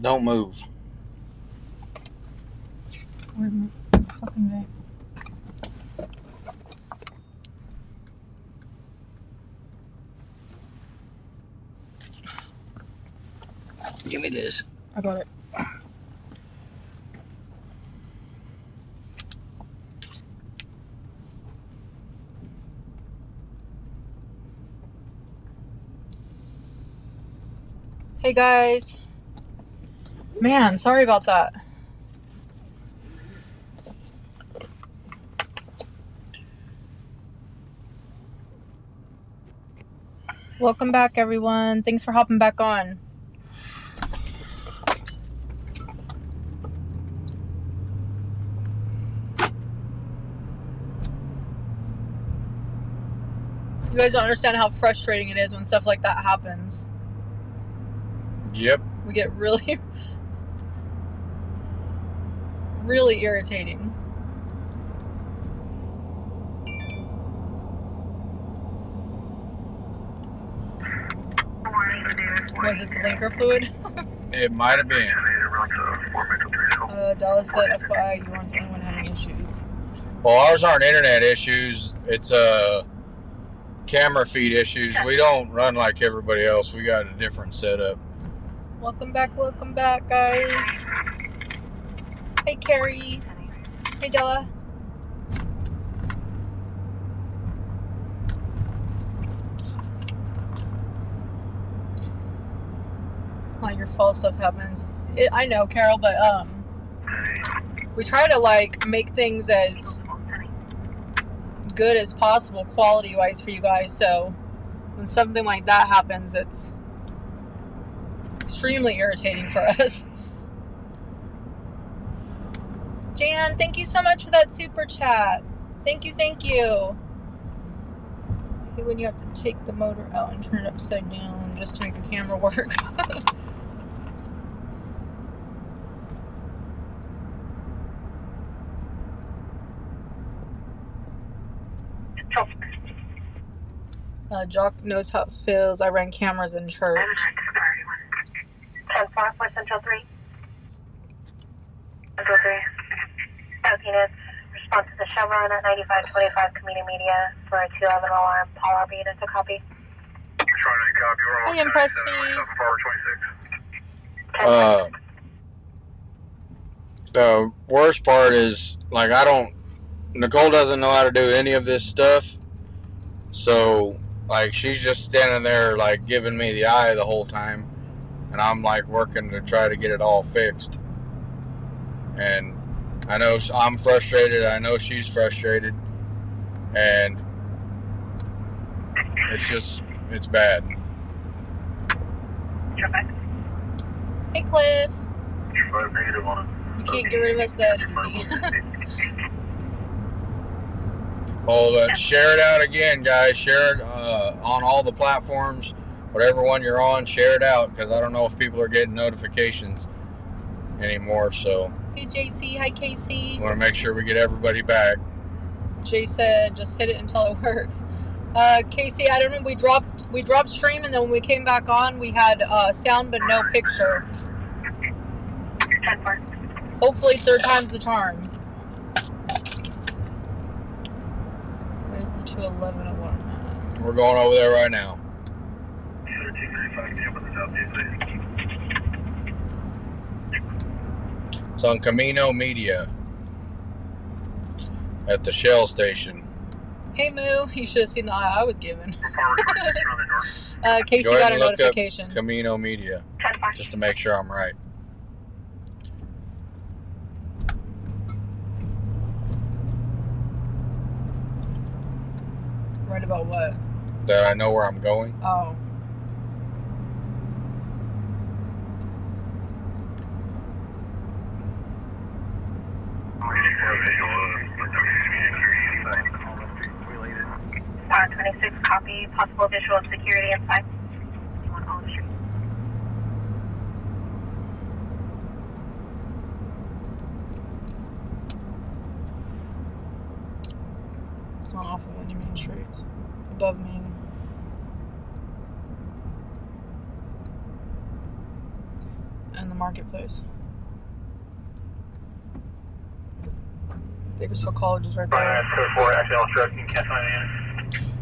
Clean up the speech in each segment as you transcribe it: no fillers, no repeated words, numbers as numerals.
Don't move. Where's my fucking vape? Give me this. I got it. Hey guys. Man, sorry about that. Welcome back, everyone. Thanks for hopping back on. You guys don't understand how frustrating it is when stuff like that happens. Yep. We get really, really irritating. Was it the blinker fluid? It might have been. Dallas said, FYI, you weren't the only one having issues. Well, ours aren't internet issues. It's camera feed issues. We don't run like everybody else. We got a different setup. Welcome back, guys. Hey, Carrie. Hey, Della. It's not your fault stuff happens. I know, Carol, but we try to like make things as good as possible quality-wise for you guys. So when something like that happens, it's extremely irritating for us. Jan, thank you so much for that super chat. Thank you. I hate when you have to take the motor out and turn it upside down just to make the camera work. Jock knows how it feels. I ran cameras in church. 10-4 for Central 3. Central 3. South units, response to the Chevron at 9525 Community Media for a 211 alarm. Paul RB units to copy. Hey, impress me. The worst part is, like, Nicole doesn't know how to do any of this stuff. So, like, she's just standing there, like, giving me the eye the whole time. And I'm, like, working to try to get it all fixed. And I know I'm frustrated. I know she's frustrated. And it's bad. Hey, Cliff. You can't get rid of us that easy. Oh, share it out again, guys. Share it on all the platforms. Whatever one you're on, share it out, because I don't know if people are getting notifications anymore. So Hey, JC. Hi, Casey. I want to make sure we get everybody back. Jay said, just hit it until it works. Casey, I don't know. We dropped stream, and then when we came back on, we had sound but no picture. 10-4. Hopefully, third time's the charm. Where's the 211 alarm at? We're going over there right now. It's on Camino Media at the Shell station. Hey, Moo. You should have seen the eye I was given. Casey Go ahead got a and look notification. up Camino Media, just to make sure I'm right. Right about what? That I know where I'm going. Oh. Power 26, copy. Possible visual of security inside. You want all the street. It's not off of any main streets. Above Main. in the marketplace. Bakersfield College is right there. Accidental trip, you can't find any.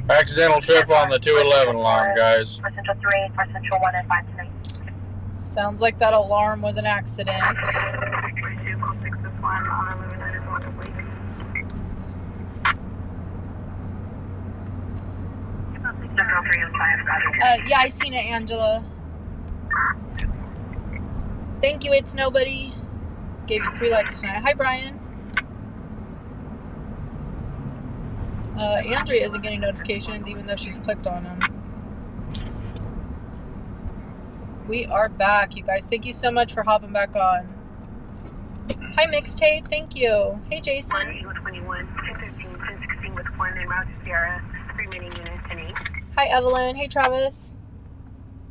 Accidental trip on the 211 alarm, guys. For Central 3, for Central 1 and 5 tonight. Sounds like that alarm was an accident. 42, call 6 is 1, on 11 is 1 oblique. Central 3 and 5, Roger. Yeah, I seen it, Angela. Thank you, it's nobody. Gave you 3 likes tonight. Hi, Brian. Andrea isn't getting notifications even though she's clicked on them. We are back, you guys. Thank you so much for hopping back on. Hi, Mixtape. Thank you. Hey, Jason. 21, 215, 1016 with 1 in Route Sierra, 3 remaining units and 8. Hi, Evelyn. Hey, Travis.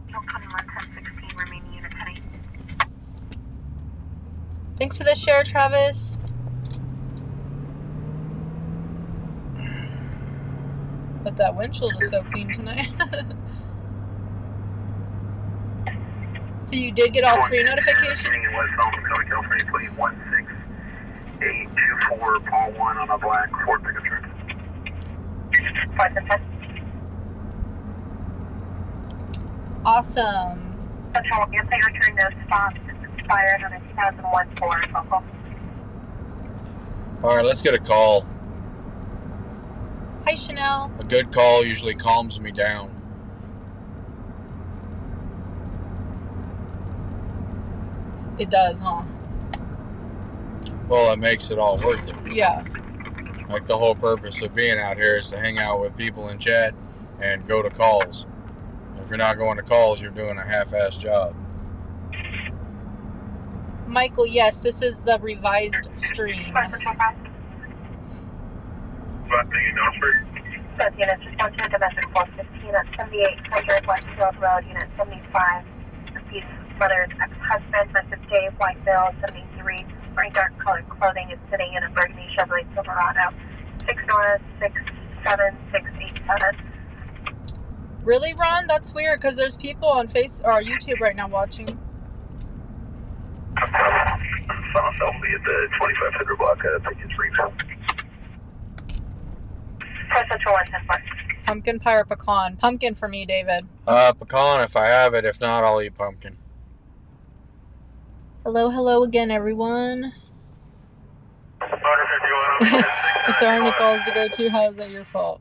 Hill 21, 1016, remaining units and 8. Thanks for the share, Travis. But that windshield is so clean tonight. So you did get all 3 notifications? West Falcon, Southern California, 21824, Paul 1 on a black Ford pickup truck. 5 and 10. Awesome. Central, anti-return no stops. It's expired on a 2001 Ford Focal. All right, let's get a call. Hi, Chanel. A good call usually calms me down. It does, huh? Well, it makes it all worth it. Yeah. Like the whole purpose of being out here is to hang out with people and chat and go to calls. If you're not going to calls, you're doing a half-assed job. Michael, yes, this is the revised stream. 5 Central 5. Both units respond to a domestic 415 at 7800 Westfield Road, Unit 75. Deceased mother's ex-husband, Mrs. Dave Whiteville, 73, wearing dark colored clothing and sitting in a burgundy Chevrolet Silverado. 6067687. Really, Ron? That's weird because there's people on YouTube right now watching. I'll be at the 2500 block at Pigeon Springs. Central 110. Pumpkin pie or pecan? Pumpkin for me, David. Pecan if I have it. If not, I'll eat pumpkin. Hello again, everyone. If there are any calls to go to, how is that your fault?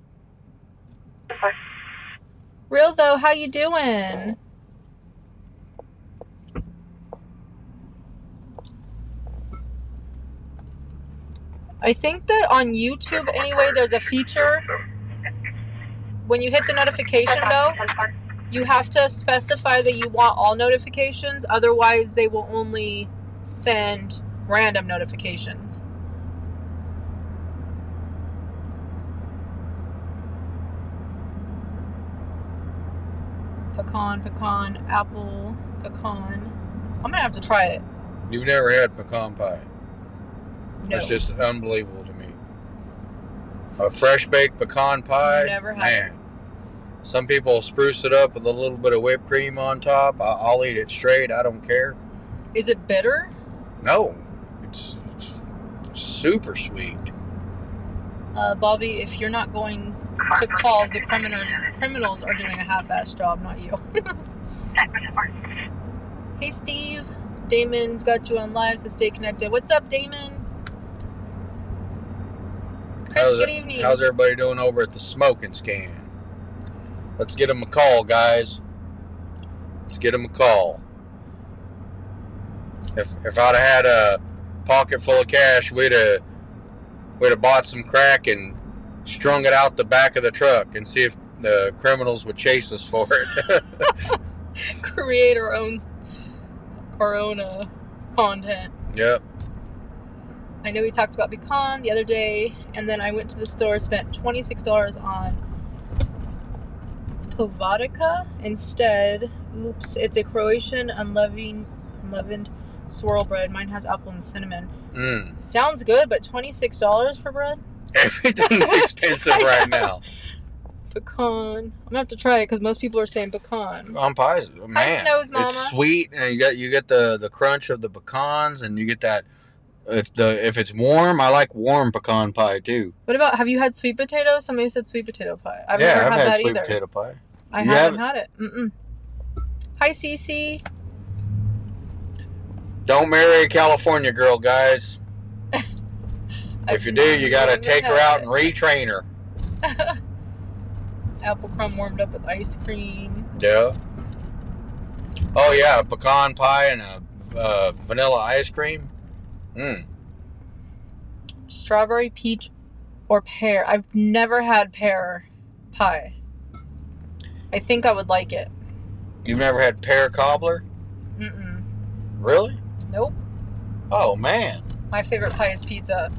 Real though, how you doing? I think that on YouTube anyway, there's a feature when you hit the notification bell, you have to specify that you want all notifications, otherwise they will only send random notifications. Pecan, apple, pecan. I'm gonna have to try it. You've never had pecan pie? No. It's just unbelievable to me. A fresh baked pecan pie. Never had man. Some people spruce it up with a little bit of whipped cream on top. I'll eat it straight. I don't care. Is it bitter? No, it's super sweet. Bobby, if you're not going to calls, the criminals are doing a half-ass job, not you. Hey, Steve. Damon's got you on live, so stay connected. What's up, Damon? Chris, good evening. How's everybody doing over at the Smoking Scan? Let's get them a call, guys. Let's get them a call. If I'd have had a pocket full of cash, we'd have bought some crack and strung it out the back of the truck and see if the criminals would chase us for it. Create our own content. Yep. I know we talked about pecan the other day, and then I went to the store, spent $26 on Povodka instead. Oops, it's a Croatian unleavened swirl bread. Mine has apple and cinnamon. Sounds good, but $26 for bread? Everything's expensive right now. Pecan. I'm gonna have to try it because most people are saying pecan. Pecan pie, man, Snows, Mama. it's sweet, and you get the crunch of the pecans, and you get that. If it's warm, I like warm pecan pie too. What about, have you had sweet potato? Somebody said sweet potato pie. I've I've never had that sweet either. potato pie. I haven't had it. Hi, Cece. Don't marry a California girl, guys. If you do, you gotta take her out and retrain her. Apple crumb warmed up with ice cream. Yeah. Oh yeah, pecan pie and a vanilla ice cream. Strawberry, peach, or pear. I've never had pear pie. I think I would like it. You've never had pear cobbler? Really? Nope. Oh man. My favorite pie is pizza.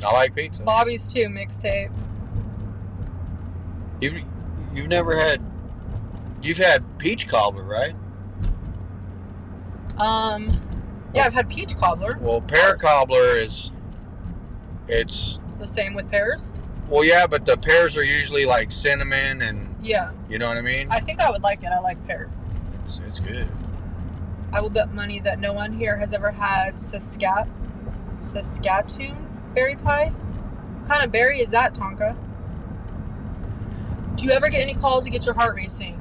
I like pizza. Bobby's too, mixtape. You've never had. You've had peach cobbler, right? Yeah, I've had peach cobbler. Well, pear cobbler it's the same with pears. Well, yeah, but the pears are usually like cinnamon and yeah. You know what I mean? I think I would like it. I like pear. It's good. I will bet money that no one here has ever had Saskatoon berry pie. What kind of berry is that, Tonka? Do you ever get any calls to get your heart racing?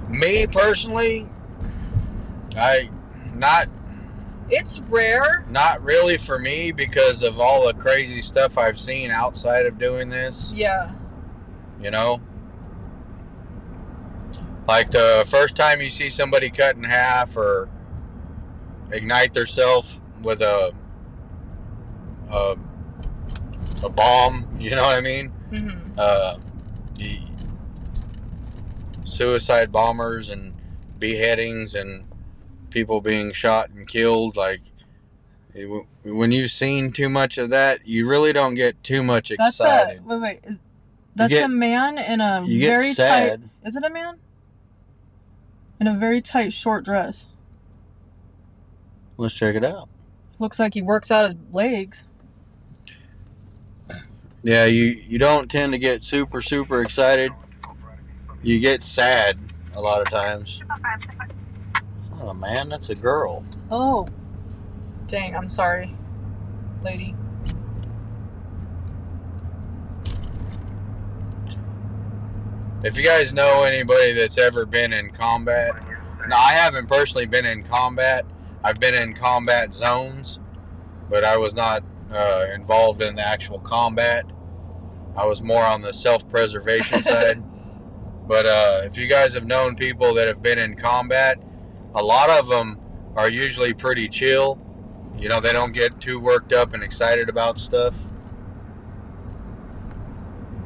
Me personally, It's rare. Not really for me because of all the crazy stuff I've seen outside of doing this. Yeah. You know? Like the first time you see somebody cut in half or ignite themselves with a bomb, you know what I mean? Suicide bombers and beheadings and people being shot and killed, like when you've seen too much of that, you really don't get too much excited. That's a man in a very tight. Is it a man? In a very tight short dress. Let's check it out. Looks like he works out his legs. Yeah, you don't tend to get super excited. You get sad a lot of times. That's not a man, that's a girl. Oh. Dang, I'm sorry, lady. If you guys know anybody that's ever been in combat, now I haven't personally been in combat. I've been in combat zones, but I was not involved in the actual combat. I was more on the self-preservation side. But if you guys have known people that have been in combat, a lot of them are usually pretty chill. You know, they don't get too worked up and excited about stuff.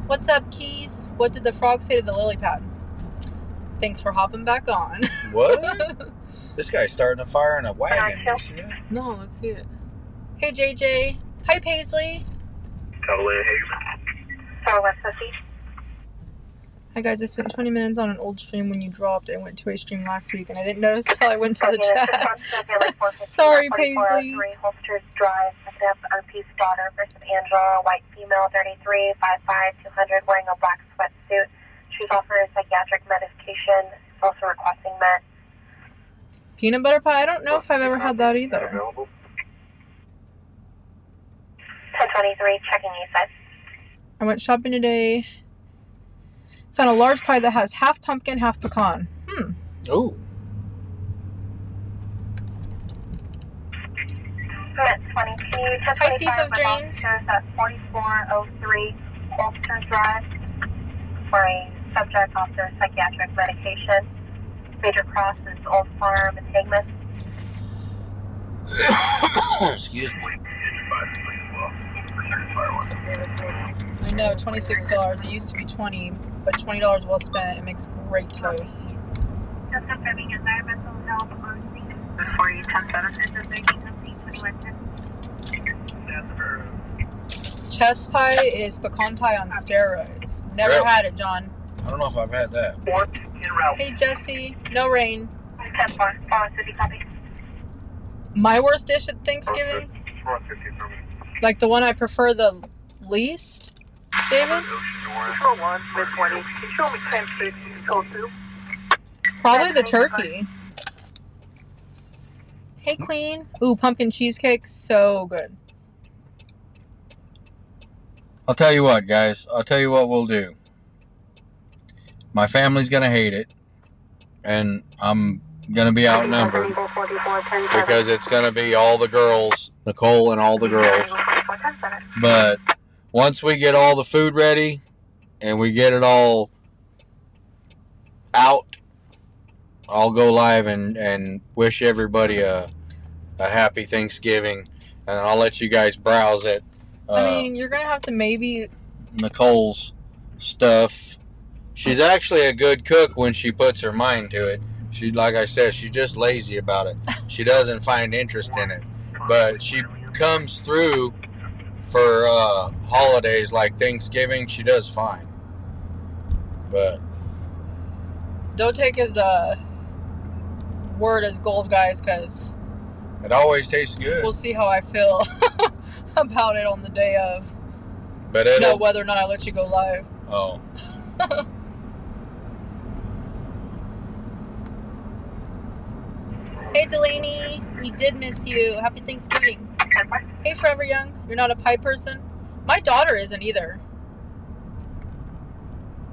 What's up, Keith? What did the frog say to the lily pad? Thanks for hopping back on. What? This guy's starting a fire in a wagon. You see that? No, let's see it. Hey, JJ. Hi, Paisley. Hi, guys. I spent 20 minutes on an old stream when you dropped. I went to a stream last week, and I didn't notice until I went to the chat. Sorry, Paisley. Holsters Drive, picking up Peace daughter versus Angela, white female, 33, 5'5", 200, wearing a black sweatsuit. She's offered psychiatric medication. She's also requesting med. Peanut butter pie? I don't know if I've ever had that either. 1023, checking east side. I went shopping today. Found a large pie that has half pumpkin, half pecan. Ooh. 22, 1025, my officers at 4403 Holsters Drive for a subject officer psychiatric medication. Major cross is Old Farm and Hagman. Excuse me. I know, $26. It used to be $20, but $20 well spent. It makes great toast. Just confirming environmental help on scene. For you, 10-7. Chest pie is pecan pie on steroids. Never Really? had it, John. I don't know if I've had that. Hey, Jesse. No rain. 10-4, city copy. My worst dish at Thanksgiving? Like the one I prefer the least, David? Control 1, mid-20. Can you show me transportation code 2? Probably the turkey. Hey, Queen. Ooh, pumpkin cheesecake. So good. I'll tell you what, guys. I'll tell you what we'll do. My family's going to hate it. And I'm going to be outnumbered. Because it's going to be all the girls. Nicole and all the girls. But once we get all the food ready and we get it all out, I'll go live and wish everybody a happy Thanksgiving, and I'll let you guys browse it. I mean, you're gonna have to maybe Nicole's stuff. She's actually a good cook when she puts her mind to it. She, like I said, she's just lazy about it. She doesn't find interest in it, but she comes through for holidays like Thanksgiving. She does fine, but don't take his word as gold, guys, because it always tastes good. We'll see how I feel about it on the day of. But it'll, whether or not I let you go live. Oh. Hey, Delaney. We did miss you. Happy Thanksgiving. Hey, Forever Young. You're not a pie person? My daughter isn't either.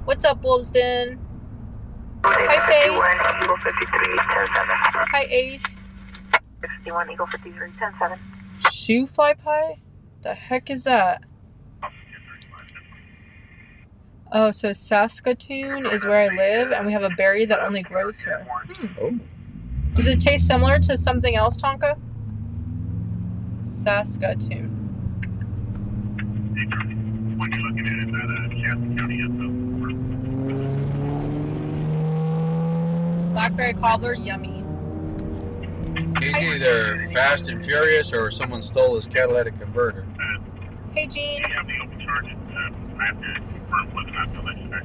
What's up, Wolvesden? Hi, Faye. Eagle 53, 10-7. Hi, Ace. 61, Eagle 53, 10-7. Shoe fly pie? The heck is that? Oh, so Saskatoon is where I live, and we have a berry that only grows here. Oh. Does it taste similar to something else, Tonka? Saskatoon. What you're looking at is that Shasta County Blackberry cobbler, yummy. He's either fast and furious or someone stole his catalytic converter. Hey, Gene. I have the open charges. I have to confirm whether or not they'll let you back.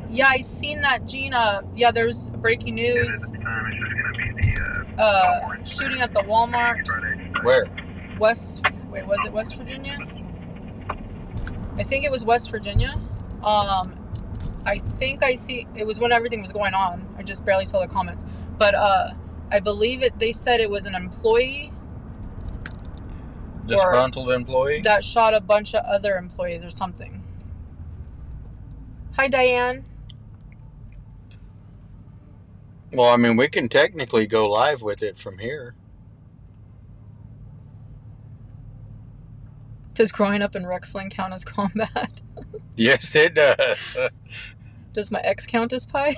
Yeah, I seen that, Gene. Yeah, there's breaking news. At the time, it's just going to be the Shooting at the Walmart. Where? Was it West Virginia? I think it was West Virginia. I think I see, it was when everything was going on. I just barely saw the comments. But I believe they said it was an employee. Disgruntled employee? That shot a bunch of other employees or something. Hi, Diane. Well, I mean, we can technically go live with it from here. Does growing up in Rexland count as combat? Yes, it does. Does my ex count as pie?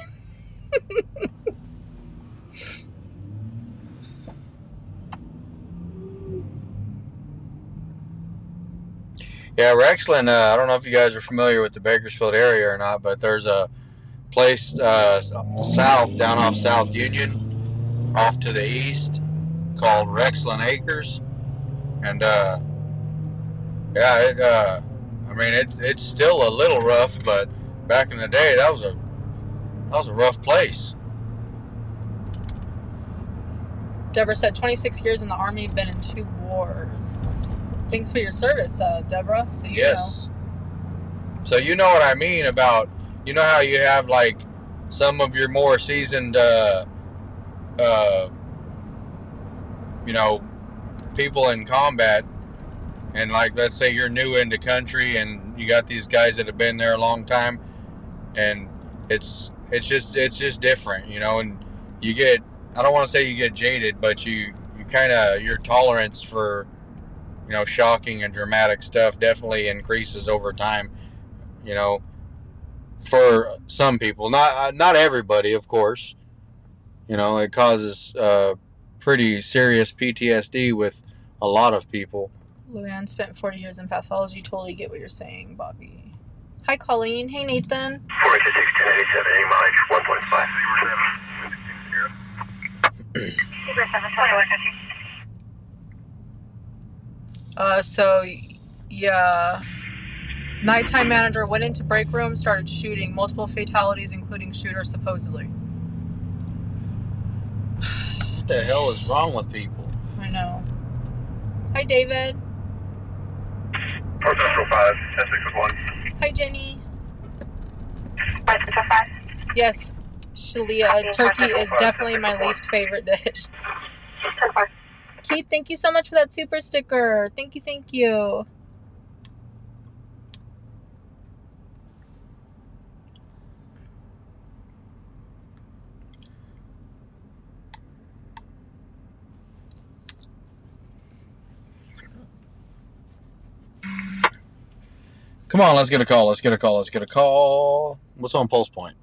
Yeah, Rexland, I don't know if you guys are familiar with the Bakersfield area or not, but there's a place south, down off South Union, off to the east, called Rexland Acres. And, yeah, I mean, it's still a little rough, but back in the day, that was a rough place. Deborah said 26 years in the Army, been in 2 wars. Thanks for your service, Deborah. So Yes. So you know what I mean about, you know how you have like some of your more seasoned, you know, people in combat, and like, let's say you're new into country and you got these guys that have been there a long time, and it's just different, you know, and you get, I don't want to say you get jaded, but you kind of, your tolerance for, you know, shocking and dramatic stuff definitely increases over time, you know, for some people, not everybody, of course. You know, it causes pretty serious PTSD with a lot of people. Luann spent 40 years in pathology. Totally get what you're saying, Bobby. Hi, Colleen. Hey, Nathan. 486-1087, 1.5. So, yeah. Nighttime manager went into break room, started shooting. Multiple fatalities, including shooter, supposedly. What the hell is wrong with people? I know. Hi, David. 405, 1061. Hi, Jenny. License to 5. Yes, Shalia, turkey is definitely my least favorite dish. 10-4. Keith, thank you so much for that super sticker. Thank you, thank you. Come on, let's get a call. Let's get a call. Let's get a call. What's on Pulse Point?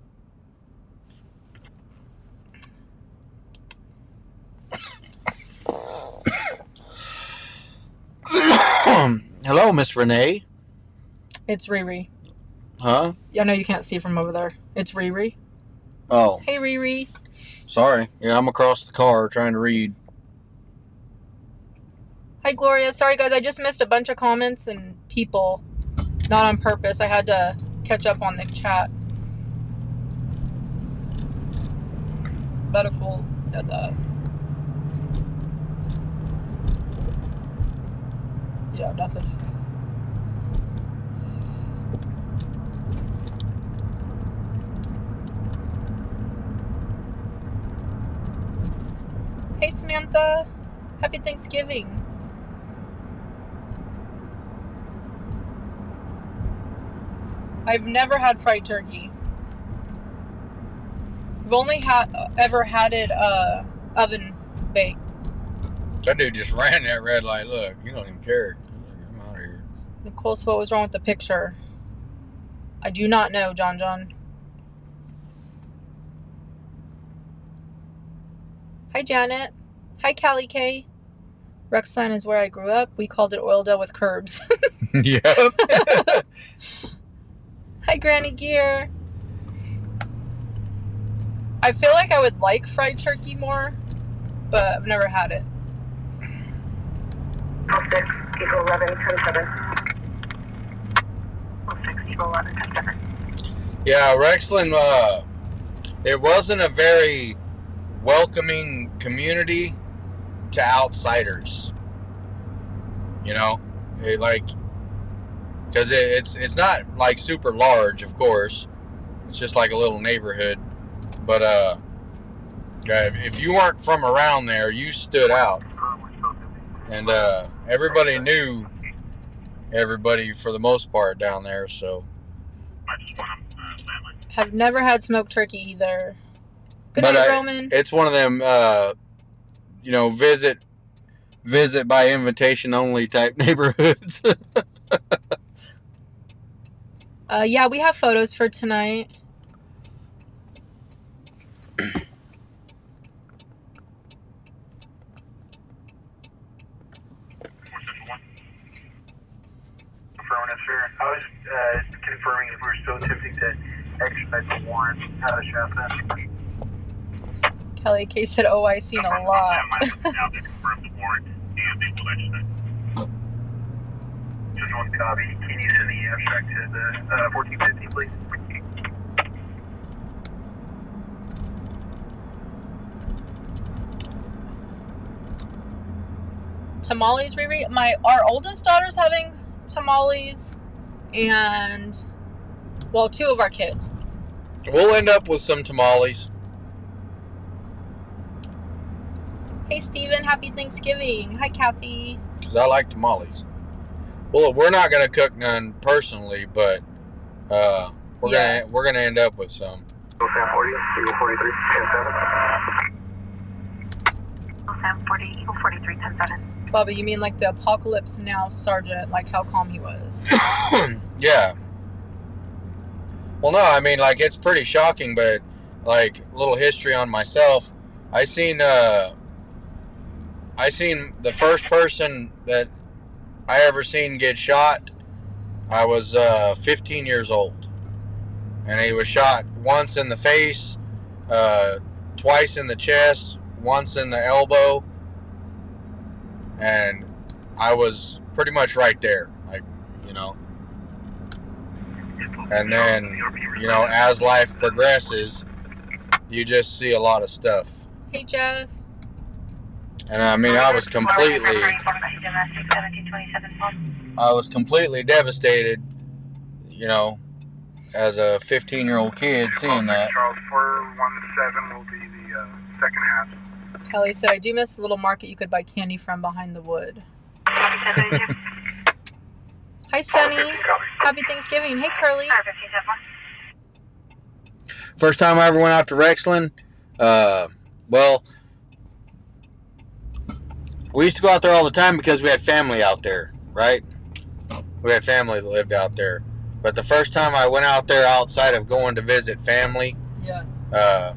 Hello, Miss Renee. It's Riri. Huh? I know you can't see from over there. It's Riri. Oh, Hey, Riri. sorry. Yeah, I'm across the car trying to read. Hi, Gloria. Sorry, guys. I just missed a bunch of comments and people. Not on purpose. I had to catch up on the chat. Medical. Yeah, nothing. Hey, Samantha. Happy Thanksgiving. I've never had fried turkey. I've only ever had it oven baked. That dude just ran that red light. Look, you don't even care. I'm out of here. Nicole, so what was wrong with the picture? I do not know, John. Hi, Janet. Hi, Callie K. Rexline is where I grew up. We called it Oildale with curbs. Yep. Hi, Granny Gear. I feel like I would like fried turkey more, but I've never had it. 06, Eagle 11, 10-7. 06, Eagle 11, 10-7. Yeah, Rexland, it wasn't a very welcoming community to outsiders. You know, because it's not like super large, of course. It's just like a little neighborhood. But if you weren't from around there, you stood out. And everybody knew everybody for the most part down there. So Have never had smoked turkey either. Good night, Roman. It's one of them, visit by invitation only type neighborhoods. Yeah, we have photos for tonight. Affirmative, sir. I was confirming if we were still attempting to extradite the warrant out of Shasta. Kelly K said, oh, I've seen a lot. Now they confirmed the warrant and they will extradite. Just one copy. Can you send the abstract to the 1450, please? Tamales, Riri. Our oldest daughter's having tamales, and well, 2 of our kids. We'll end up with some tamales. Hey, Steven, happy Thanksgiving. Hi, Kathy. Because I like tamales. Well, we're not gonna cook none personally, but we're gonna end up with some. 0740, Eagle 43, 10-7. 0740, Eagle 43, 10-7. Bobby, you mean like the Apocalypse Now Sergeant, like how calm he was? Yeah. Well, no, I mean, like, it's pretty shocking, but, like, a little history on myself. I seen the first person that I ever seen get shot. I was 15 years old. And he was shot once in the face, twice in the chest, once in the elbow. And I was pretty much right there, like, you know. And then, you know, as life progresses, you just see a lot of stuff. Hey, Jeff. And I mean, I was completely devastated, you know. as a 15-year-old kid seeing that. Charles 417 will be the second half. Kelly said, I do miss the little market you could buy candy from behind the wood. Hi, Sunny. Happy Thanksgiving. Hey, Curly. First time I ever went out to Rexland, well, we used to go out there all the time because we had family out there, right? We had family that lived out there. But the first time I went out there outside of going to visit family, Yeah.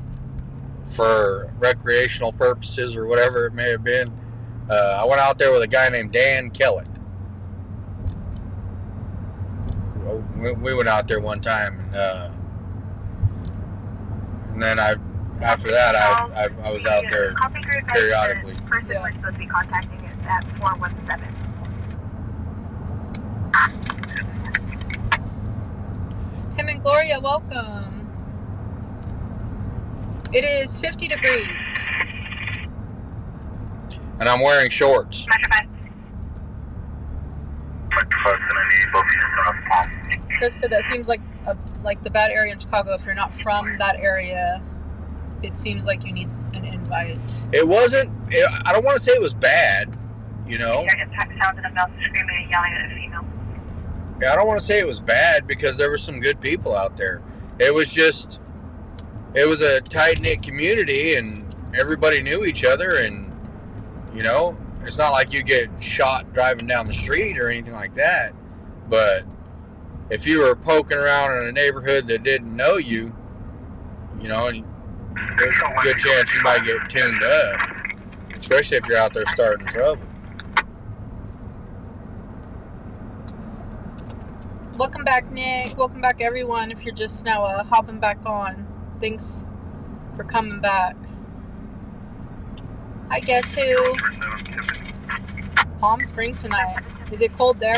For recreational purposes or whatever it may have been, I went out there with a guy named Dan Kellett. We went out there one time, and then after that I was out there periodically. The person we're supposed to be contacting is at 417. Tim and Gloria, welcome. It is 50 degrees. And I'm wearing shorts. Chris said that seems like the bad area in Chicago. If you're not from that area, it seems like you need an invite. It wasn't. I don't want to say it was bad, you know. Sounds in a mouth screaming and yelling at a female. Yeah, I don't want to say it was bad because there were some good people out there. It was just, it was a tight-knit community and everybody knew each other, and you know, it's not like you get shot driving down the street or anything like that. But if you were poking around in a neighborhood that didn't know you, you know, and there's a good chance you might get tuned up, especially if you're out there starting trouble. Welcome back, Nick. Welcome back, everyone. If you're just now hopping back on, thanks for coming back. I guess who? Palm Springs tonight. Is it cold there?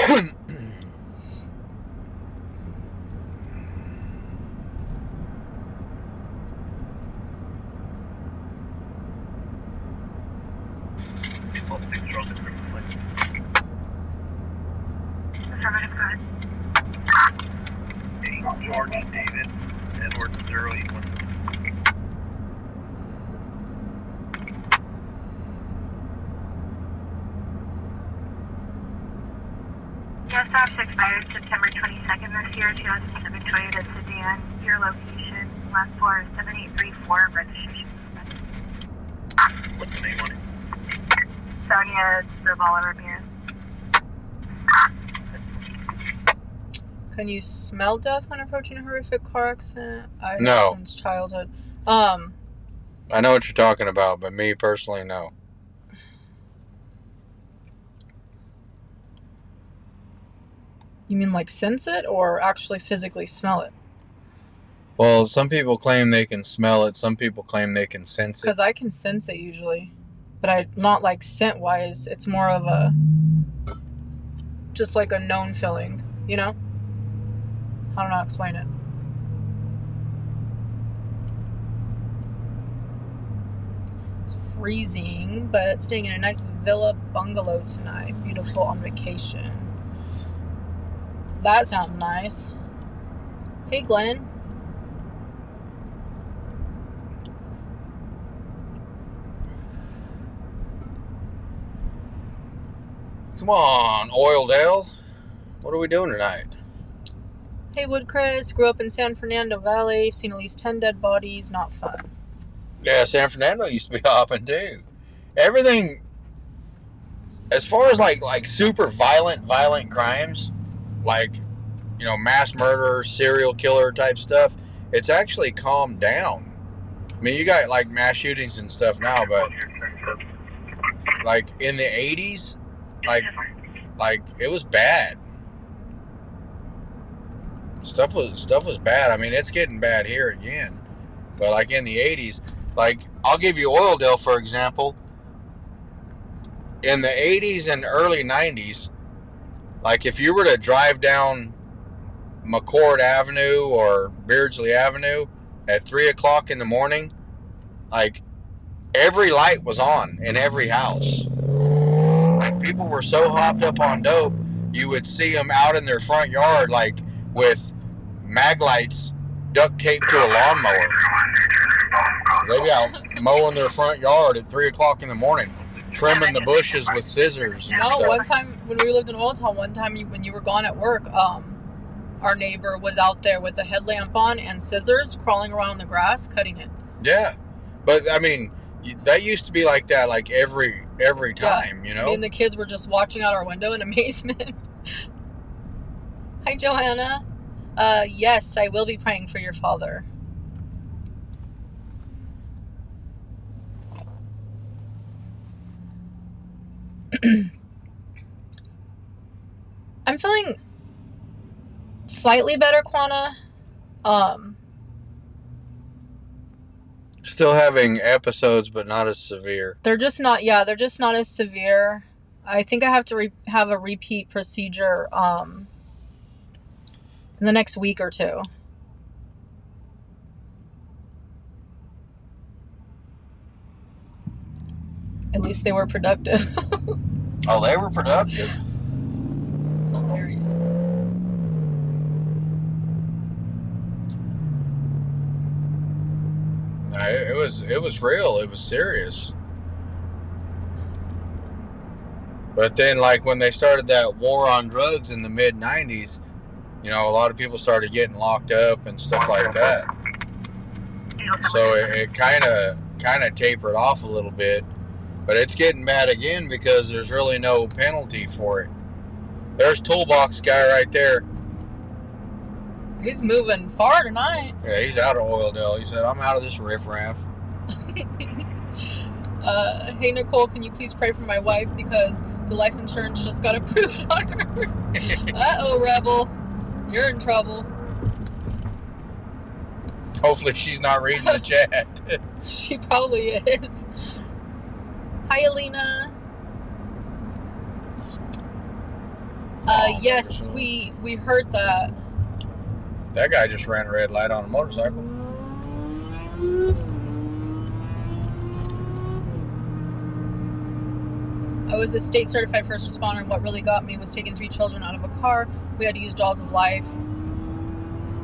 George, David, Edward, 081. Yes, ops expired September 22nd this year, 2007 Toyota sedan. Your location, last four, 7834, registration. What's the name on it? Sonia Zavala Ramirez. Can you smell death when approaching a horrific car accident? I No. have since childhood. I know what you're talking about, but me personally, no. You mean like sense it or actually physically smell it? Well, some people claim they can smell it. Some people claim they can sense it. Because I can sense it usually. But I not like scent wise. It's more of a just like a known feeling, you know? I don't know how to explain it. It's freezing, but staying in a nice villa bungalow tonight. Beautiful on vacation. That sounds nice. Hey, Glenn. Come on, Oildale. What are we doing tonight? Hey, Woodcrest. Grew up in San Fernando Valley. Seen at least 10 dead bodies. Not fun. Yeah, San Fernando used to be hopping too. Everything, as far as like super violent crimes, like, you know, mass murder, serial killer type stuff, it's actually calmed down. I mean, you got like mass shootings and stuff now, but like in the 80s, like it was bad. Stuff was bad. I mean, it's getting bad here again. But like in the 80s, like I'll give you Oildale for example. In the 80s and early 90s, like if you were to drive down McCord Avenue or Beardsley Avenue at 3 o'clock in the morning, like every light was on in every house. Like people were so hopped up on dope, you would see them out in their front yard, like with mag lights duct taped to a lawnmower. They be out mowing their front yard at 3 o'clock in the morning, trimming the bushes with scissors and No, stuff. one time when we lived in Old Town, when you were gone at work, our neighbor was out there with a headlamp on and scissors crawling around on the grass, cutting it. Yeah, but I mean, that used to be like that, like every time, you know. Me and the kids were just watching out our window in amazement. Hi, Johanna. Yes, I will be praying for your father. I'm feeling slightly better, Quana. Still having episodes, but not as severe. They're just not as severe. I think I have to have a repeat procedure in the next week or two. At least they were productive. Oh, they were productive. Hilarious. It was real. It was serious. But then, like, when they started that war on drugs in the mid-90s, you know, a lot of people started getting locked up and stuff like that. So it kind of tapered off a little bit. But it's getting bad again because there's really no penalty for it. There's Toolbox guy right there. He's moving far tonight. Yeah, he's out of Oildale. He said, I'm out of this riffraff. Hey, Nicole, can you please pray for my wife because the life insurance just got approved on her? Uh-oh, Rebel. You're in trouble. Hopefully she's not reading the chat. She probably is. Hi, Alina. Yes, we heard that. That guy just ran a red light on a motorcycle. I was a state certified first responder, and what really got me was taking 3 children out of a car. We had to use Jaws of Life.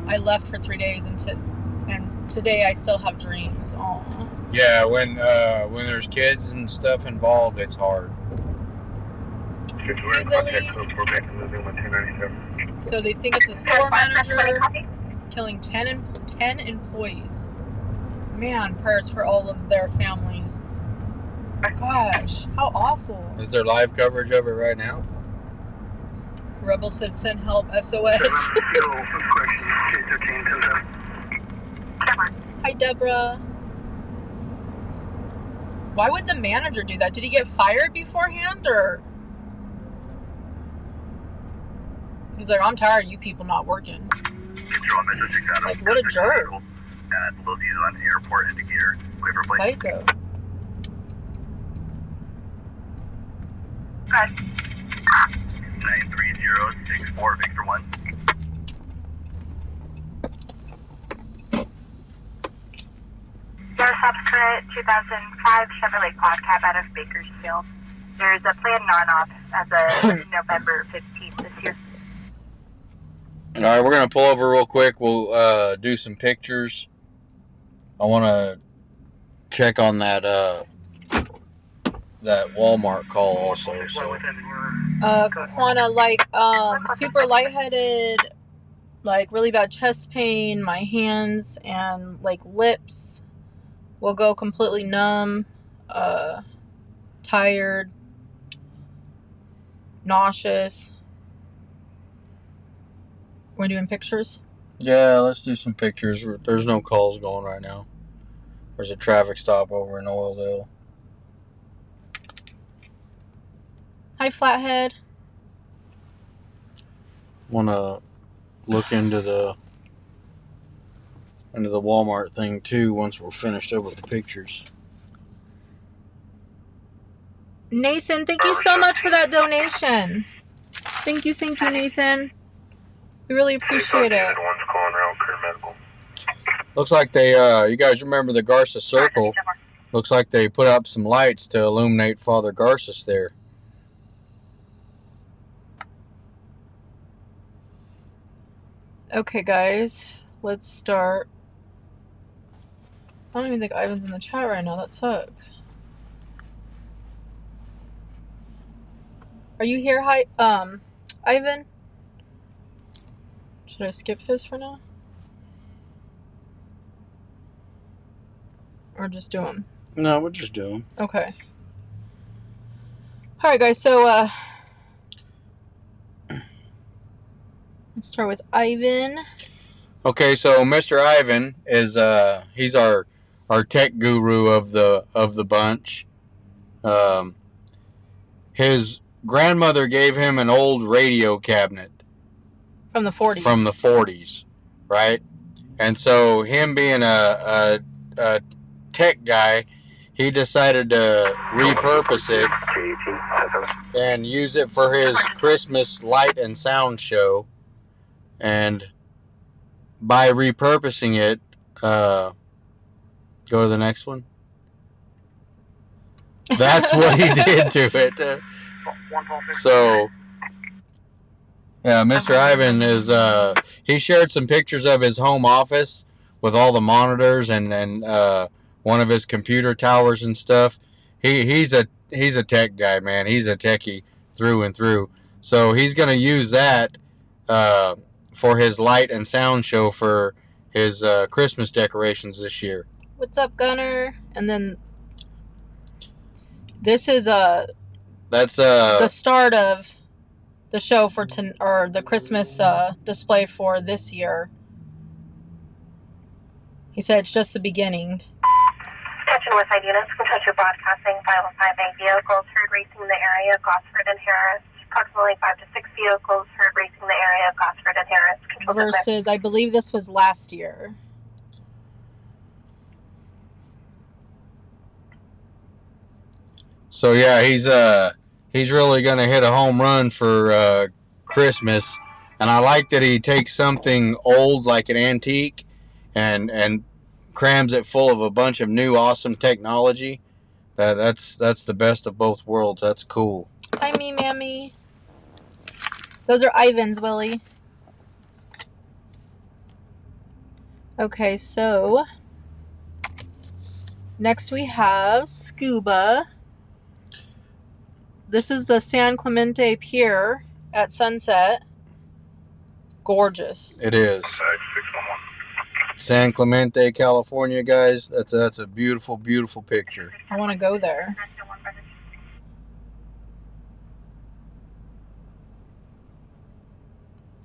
I left for 3 days, and today I still have dreams. Aww. Yeah, when there's kids and stuff involved, it's hard. Hey, Lily. So they think it's a store manager killing 10 employees. Man, prayers for all of their families. Gosh, how awful. Is there live coverage of it right now? Rebel said send help, SOS. Hi, Deborah. Why would the manager do that? Did he get fired beforehand, or? He's like, I'm tired of you people not working. Like, what a jerk. Psycho. 93064 Victor 1. Your subsequent 2005 Chevrolet Quad Cab out of Bakersfield. There's a planned non-op as of November 15th this year. All right, we're going to pull over real quick. We'll do some pictures. I want to check on that Walmart call also. So. Quana, like, super lightheaded, like really bad chest pain, my hands and like lips will go completely numb, tired, nauseous. We're doing pictures? Yeah, let's do some pictures. There's no calls going right now. There's a traffic stop over in Oildale. Hi, Flathead. Want to look into the Walmart thing too once we're finished up with the pictures. Nathan, thank you so much for that donation. Thank you, Nathan. We really appreciate it. Looks like they, you guys remember the Garza Circle? Looks like they put up some lights to illuminate Father Garces there. Okay, guys, let's start. I don't even think Ivan's in the chat right now. That sucks. Are you here? Hi, Ivan? Should I skip his for now? Or just do him? No, we'll just do them. Okay. Alright, guys, so, let's start with Ivan. Okay, so Mr. Ivan is he's our tech guru of the bunch. His grandmother gave him an old radio cabinet From the 40s. from the 40s, right? And so him being a tech guy, he decided to repurpose it and use it for his Christmas light and sound show. And by repurposing it, go to the next one. That's what he did to it. So, yeah, Mr. Ivan is, he shared some pictures of his home office with all the monitors and one of his computer towers and stuff. He's a tech guy, man. He's a techie through and through. So he's going to use that for his light and sound show for his Christmas decorations this year. What's up, Gunner? And then this is That's the start of the show for or the Christmas display for this year. He said it's just the beginning. Attention Westside units, Controller broadcasting 505A vehicles heard racing in the area of Gosford and Harris. Approximately 5 to 6 vehicles heard racing in the area of Gosford and Harris. Versus, I believe this was last year. So yeah, he's really gonna hit a home run for Christmas, and I like that he takes something old like an antique and crams it full of a bunch of new awesome technology. That's the best of both worlds. That's cool. Hi, me, Mammy. Those are Ivan's, Willie. Okay, so next we have Scuba. This is the San Clemente Pier at sunset. Gorgeous. It is. San Clemente, California, guys. That's a beautiful, beautiful picture. I want to go there.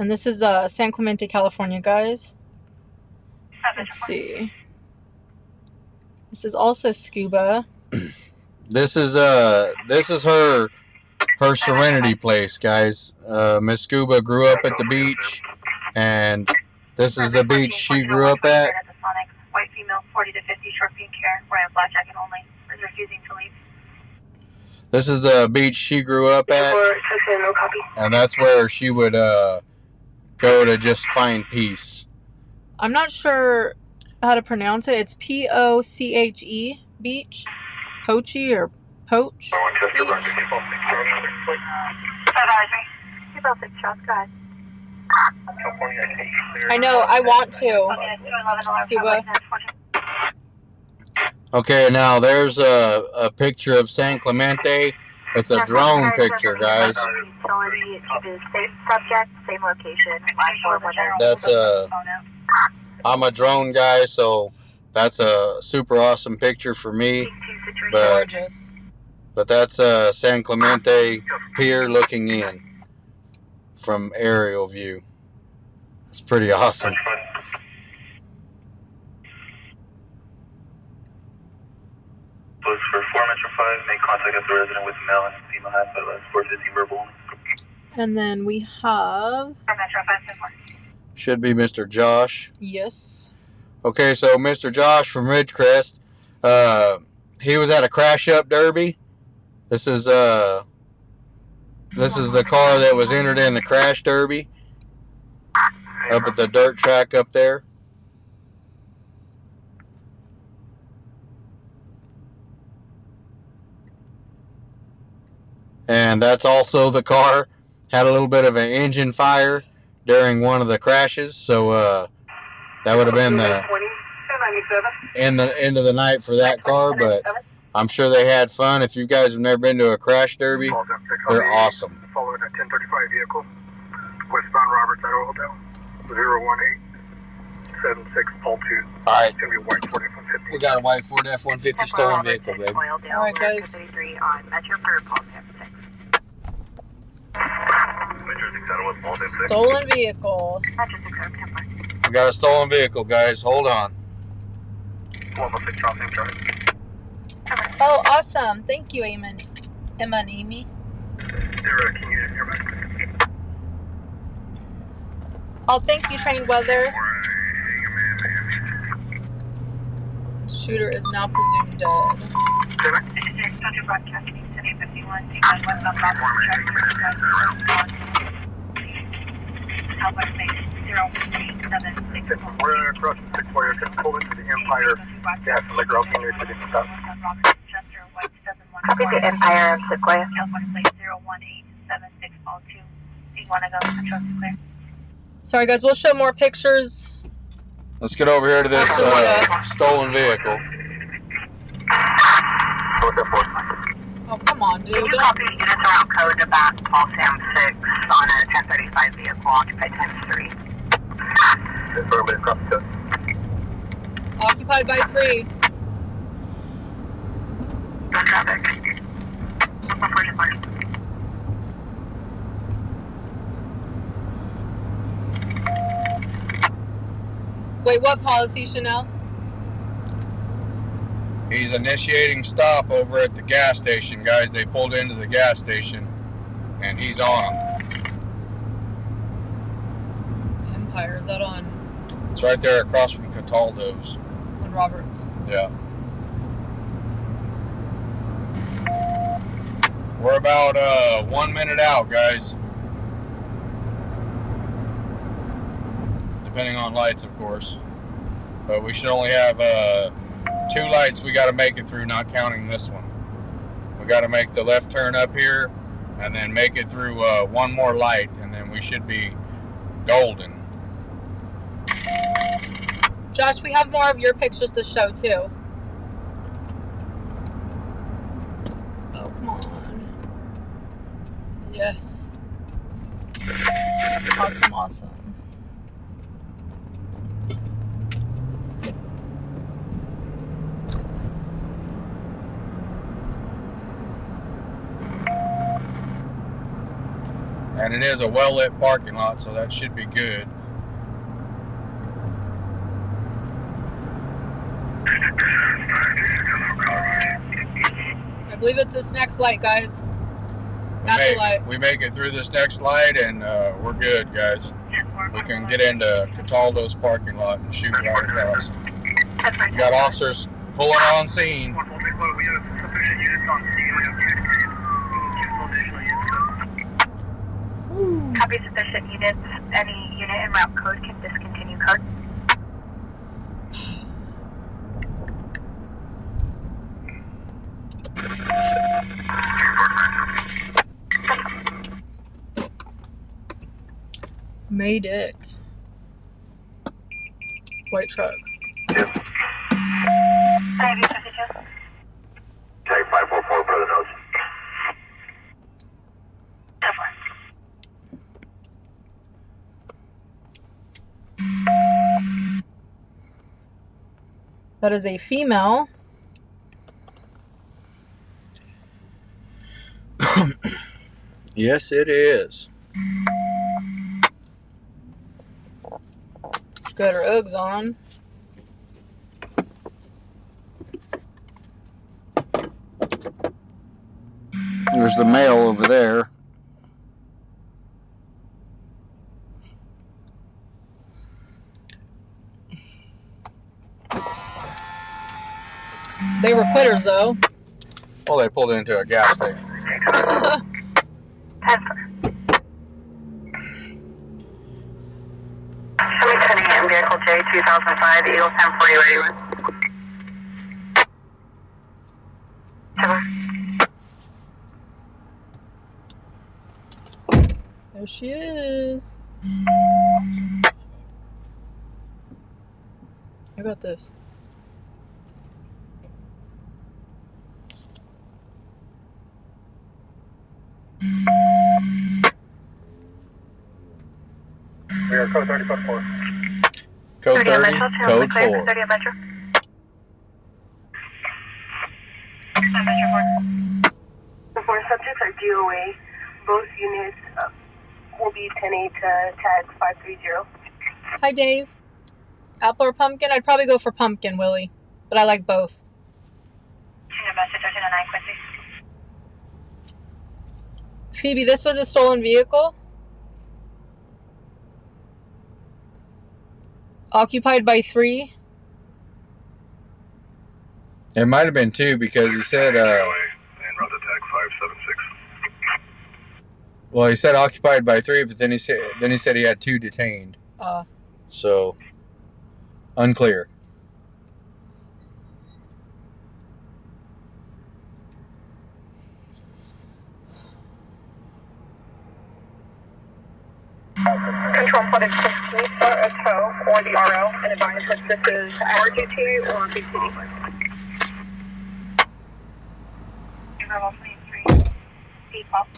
And this is San Clemente, California, guys. Let's see. This is also Scuba. This is her Serenity place, guys. Miss Scuba grew up at the beach, and this is the beach she grew up at. White female, 40 to 50, short pink hair, wearing a black jacket only, is refusing to leave. This is the beach she grew up at, and that's where she would go to just find peace. I'm not sure how to pronounce it. It's Poche beach. Poche or Poach? I know, I want to. Scuba. Okay, now there's a picture of San Clemente. It's a drone picture, guys. That's I'm a drone guy, so that's a super awesome picture for me. Gorgeous. But that's San Clemente Pier looking in from aerial view. It's pretty awesome. Books for 4 Metro 5, make contact with the resident with male and female half of 415 verbal. And then we have... Should be Mr. Josh. Yes. Okay, so Mr. Josh from Ridgecrest, he was at a crash-up derby. This is the car that was entered in the crash derby up at the dirt track up there. And that's also the car. Had a little bit of an engine fire during one of the crashes, so that would have been the end of the night for that car. But I'm sure they had fun. If you guys have never been to a crash derby, they're awesome. Following a 1035 vehicle, westbound Roberts Idaho Hotel, 01876 Paul 2. All right. It's going to be a white Ford F-150. We got a white Ford F-150 stolen vehicle, baby. All right, guys. Stolen vehicle. We got a stolen vehicle, guys. Hold on. Oh, awesome. Thank you, Emma and Amy. Oh, thank you, Trained Weather. Shooter is now presumed dead. We're across the 6 wire, just pull into the Empire gas and liquor out near City Stop. Copy the Empire of Sequoia. Sorry, guys. We'll show more pictures. Let's get over here to this stolen vehicle. Oh, come on, dude. Can you copy units around code to back Paul Sam 6 on a 1035 vehicle occupied ×3? Affirmative, copy that. Occupied by 3. No traffic. Wait, what policy, Chanel? He's initiating stop over at the gas station, guys. They pulled into the gas station, and he's on them. Empire, is that on It's right there across from Cataldo's. Roberts? Yeah. We're about 1 minute out, guys. Depending on lights, of course. But we should only have 2 lights we got to make it through, not counting this one. We got to make the left turn up here and then make it through 1 more light, and then we should be golden. Josh, we have more of your pictures to show, too. Oh, come on. Yes. Awesome, awesome. And it is a well-lit parking lot, so that should be good. I believe it's this next light, guys. That's the light. We make it through this next light, and we're good, guys. We can get into Cataldo's parking lot and shoot right across. We got officers pulling on scene. Copy sufficient units. Any unit in route code can discontinue code. Made it. White truck. Yes. Tag 544 for the nose. That is a female. Yes, it is. She's got her Uggs on. There's the male over there. They were quitters, though. Well, they pulled into a gas station. 10 a.m. vehicle J 2005 Eagle 1040 ready. There she is. I got this. We are code 30, code 4. Code 30, code 4. 30 at Metro. Before subjects are DOA, both units will be 10-8 to tag 530. Hi, Dave. Apple or pumpkin? I'd probably go for pumpkin, Willie. But I like both. Message 1309, Quincy. Phoebe, this was a stolen vehicle? Occupied by 3? It might have been 2 because he said, well, he said occupied by 3, but then he said he had 2 detained. So, unclear. Control footage, please start a tow or the RO and advise if this is RGT or BCD. Bravo 23, default.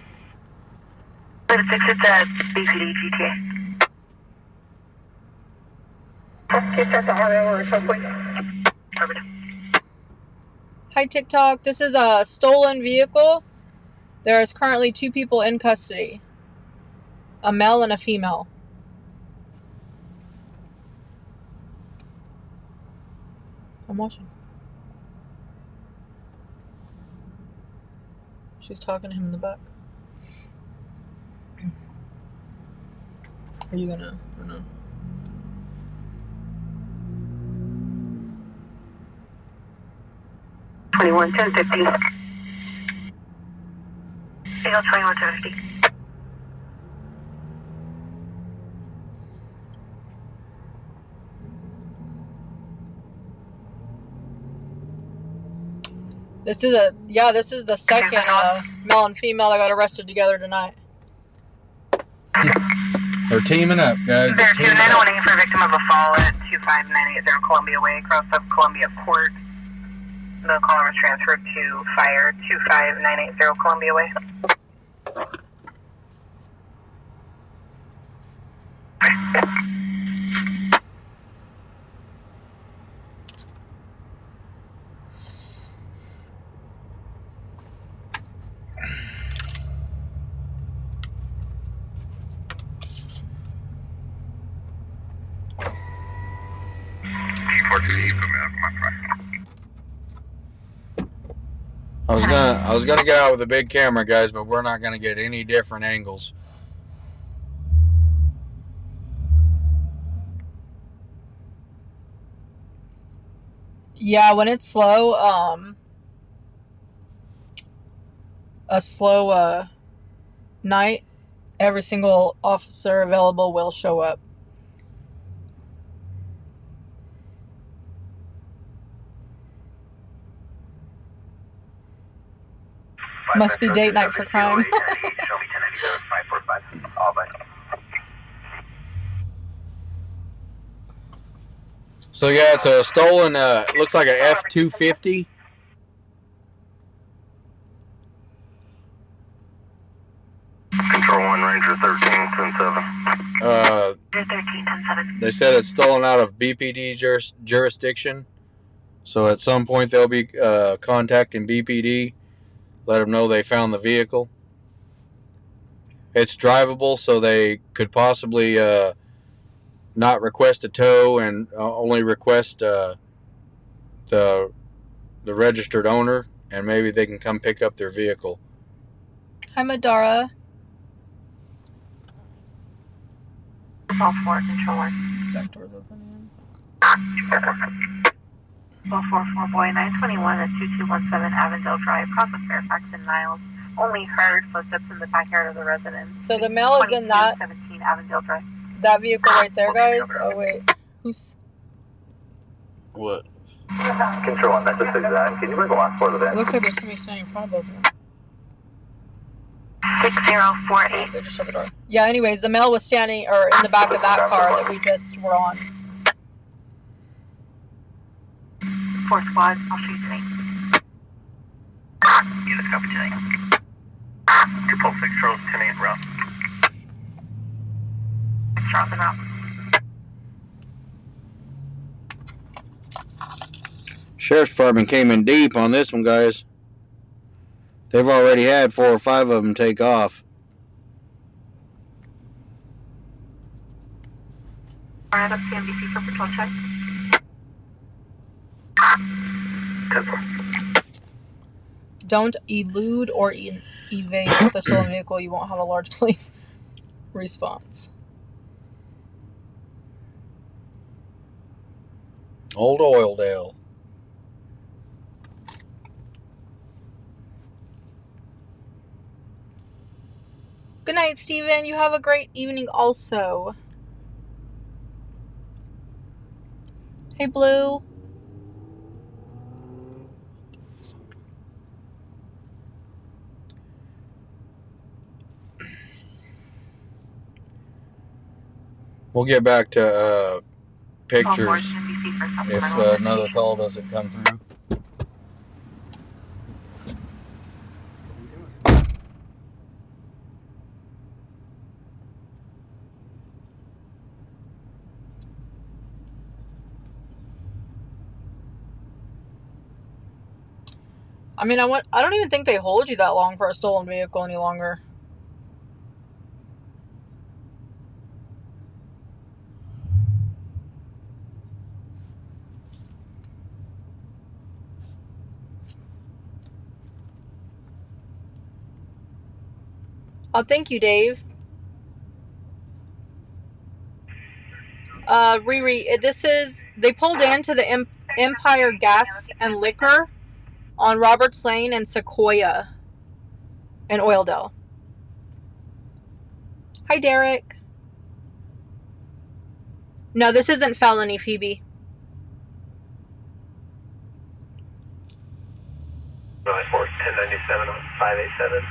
36, it's a BCD GTA. Okay, start the RO or tow, please. Hi, TikTok. This is a stolen vehicle. There is currently 2 people in custody. A male and a female. I'm watching. She's talking to him in the back. Are you gonna, or no? Eagle 211050. This is the second male and female that got arrested together tonight. They're teaming up, guys. They're teaming up. 291 for victim of a fall at 25980 Columbia Way, across of Columbia Court. The caller was transferred to fire 25980 Columbia Way. I was gonna get out with a big camera, guys, but we're not gonna get any different angles. Yeah, when it's slow, a slow night, every single officer available will show up. Must be date night for crime. So yeah, it's a stolen, looks like an F-250. Control 1, Ranger 13-10-7. They said it's stolen out of BPD jurisdiction. So at some point they'll be contacting BPD. Let them know they found the vehicle. It's drivable, so they could possibly not request a tow and only request the registered owner, and maybe they can come pick up their vehicle. Hi, Madara. All 4, Control 1. Back door's open. 444 boy 921 at 2217 Avondale Drive, cross of Fairfax and Niles. Only heard footsteps in the backyard of the residence. So the male is in that 17 Avondale Drive. That vehicle right there, guys. Oh wait, who's? What? Control 1, that's just exact. Can you bring the last part of It that? looks like there's somebody standing in front of both of them. 6048. They just shut the door. Yeah, anyways, the male was standing, or in the back of that car that we just were on. 4 squad, I'll shoot you tonight. Unit copy 10. 2 Pulse 6 Charles 10 8 route. Drop them out. Sheriff's Department came in deep on this one, guys. They've already had 4 or 5 of them take off. Alright, up CNBC for patrol check. 10-4. Don't elude or evade the stolen vehicle. You won't have a large police response. Old Oildale. Good night, Steven. You have a great evening also. Hey, Blue. We'll get back to pictures CNBC for if supplemental. another call doesn't come through. I mean, I don't even think they hold you that long for a stolen vehicle any longer. Oh, thank you, Dave. Riri, they pulled into the Empire Gas and Liquor on Roberts Lane and Sequoia in Oildale. Hi, Derek. No, this isn't felony, Phoebe. Really 4 1097 on 587.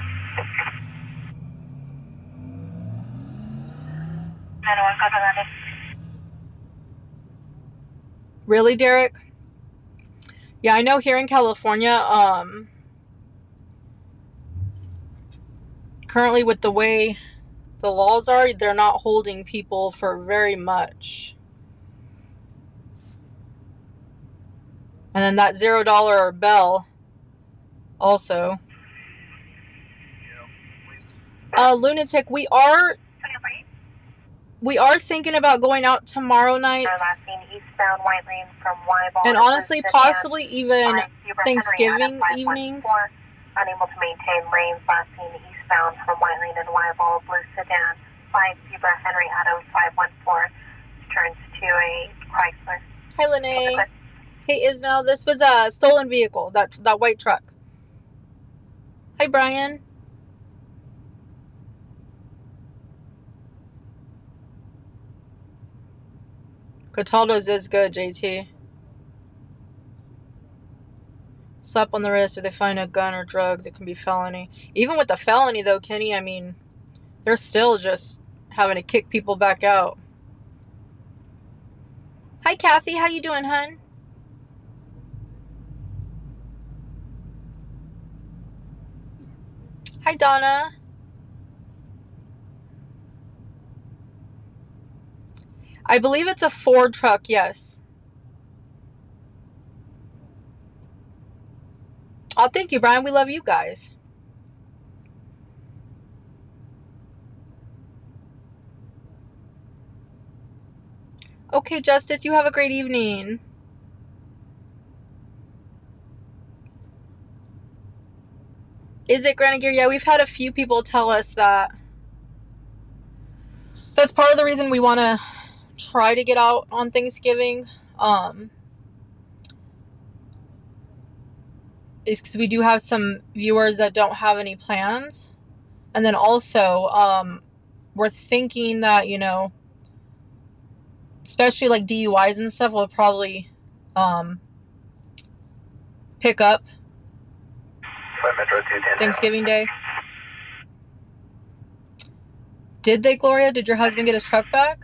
901, copy that. Really, Derek? Yeah, I know here in California, currently with the way the laws are, they're not holding people for very much. And then that $0 bell also. Lunatic, we are thinking about going out tomorrow night. Last seen eastbound White Lane from Wyball. And honestly, possibly even Thanksgiving evening. Unable to maintain lanes. Last seen eastbound from White Lane and Wyball. Blue sedan 5 Zebra Henry Auto 514 turns to a Chrysler. Hi, Lene. Hey, Ismail. This was a stolen vehicle. That white truck. Hi, Brian. Cataldo's is good, JT. Slap on the wrist if they find a gun or drugs, it can be felony. Even with the felony, though, Kenny, I mean, they're still just having to kick people back out. Hi, Kathy. How you doing, hun? Hi, Donna. I believe it's a Ford truck, yes. Oh, thank you, Brian. We love you guys. Okay, Justice, you have a great evening. Is it Grenadier? Yeah, we've had a few people tell us that. That's part of the reason we want to try to get out on Thanksgiving. Is because we do have some viewers that don't have any plans. And then also, we're thinking that, you know, especially like DUIs and stuff will probably pick up Thanksgiving Day. Did they, Gloria? Did your husband get his truck back?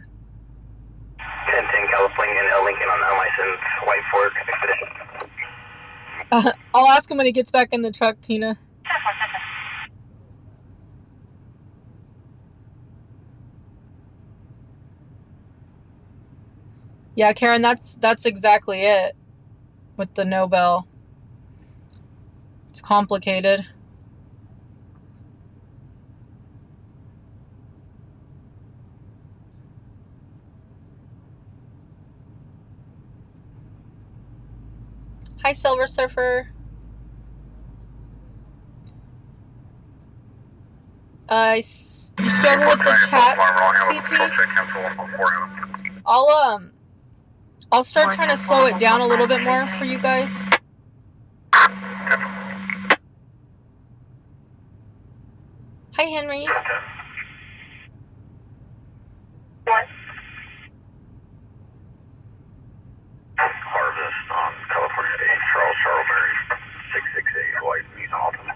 1010 California and Lincoln on unlicensed white Ford Expedition. I'll ask him when he gets back in the truck, Tina. Yeah, Karen, that's exactly it with the no bell. It's complicated. Hi, Silver Surfer. You struggle with the chat, CP? I'll start trying to slow it down a little bit more for you guys. Hi, Henry. Harvest on California 8, Charles Mary, 668 White, Alton.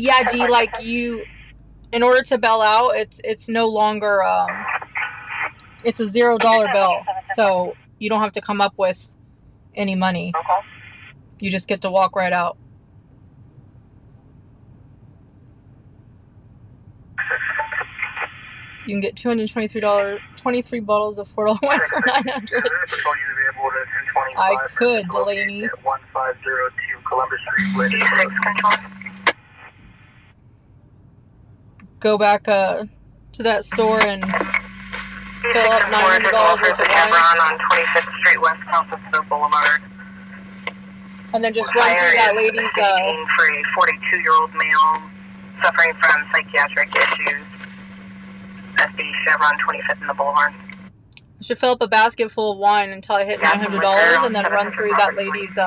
Yeah, D, like in order to bail out, it's no longer, it's a $0 bill, so you don't have to come up with any money. Okay. You just get to walk right out. You can get $23 bottles of $4 wine for $900. I could, Delaney. 1502 Columbus Street, Go back to that store and fill up $900 worth of wine. On 25th Street, West Francisco Boulevard. And then just run through that lady's... for a 42-year-old male suffering from psychiatric issues. SB Chevron 25th in the Boulevard. I should fill up a basket full of wine until I hit $900 and then run through that lady's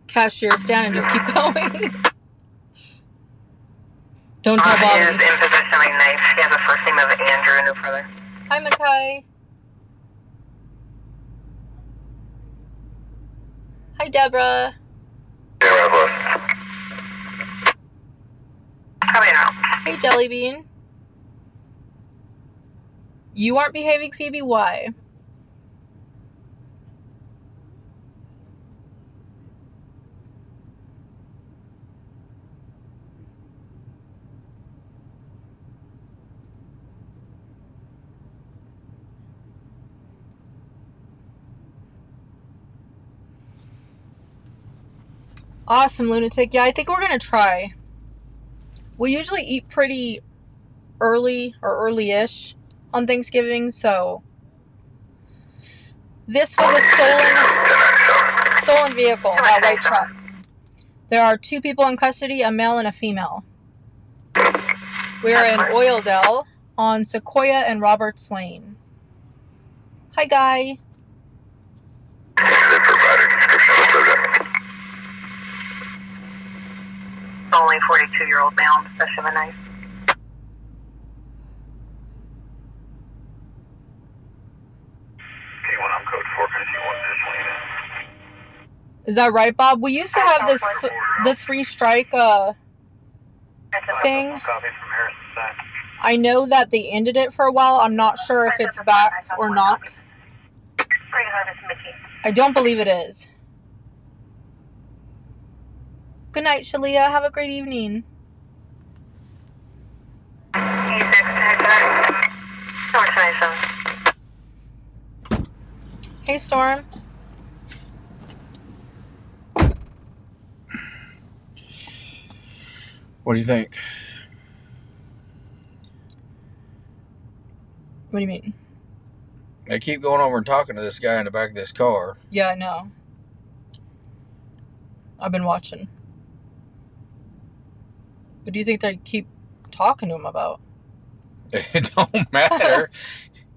cashier stand and just keep going. Don't tell Bob. He is in possession of a knife. He has a first name of Andrew, no further. Hi, Makai. Hi, Deborah. Coming out. Hey, Jellybean. You aren't behaving, Phoebe? Why? Awesome, Lunatic. Yeah, I think we're going to try. We usually eat pretty early or early-ish on Thanksgiving, so this was a stolen vehicle, that white truck. There are 2 people in custody, a male and a female. We are in Oildale on Sequoia and Roberts Lane. Hi, Guy. Only 42-year-old male, possession of a knife. Is that right, Bob? We used to have this the 3-strike thing. I know that they ended it for a while. I'm not sure if it's back or not. I don't believe it is. Good night, Shalia. Have a great evening. Hey, Storm. What do you think? What do you mean? They keep going over and talking to this guy in the back of this car. Yeah, I know. I've been watching. What do you think they keep talking to him about? It don't matter.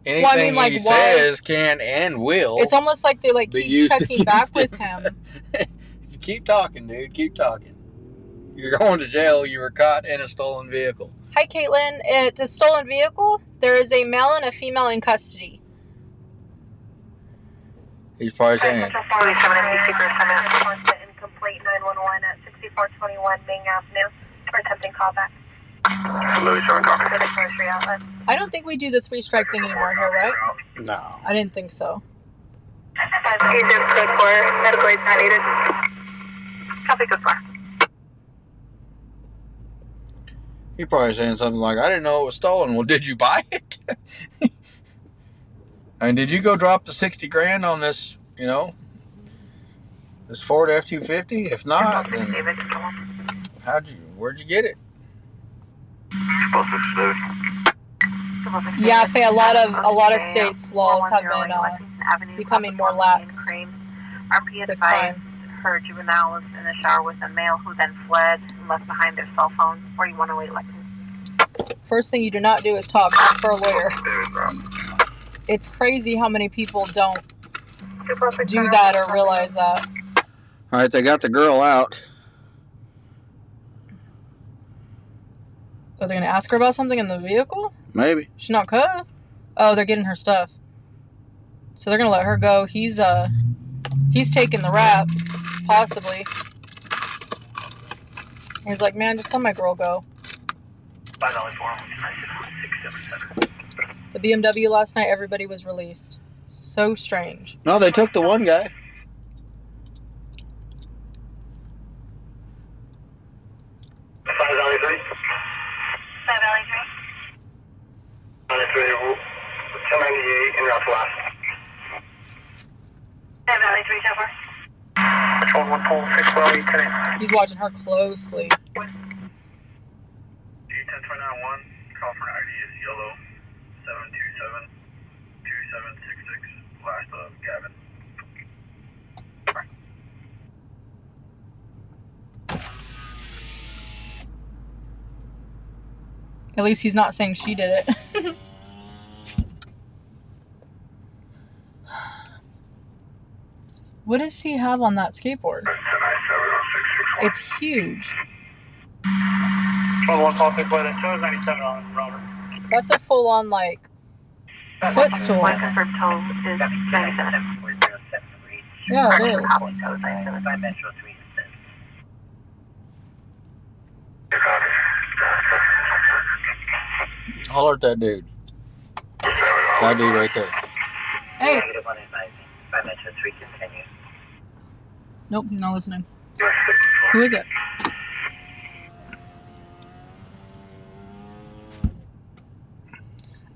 Anything Well, I mean, like, he why- says can and will. It's almost like they like Be keep used checking back against with him. him. Keep talking, dude. Keep talking. You're going to jail. You were caught in a stolen vehicle. Hi, Caitlin. It's a stolen vehicle. There is a male and a female in custody. He's probably saying, Incomplete 911 at 6421 Main Avenue for attempting callback. Louis 7 copy. I don't think we do the 3-strike thing anymore here, right? No. I didn't think so. Agent code 4, medical aid not needed. Copy code 4. He probably saying something like, I didn't know it was stolen. Well, did you buy it? I mean, did you go drop the 60 grand on this, you know, this Ford F-250? If not, then where'd you get it? Yeah, Faye, a lot of states' laws have been becoming more lax with crime. Her juvenile was in the shower with a male who then fled and left behind their cell phone. 4108 Lexus. First thing you do not do is talk. Ask for a lawyer. It's crazy how many people don't do that or realize that. All right, they got the girl out. Are they going to ask her about something in the vehicle? Maybe. She's not cuffed. Oh, they're getting her stuff. So they're going to let her go. He's taking the rap, possibly. He's like, man, just let my girl go. The BMW last night, everybody was released. So strange. No, they took the one guy. Valley 3. 1098 en route to last. Valley 3, so far. Patrol 1 pole 6 well, He's watching her closely. G1029-1, call for an ID is yellow 727-2766, last of Gavin. At least he's not saying she did it. What does he have on that skateboard? It's huge. 1 call 6 weather 297 on Robert. That's a full-on, like, footstool. One confirmed tow is 97. Yeah, it is. Holler at that dude. That dude right there. Hey. Nope, he's not listening. Who is it?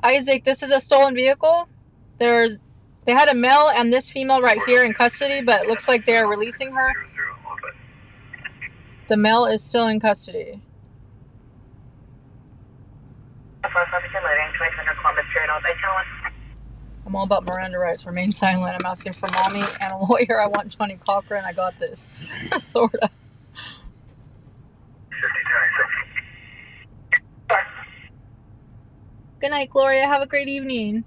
Isaac, this is a stolen vehicle. They had a male and this female right here in custody, but it looks like they're releasing her. The male is still in custody. I'm all about Miranda rights. Remain silent. I'm asking for mommy and a lawyer. I want Johnny Cochran. I got this. Sorta. Good night, Gloria. Have a great evening.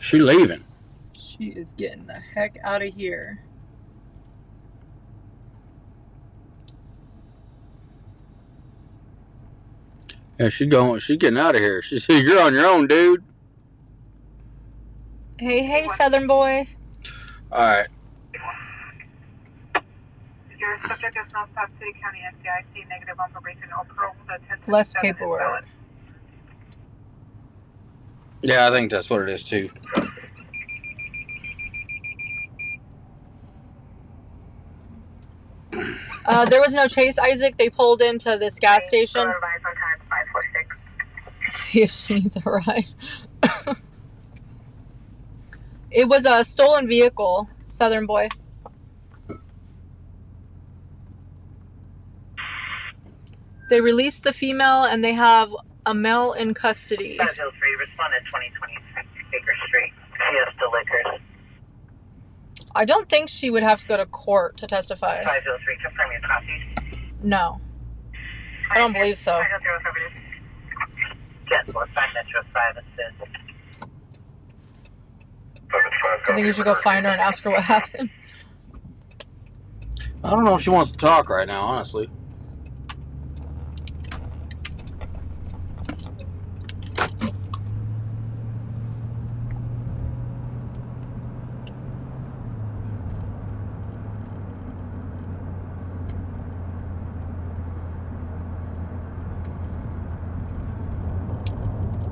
She leaving. She is getting the heck out of here. Yeah, she's getting out of here. She said, "You're on your own, dude." Hey, Southern boy. All right. Your subject is not South City County FDIC negative on probation or parole. Less paperwork. Yeah, I think that's what it is too. There was no chase, Isaac. They pulled into this gas station. See if she needs a ride. It was a stolen vehicle, Southern boy. They released the female and they have a male in custody. 503, responded 2026 Baker Street. Fiesta Liquors. I don't think she would have to go to court to testify. 503, confirm your copies. No. I don't believe so. 503, Jet 45 Metro 5 assist. I think you should go find her and ask her what happened. I don't know if she wants to talk right now, honestly.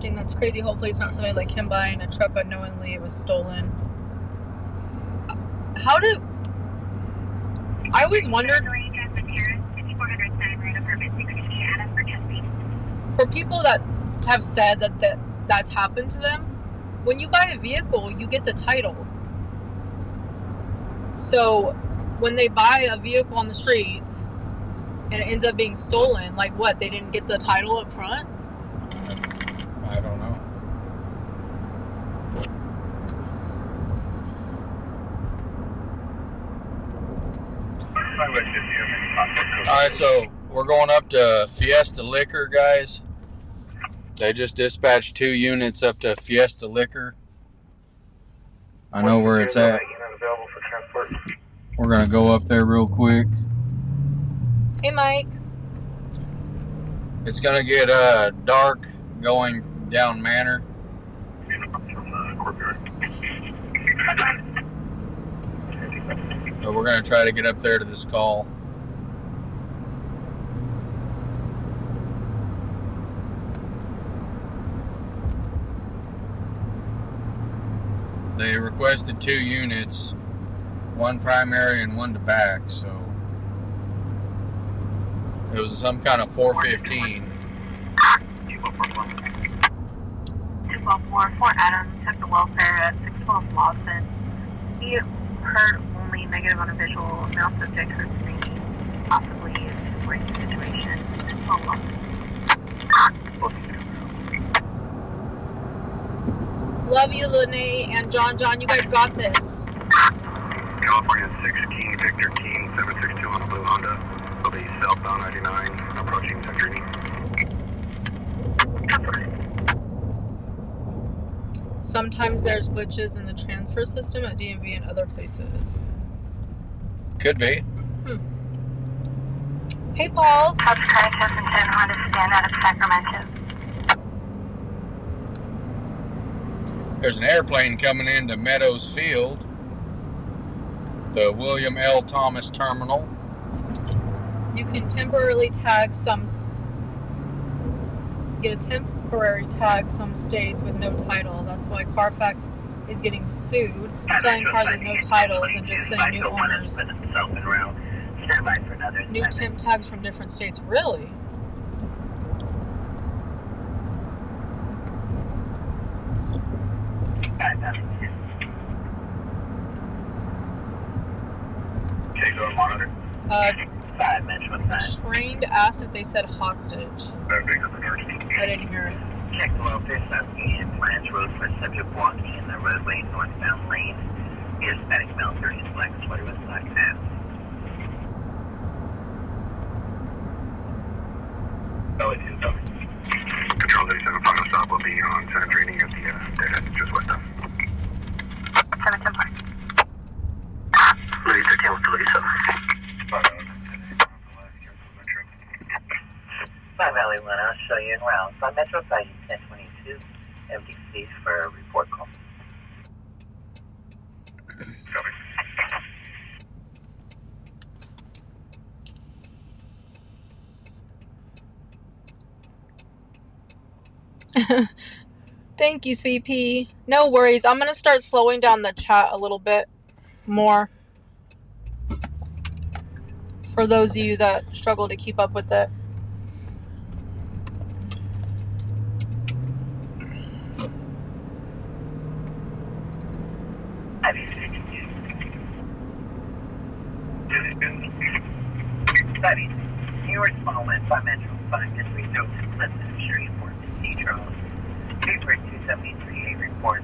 thing that's crazy. Hopefully it's not somebody like him buying a truck unknowingly it was stolen. How did... I always wondered... For people that have said that's happened to them, when you buy a vehicle, you get the title. So when they buy a vehicle on the streets and it ends up being stolen, like what? They didn't get the title up front? I don't know. Alright, so we're going up to Fiesta Liquor, guys. They just dispatched 2 units up to Fiesta Liquor. I know where it's at. We're gonna go up there real quick. Hey, Mike. It's gonna get dark going down Manor. So we're gonna try to get up there to this call. They requested 2 units, 1 primary and 1 to back, so it was some kind of 415. 214 Fort Adams, took the welfare at 612 Lawson. He heard only negative on a visual, male subject hurt singing, possibly a situation. 612 Lawson. Love you, Lene and John. You guys got this. California 6 King, Victor King, 762 on a blue Honda. Will be southbound 99, approaching Century. Sometimes there's glitches in the transfer system at DMV and other places. Could be. Hey, Paul. Cubs Craig Kensington, Honda Sedan out of Sacramento. There's an airplane coming into Meadows Field, the William L. Thomas Terminal. You can temporarily tag get a temporary tag some states with no title. That's why Carfax is getting sued, selling cars with no titles and just sending new owners new temp tags from different states. Really? Trained asked if they said hostage. I didn't hear it. Check the welfare substation, Plans Road for subject walking in the roadway northbound lane. Hispanic male, 30 black sweater with black hat. Control 37, final stop will be on Center Training at the dead end just west of. 710. Ready to kill 37. By Valley 1, I'll show you in route. By Metro 5, 1022, empty space for a report call. Thank you, CP. No worries. I'm going to start slowing down the chat a little bit more for those of you that struggle to keep up with it. Studies. New respondent by Metro 5, just resumed Clinton Shuri Report to Cedros. Paper 273A report.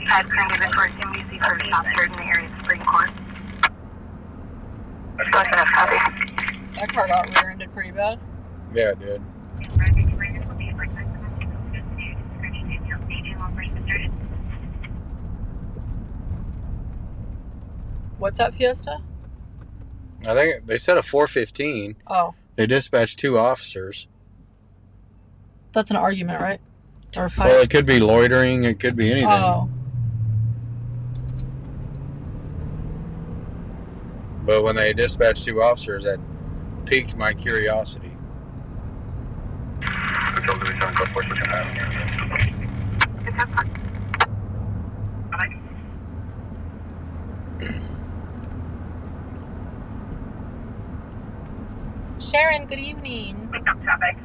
I've created a report NBC for shots heard in the area of Spring Court. That car got rear-ended pretty bad. Yeah, it did. What's that, Fiesta? I think they said a 415. Oh. They dispatched 2 officers. That's an argument, right? Or a fight? Well, it could be loitering. It could be anything. Oh. But when they dispatched 2 officers, that piqued my curiosity. Control 37, code 4, switching out. Sharon, good evening. Pick up traffic.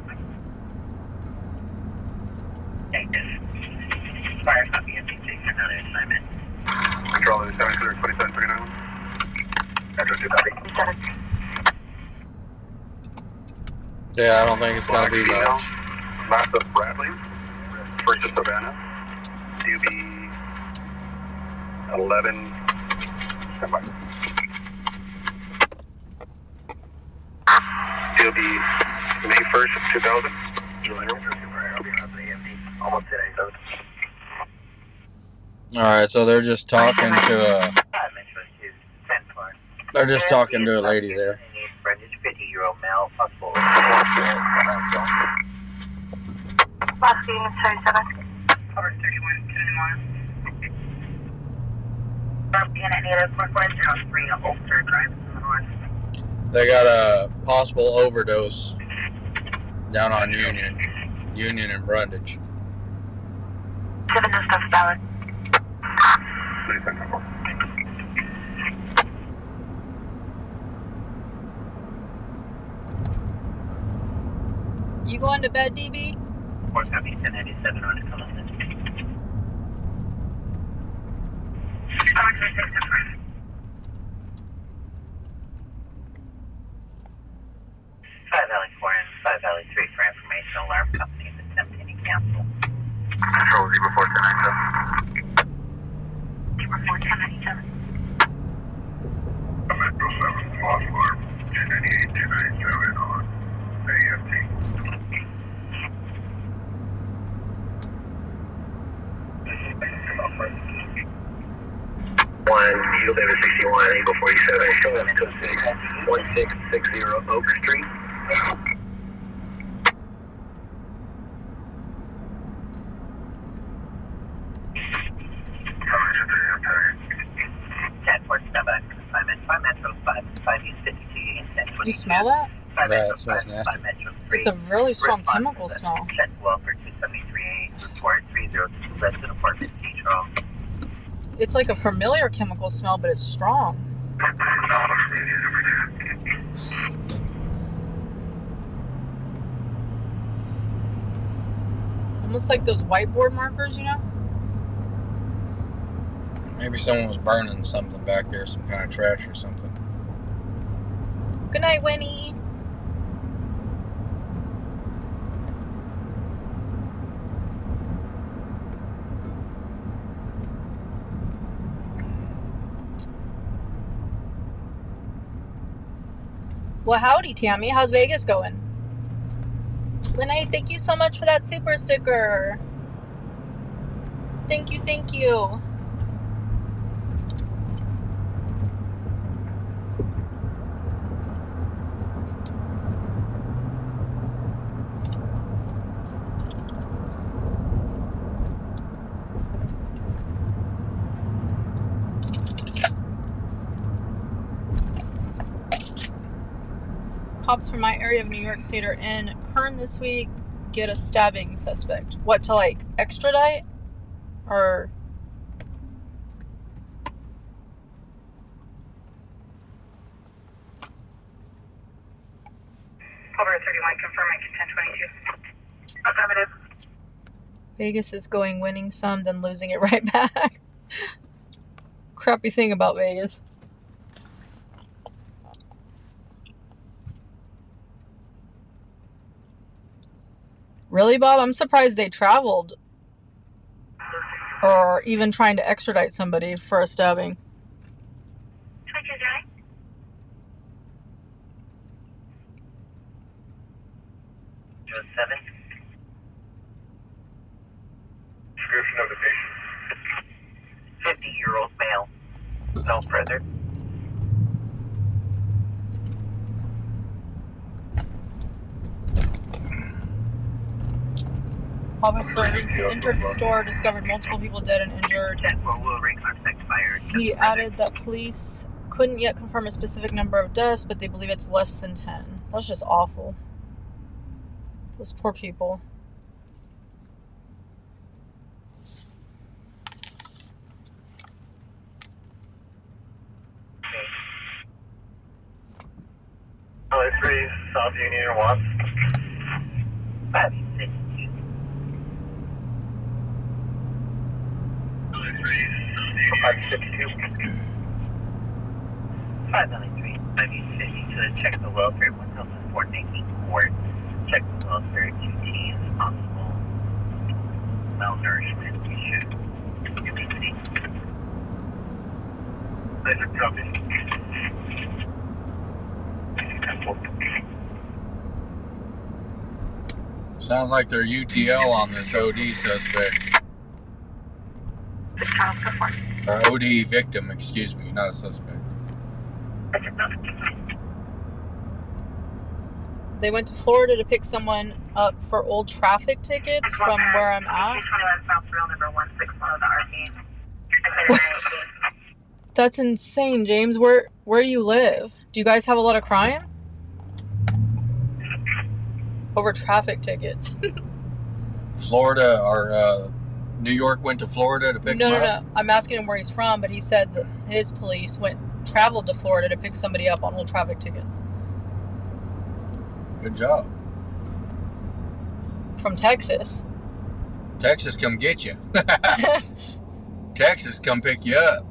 Fire copy of these things are not in assignment. Control is 72739. Metro 2 copy. Yeah, I don't think it's gonna be much. Last of Bradley. First of Savannah. DB 11. Stand by. DB May 1st, 2000. Almost today, so. Alright, so they're just talking to Metro 2, 10-4. they're just talking to a lady there. British 50-year-old male, possible. Last meeting is 37. Cover 31, 10-1. Unit needed, Northwest. 3 Ulster Drive in the north. They got a possible overdose down on Union and Brundage. 7 no stuff valid. You going to bed, DB? 4 copy 1097 on Columbus. Five Valley 4 and 5 Valley 3 for information. Alarm company is attempting to cancel. Control Zebra 41097. Zebra 41097. Metro 7, false alarm. 298, 297 on AFT. One, Eagle David 61, Eagle 47, show up to 1660 Oak Street. You smell that? Yeah, it smells nasty. It's a really strong chemical smell. Check Welfare 273A, report 302, less than apartment Central. It's like a familiar chemical smell, but it's strong. Almost like those whiteboard markers, you know? Maybe someone was burning something back there, some kind of trash or something. Good night, Winnie. Well, howdy, Tammy. How's Vegas going? Lene, thank you so much for that super sticker. Thank you, thank you. Cops from my area of New York State are in Kern this week. Get a stabbing suspect. What, to like extradite? Or Over 31, confirming 1022. Affirmative. Vegas is going winning some, then losing it right back. Crappy thing about Vegas. Really, Bob? I'm surprised they traveled. Or even trying to extradite somebody for a stabbing. 22 Joe 7. Description of the patient. 50-year-old male. No further. Officers entered store, discovered multiple people dead and injured. 10-4 will recontact expired. He added that police couldn't yet confirm a specific number of deaths, but they believe it's less than 10. That's just awful. Those poor people. LA 3, South Union or Watts. 562. 552. 593. 550. So check the welfare 1014 court. Check the welfare 2 teens. Possible malnourishment. You should. You can see. Laser copy. Sounds like they're UTL on this OD suspect. Or OD victim, excuse me, not a suspect. They went to Florida to pick someone up for old traffic tickets from where I'm at. That's insane, James. Where do you live? Do you guys have a lot of crime? Over traffic tickets. Florida or New York went to Florida to pick him up? No. I'm asking him where he's from, but he said that his police traveled to Florida to pick somebody up on old traffic tickets. Good job. From Texas. Texas, come get you. Texas, come pick you up.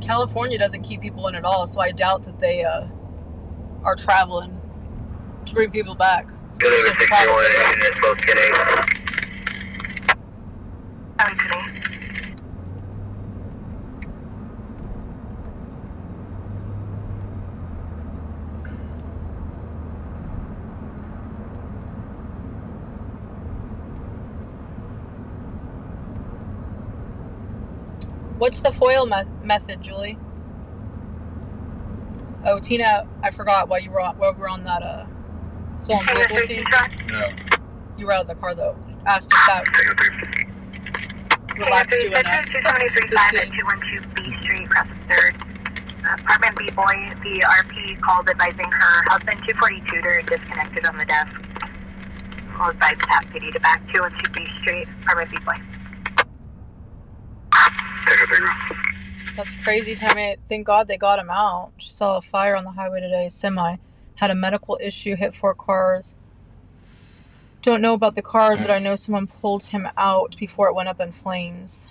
California doesn't keep people in at all, so I doubt that they are traveling to bring people back. Good over 61, units, both get 8. What's the foil method, Julie? Oh, Tina, I forgot while we were on that stolen vehicle scene. Yeah. You were out of the car though. Asked if that relaxed you enough. 223 at 212 B Street, across the 3rd. Apartment B boy, the RP called advising her husband, 240 tutor, disconnected on the desk. Called by tap PD to back 212 B Street, apartment B boy. That's crazy, Tammy. Thank God they got him out. She saw a fire on the highway today. Semi had a medical issue, hit 4 cars. Don't know about the cars, but I know someone pulled him out before it went up in flames.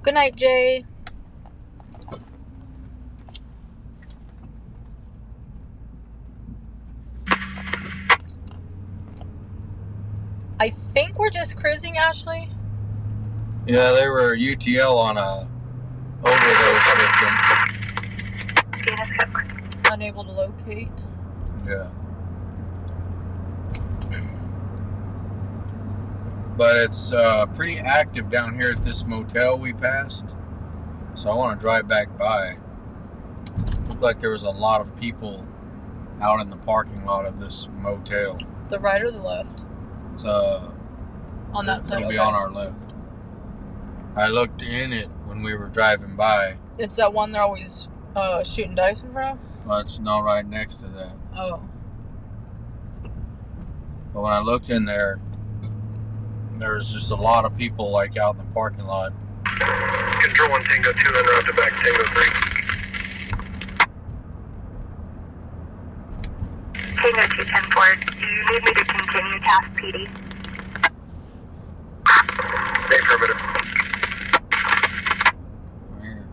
Good night, Jay. I think we're just cruising, Ashley. Yeah, they were UTL on a overdose victim. Unable to locate. Yeah. But it's pretty active down here at this motel we passed. So I want to drive back by. Looked like there was a lot of people out in the parking lot of this motel. The right or the left? It's on that side. It'll be on our left. I looked in it when we were driving by. It's that one they're always shooting dice in front of? Well, it's not right next to that. Oh. But when I looked in there, there was just a lot of people like out in the parking lot. Control 1 Tango 2 en route to back Tango 3. Tango 210 do you need me to continue task PD? Affirmative. Where?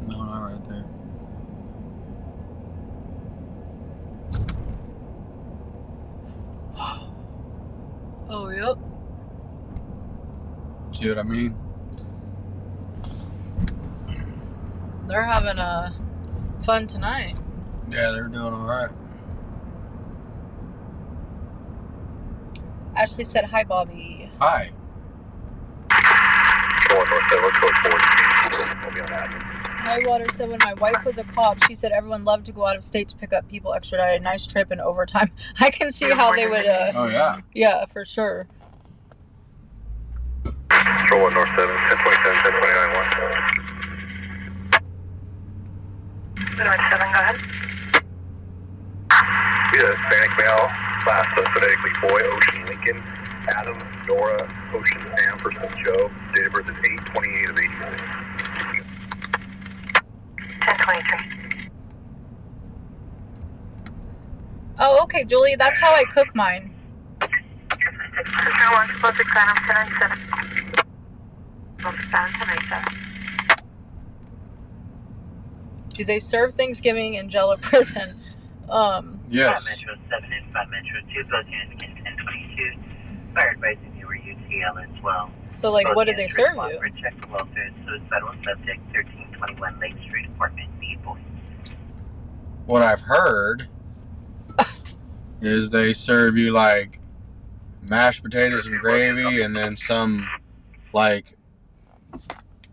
No, not right there. Oh, yep. See what I mean? They're having fun tonight. Yeah, they're doing alright. Ashley said, hi, Bobby. Hi. 447, let's go forward. We'll be on that. Hi, Water said, when my wife was a cop, she said everyone loved to go out of state to pick up people extradited. Nice trip and overtime. I can see how they would, Oh, yeah. yeah, for sure. Control 1 North 7, 1027, 1029 1. North 7, go ahead. Yeah, Hispanic male. Last phonetically boy, Ocean Lincoln, Adam, Nora, Ocean Sam, person Joe. Date of birth is 8/28 of 86. 1023. Oh, okay, Julie, that's how I cook mine. Sister 1, supposed to Phantom 1097. 1097. Do they serve Thanksgiving in jail or prison? Yes. 5 Metro 7 and 5 Metro 2, both units can 1022. Fire advising you were UTL as well. So, like, Both what did they units serve respond you? for check the welfare, suicidal subject, 1321 Lake Street, apartment B, boys. What I've heard is they serve you like mashed potatoes and gravy, and then some like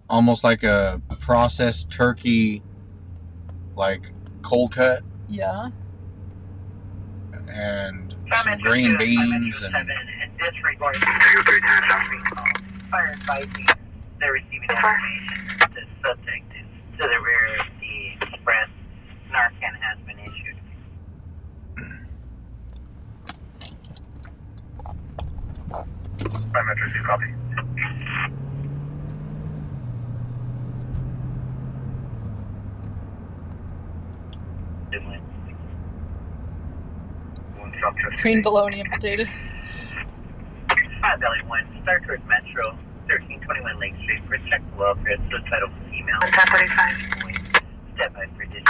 almost like a processed turkey, like cold cut, Yeah. and 5 some Metro green 2 and 5 beans Metro and 7, and disregard fire advising they're receiving information. The subject is to the rear of the express. Narcan has been issued. Five Metro 2, copy. One stop just. Green bologna and potatoes. 5 Valley 1, start towards Metro, 1321 Lake Street, protect the welfare, suicidal female. 1035. Step by for distance.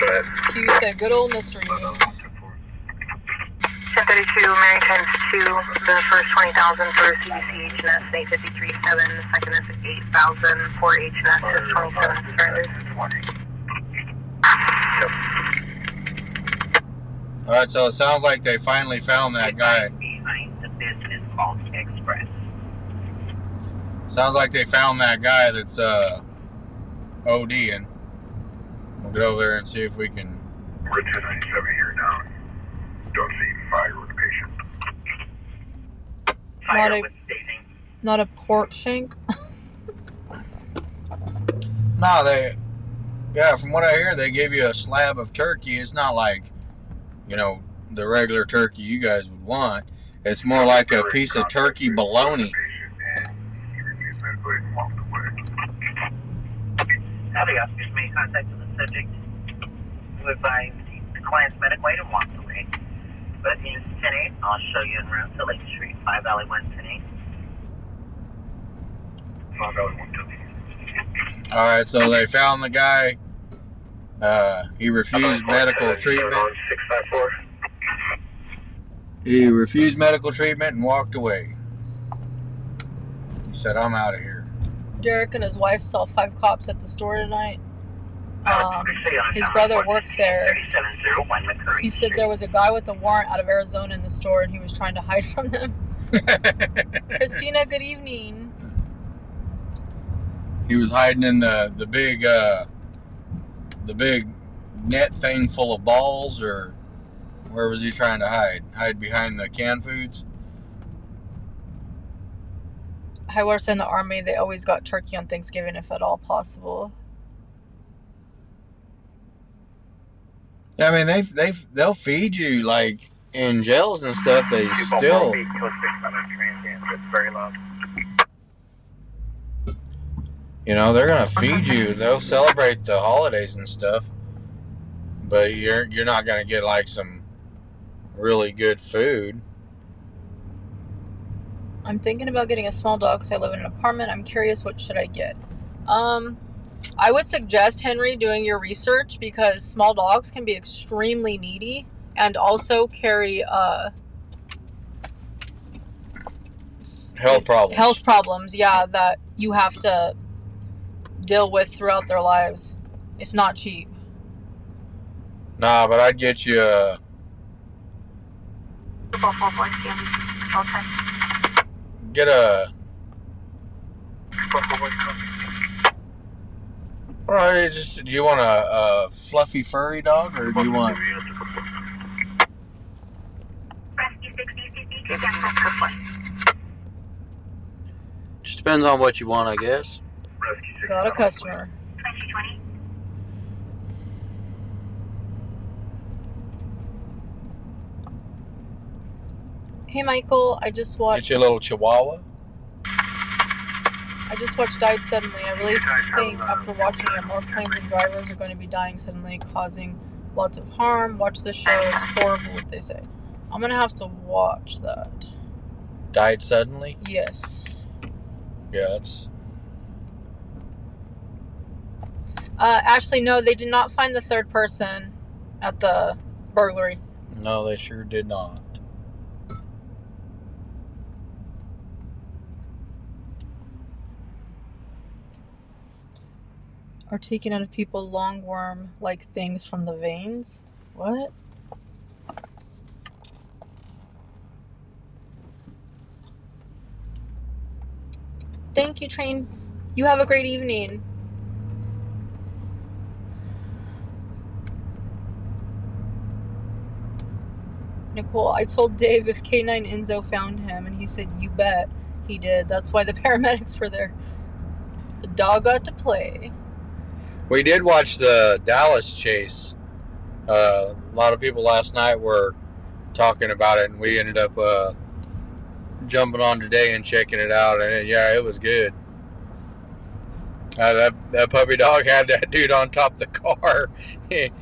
Go ahead. Q said, good old mystery. 1032, Mary times 2, the first 20,000 for CBC HNS, 853.7, the second is 8,000 for HNS, is 27 surrenders. Alright, so it sounds like they finally found that guy. Behind the business called Express. Sounds like they found that guy that's ODing. We'll get over there and see if we can. We're 1097 here now. Don't see fire with the patient. Fire Not a- was stating. Not a pork shank. No, from what I hear, they give you a slab of turkey. It's not like, the regular turkey you guys would want. It's more like a piece of turkey bologna. Now the officers made contact with the subject, who advised the client's medical aid and walked away. But units 10-8, I'll show you en route to Lake Street, 5 Valley 1, 10-8. 5 Valley 1, 10. Alright, so they found the guy. He refused medical treatment. 654. He refused medical treatment and walked away. He said, I'm out of here. Derek and his wife saw 5 cops at the store tonight. His brother works there. 3701 McCurry He said there was a guy with a warrant out of Arizona in the store and he was trying to hide from them. Christina, good evening. He was hiding in the big net thing full of balls, or where was he trying to hide? Hide behind the canned foods? I was in the Army. They always got turkey on Thanksgiving if at all possible. I mean, they'll feed you like in jails and stuff. They still. It's very loud. They're gonna feed you. They'll celebrate the holidays and stuff, but you're not gonna get like some really good food. I'm thinking about getting a small dog because I live in an apartment. I'm curious, what should I get? I would suggest, Henry, doing your research because small dogs can be extremely needy and also carry Health problems. Health problems, yeah, that you have to deal with throughout their lives. It's not cheap. Nah, but I'd get you a. Get a. Or do you want a fluffy furry dog, or do you want? Just depends on what you want, I guess. Got a customer. Hey, Michael, I just Get watched. your little chihuahua. I just watched Died Suddenly. I really think after watching it, more planes and drivers are going to be dying suddenly, causing lots of harm. Watch the show. It's horrible what they say. I'm going to have to watch that. Died suddenly? Yes. Yeah, that's... Actually, no, they did not find the third person at the burglary. No, they sure did not. Are taken out of people longworm-like things from the veins? What? Thank you, Train. You have a great evening. Nicole, I told Dave if K9 Enzo found him, and he said, you bet he did. That's why the paramedics were there. The dog got to play. We did watch the Dallas chase. A lot of people last night were talking about it, and we ended up jumping on today and checking it out. And yeah, it was good. That puppy dog had that dude on top of the car, and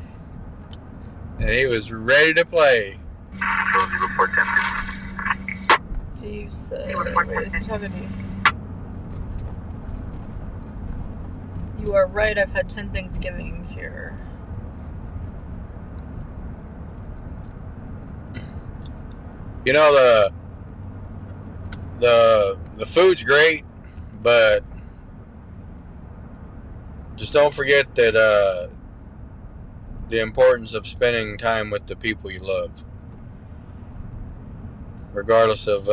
he was ready to play. Steve said, wait, is he talking to you? You are right, I've had 10 Thanksgiving here. You know, the food's great, but just don't forget that the importance of spending time with the people you love, regardless of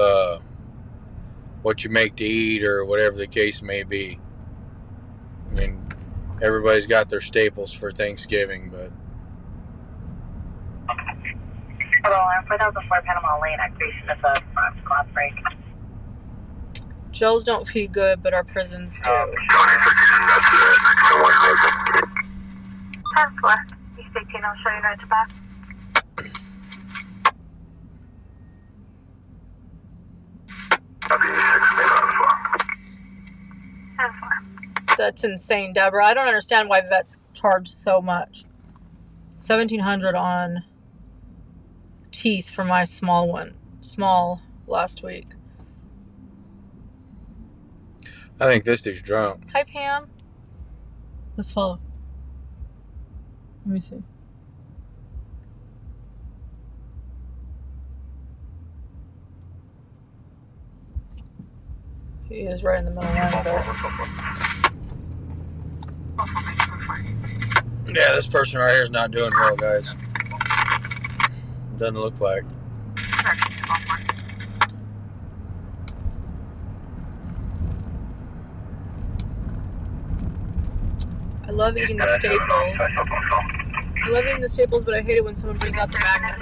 what you make to eat or whatever the case may be. I mean, everybody's got their staples for Thanksgiving, but... Hello, 4004 Panama Lane, activation of the front class break. Jails don't feed good, but our prisons do. 10-4, East 18, I'll show you right to back. That's insane, Deborah. I don't understand why vets charge so much. $1,700 on teeth for my small last week. I think this dude's drunk. Hi, Pam. Let's follow. Let me see. He is right in the middle line, but... Yeah, this person right here is not doing well, guys. Doesn't look like. I love eating the staples. I love eating the staples, but I hate it when someone brings out the magnet.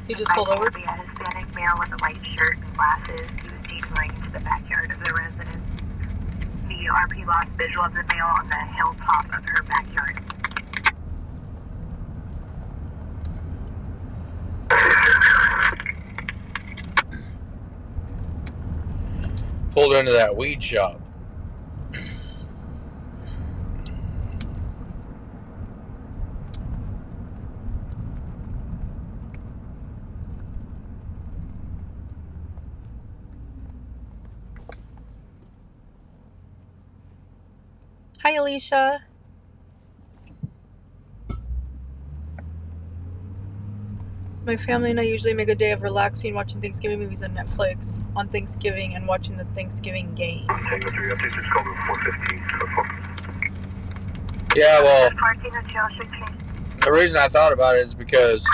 He just pulled over? A Hispanic male with a white shirt and glasses. He was detouring into the backyard of the residence. The RP lost visual of the male on the hilltop of her backyard. Pulled into that weed shop. Hi, Alicia. My family and I usually make a day of relaxing, watching Thanksgiving movies on Netflix on Thanksgiving and watching the Thanksgiving game. Yeah, well, the reason I thought about it is because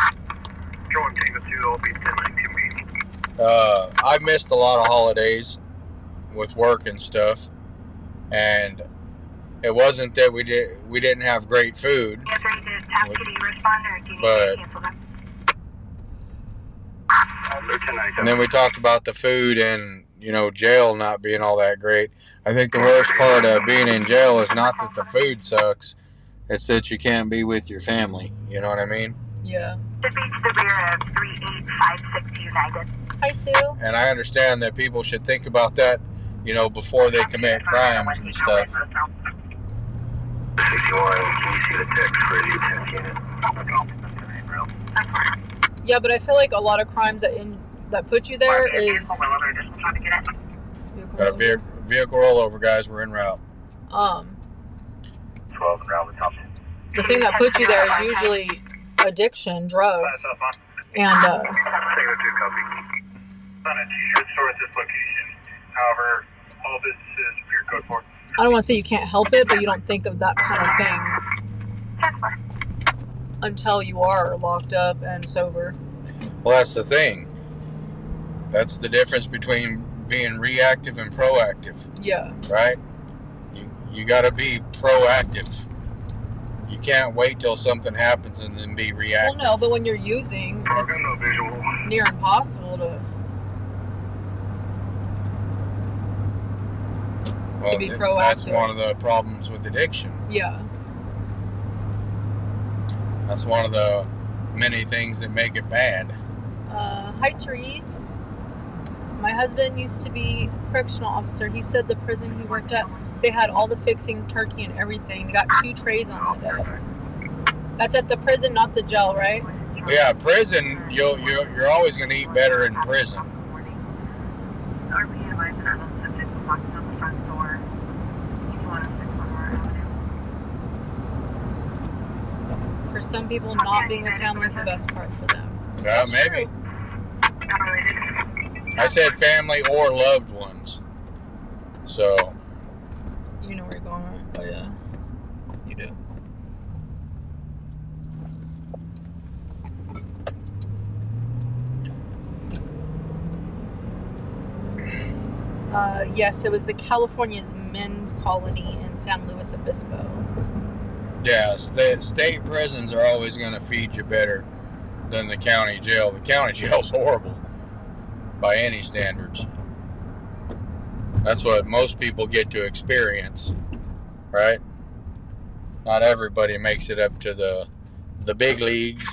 I've missed a lot of holidays with work and stuff, and it wasn't that we didn't have great food, but and then we talked about the food and, you know, jail not being all that great. I think the worst part of being in jail is not that the food sucks, it's that you can't be with your family. You know what I mean? Yeah. Should be to the rear of 3856 United. Hi, Sue. And I understand that people should think about that, you know, before they commit crimes and stuff. 61, can you see the text for the 10th unit? Yeah, but I feel like a lot of crimes that put you there is Got a vehicle rollover, guys. We're en route. 12 and round the top. the thing that puts you there is usually addiction, drugs, and Negative 2 copy. On a t-shirt store at this location. However, all businesses appear code 4. I don't want to say you can't help it, but you don't think of that kind of thing until you are locked up and sober. Well, that's the thing. That's the difference between being reactive and proactive, Yeah. right? You got to be proactive. You can't wait till something happens and then be Well, reactive. no, but when you're using, it's No visual. near impossible to be That's proactive. one of the problems with addiction. Yeah. That's one of the many things that make it bad. Hi, Therese. My husband used to be a correctional officer. He said the prison he worked at, they had all the fixing, turkey and everything. They got 2 trays on that day. That's at the prison, not the jail, right? Yeah, prison. You're always going to eat better in prison. For some people, not being with family is the best part for them. Yeah, That's maybe. true. I said family or loved ones. So, You know where you're going, right? Oh, yeah. You do. Yes, it was the California's men's colony in San Luis Obispo. yeah, state prisons are always going to feed you better than the county jail. The county jail's horrible by any standards. That's what most people get to experience, right? Not everybody makes it up to the big leagues.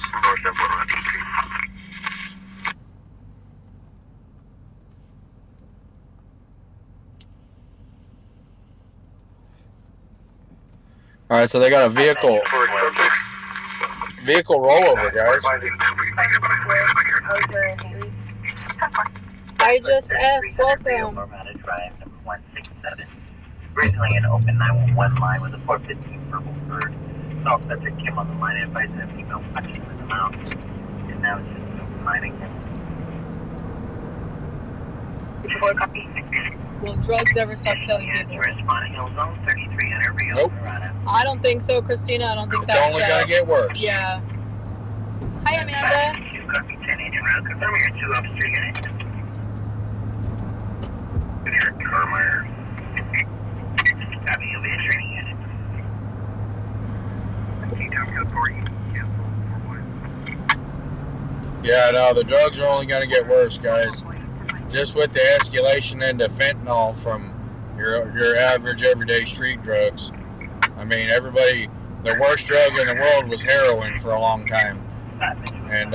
All right, so they got a vehicle rollover, guys. I just F, welcome. Originally an open 911 line with a 415 purple bird. All subject came on the line and advised them female punching with the mouth. And now it's just an open line again. Will drugs ever stop killing people? Responding on zone 3300 Rio Nope. Dorado. I don't think so, Christina. I don't think It's that's only going to get worse. Yeah. Hi, Amanda. You copy 10 agent route. Confirm your 2 officer unit. Carmeyer. Copy of the training unit. Yeah, no, the drugs are only going to get worse, guys. Just with the escalation into fentanyl from your average everyday street drugs. I mean, the worst drug in the world was heroin for a long time. And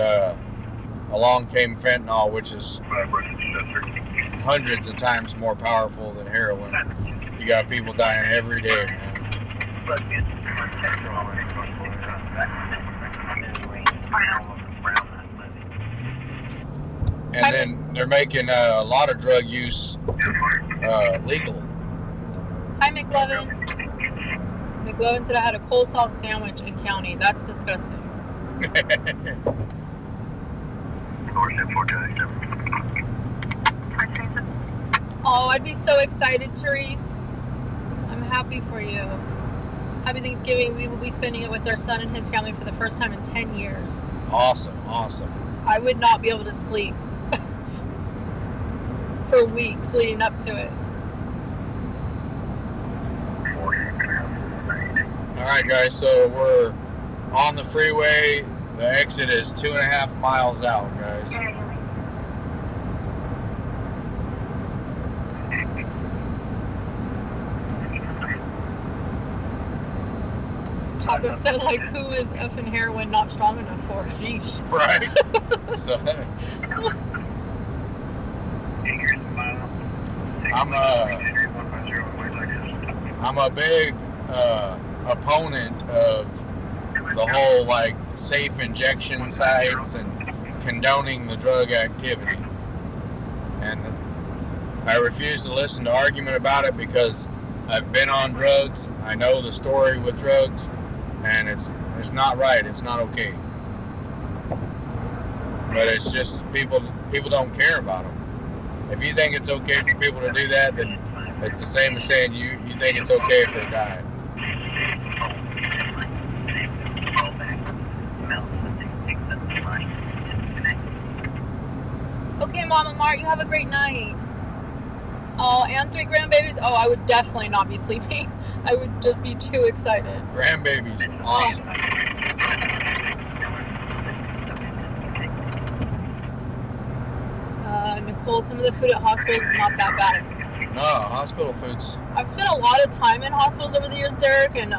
along came fentanyl, which is hundreds of times more powerful than heroin. You got people dying every day, man. And then they're making a lot of drug use legal. Hi, McLovin. McLovin said I had a coleslaw sandwich in county. That's disgusting. Oh, I'd be so excited, Therese. I'm happy for you. Happy Thanksgiving. We will be spending it with our son and his family for the first time in 10 years. Awesome. I would not be able to sleep for weeks leading up to it. All right, guys, so we're on the freeway. The exit is 2.5 miles out, guys. Taco said, like, who is effing heroin not strong enough for? Sheesh. Right? So, I'm a big opponent of the whole, like, safe injection sites and condoning the drug activity. And I refuse to listen to argument about it because I've been on drugs. I know the story with drugs, and it's not right. It's not okay. But it's just people don't care about them. If you think it's okay for people to do that, then it's the same as saying you think it's okay if they die. Okay, Mama Mart, you have a great night. Oh, and 3 grandbabies? Oh, I would definitely not be sleeping. I would just be too excited. Grandbabies, awesome. Nicole, some of the food at hospitals is not that bad. No, hospital foods. I've spent a lot of time in hospitals over the years, Derek, and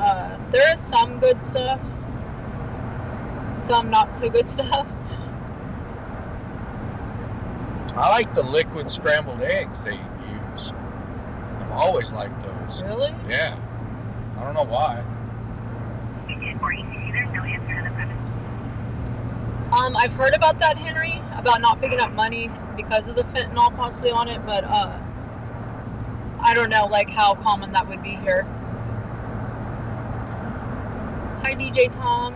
there is some good stuff, some not so good stuff. I like the liquid scrambled eggs they use. I've always liked those. Really? Yeah. I don't know why. I've heard about that, Henry, about not picking up money because of the fentanyl possibly on it, but I don't know, like, how common that would be here. Hi, DJ Tom.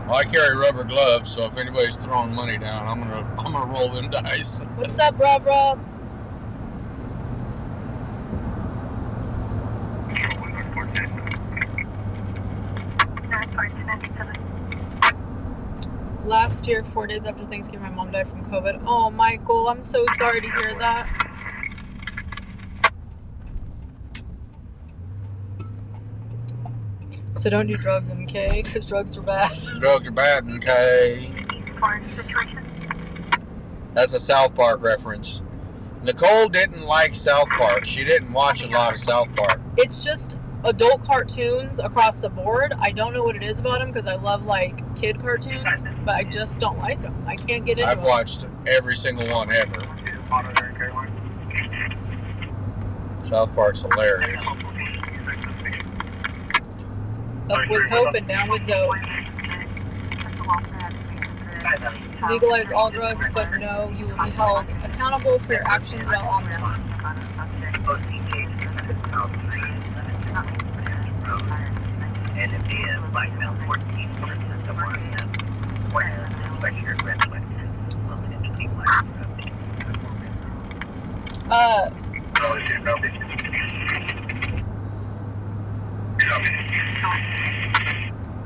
Well, I carry rubber gloves, so if anybody's throwing money down, I'm gonna roll them dice. What's up, Rob? Last year, 4 days after Thanksgiving, my mom died from COVID. Oh, Michael, I'm so sorry to hear that. So don't do drugs, MK, because drugs are bad. Drugs are bad, MK. That's a South Park reference. Nicole didn't like South Park. She didn't watch a lot of South Park. It's just adult cartoons across the board. I don't know what it is about them because I love, like, kid cartoons, but I just don't like them. I can't get into them. I've watched every single one ever. South Park's hilarious. Up with hope and down with dope. Legalize all drugs, but no, you will be held accountable for your actions while on them.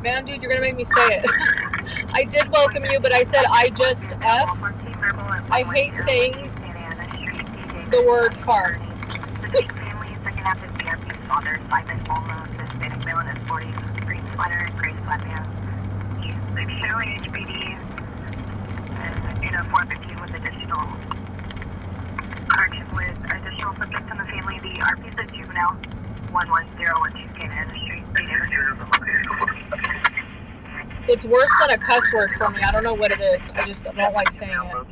Man, dude, you're gonna make me say it. I did welcome you, but I said I just F. I hate saying the word fart. Additional subject in the family, the RP said juvenile 11012 came in the street. It's worse than a cuss word for me. I don't know what it is. I just don't like saying it.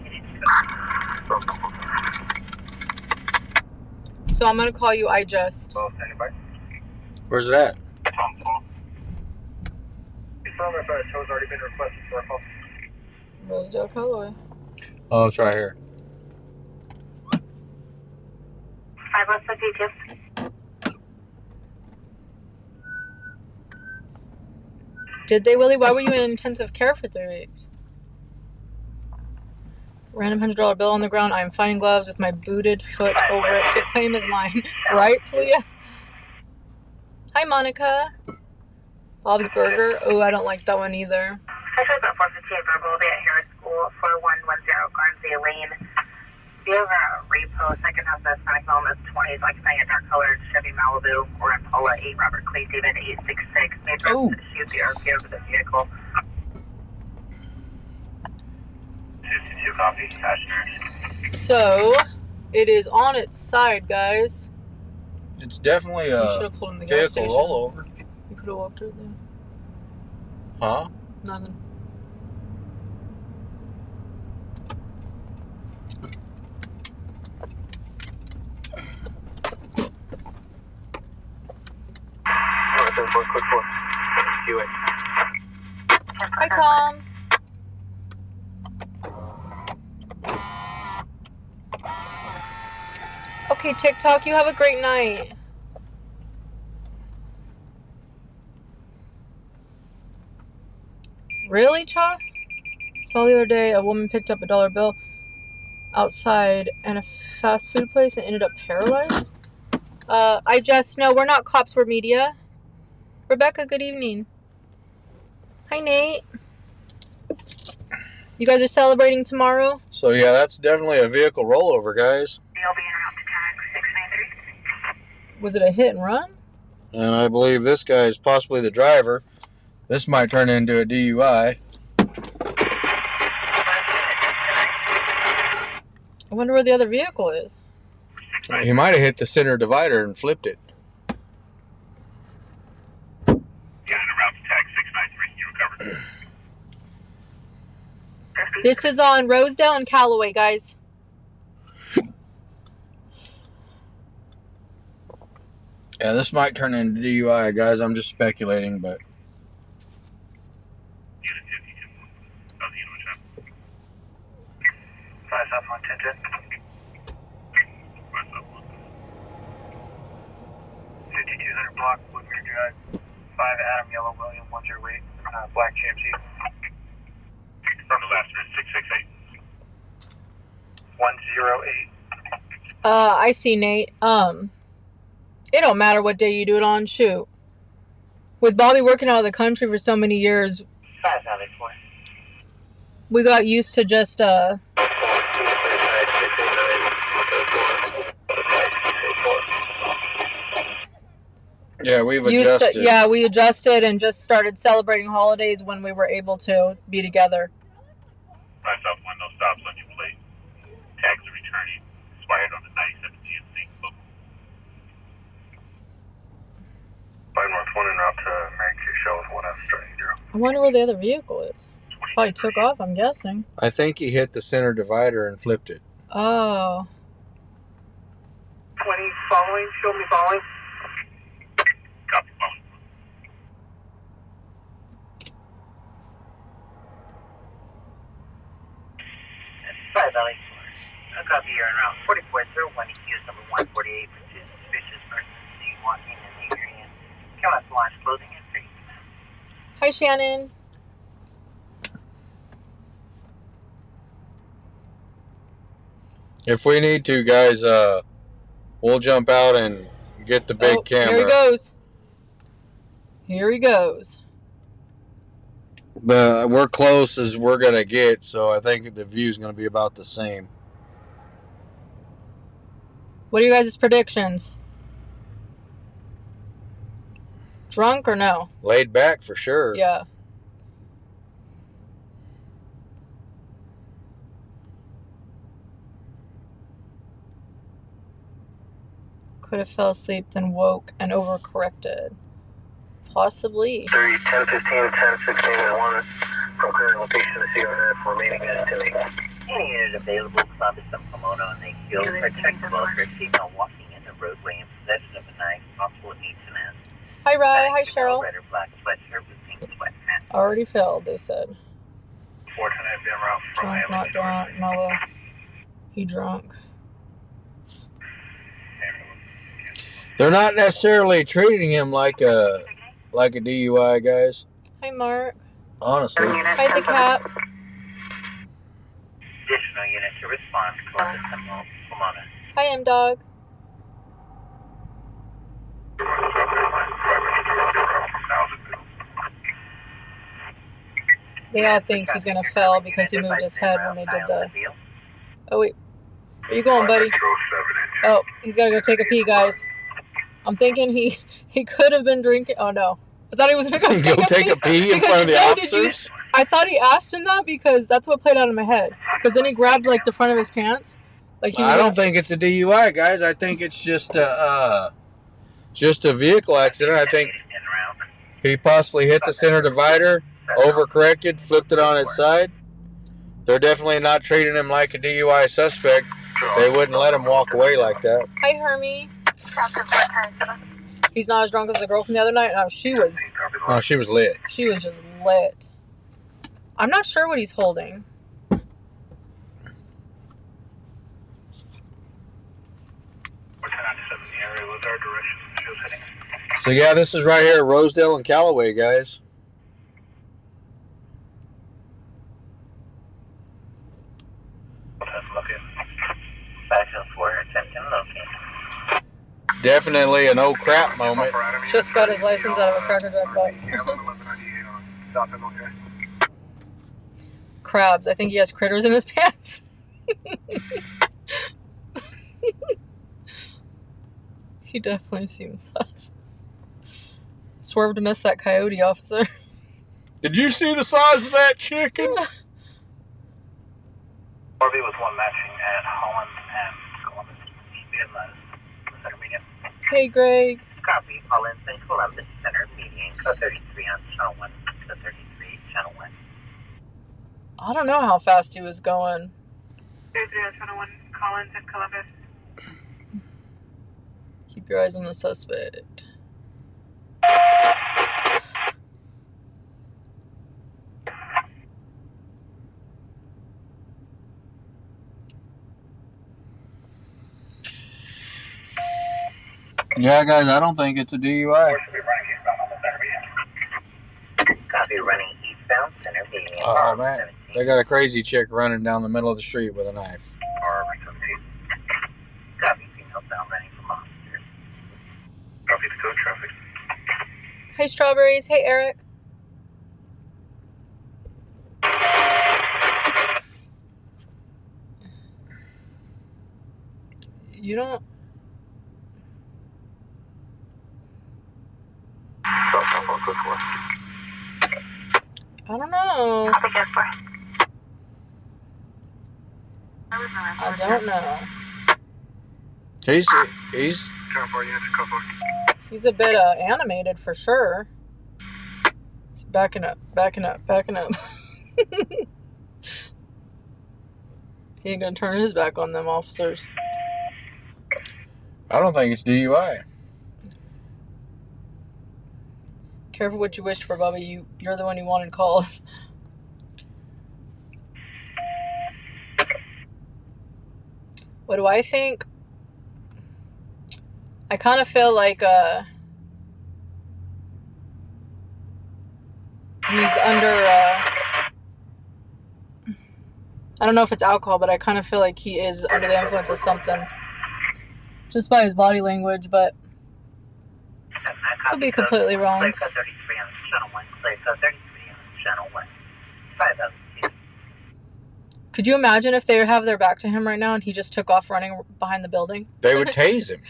So I'm gonna call you I just. Where's it at? Rosedale Colorway. Oh, it's right here. 552. Did they, Willie? Why were you in intensive care for 3 weeks? Random $100 bill on the ground. I am finding gloves with my booted foot over it to claim as mine. Right, Talia? Hi, Monica. Bob's Burger. Oh, I don't like that one either. I heard about 458 verbal day at Harris School, 4110 Garnsey Lane. Do you have a repo, second house Hispanic Wellness 20s, like saying a dark colored Chevy Malibu or Impala 8 Robert Clay David 866? May address the issue of the RP over the vehicle. 52 copy, passenger. So, it is on its side, guys. It's definitely You a should have pulled in the gas vehicle station. rollover. You could have walked over there. Huh? Nothing. Hi, Tom. Okay, TikTok, you have a great night. Really, Cha? Saw the other day a woman picked up a $1 bill outside in a fast food place and ended up paralyzed. I just know we're not cops, we're media. Rebecca, good evening. Hi, Nate. You guys are celebrating tomorrow? So yeah, that's definitely a vehicle rollover, guys. They'll be en route to tag 693. Was it a hit and run? And I believe this guy is possibly the driver. This might turn into a DUI. I wonder where the other vehicle is. He might have hit the center divider and flipped it. Yeah, en route to tag 693. You recovered. This is on Rosedale and Callaway, guys. Yeah, this might turn into DUI, guys. I'm just speculating, but... Unit 52. How's the unit, Chef? 5 South 110. 5 South 1. 5200 block, Woodmere Drive. 5 Adam Yellow William 108. Black GMC. From the last minute, 668. 108. I see, Nate. It don't matter what day you do it on. Shoot. With Bobby working out of the country for so many years, 5 Valley 4. we got used to just, Yeah, we've adjusted. we adjusted and just started celebrating holidays when we were able to be together. 5 South 1, no stops on your plate. Tags are returning. Expired on the 97 GMC. Local. 5 North 1 en route to Mary Kay Shells 1F30. I wonder where the other vehicle is. Probably took off, I'm guessing. I think he hit the center divider and flipped it. Oh. 20 following. Show me following. Copy, following. 5 Valley 4. A copy, you're en route 4401 EQS number 148 for 2 suspicious persons seen walking in the area. Come out to launch clothing and free. Hi, Shannon. If we need to, guys, we'll jump out and get the big camera. Here he goes. Here he goes. But we're close as we're going to get, so I think the view's going to be about the same. What are you guys' predictions? Drunk or no? Laid back for sure. Yeah. Could have fell asleep, then woke and overcorrected. Possibly. 30, 10, 15, 10, 16, and 1 from current location to CRF remaining at 10. Any unit available, Club is some Pomona and they feel protect the boat for female walking in the roadway in possession of a knife, possible incident. Hi, Rye. Hi, Cheryl. Red or black sweatshirt with pink sweatpants. Already filled, they said. 410 been route from Drunk, not drunk, mellow. He drunk. They're not necessarily treating him like a DUI, guys. Hi, Mark. Honestly. Hi, the cat. Additional unit to respond to Columbus and Pomona. Hi, M-Dog. They all think he's going to fail because he moved his head when they did the... Oh, wait. Where you going, buddy? Oh, he's got to go take a pee, guys. I'm thinking he could have been drinking... Oh, no. I thought he was going to go take a pee in front of the officers? I thought he asked him that because that's what played out in my head. Because then he grabbed, like, the front of his pants. Like he was I don't think it's a DUI, guys. I think it's just a vehicle accident. I think he possibly hit the center divider overcorrected, flipped it on its side. They're definitely not treating him like a DUI suspect. They wouldn't let him walk away like that. Hi, Hermie. He's not as drunk as the girl from the other night. No, she was. Oh, she was lit. She was just lit. I'm not sure what he's holding. So yeah, this is right here at Rosedale and Callaway, guys. Definitely an oh crap moment. Just got his license out of a Cracker Jack box. Crabs. I think he has critters in his pants. He definitely seems sus. Swerve to miss that coyote, officer. Did you see the size of that chicken? RV was one matching at Holland and Columbus. Center median. Hey, Greg. Copy. Holland and Columbus Center median. Code 33 on channel 1. Code 33, channel 1. I don't know how fast he was going. 33 on channel 1. Collins and Columbus. Keep your eyes on the suspect. Yeah, guys, I don't think it's a DUI. Copy. Running eastbound center median. Oh man, they got a crazy chick running down the middle of the street with a knife. Copy. Female bound running from officers. Copy the code traffic. Hey, Strawberries. Hey, Eric. You don't... I don't know. I don't know. He's a bit animated for sure. He's backing up. He ain't gonna turn his back on them officers. I don't think it's DUI. Careful what you wished for, Bubba. You're the one who wanted calls. What do I think? I kind of feel like he's under I don't know if it's alcohol, but I kind of feel like he is under the influence of something. Just by his body language, but could be completely wrong. Code 33 on channel 1. Code 33 on channel 1. 502. Could you imagine if they have their back to him right now and he just took off running behind the building? They would tase him.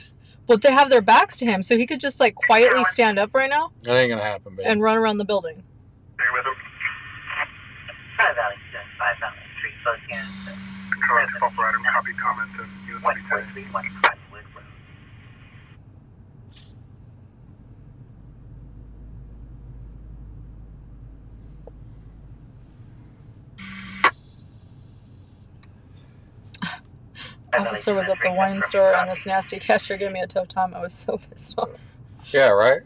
But they have their backs to him, so he could just like quietly stand up right now. That ain't gonna happen, baby. And run around the building. Are you with him? 5 Valley 2, 5 Valley 3, close again. Correct, operator, copy comment and unit 14315 Wood Road. Officer was at the wine store and this nasty catcher gave me a tough time. I was so pissed off. Yeah, right?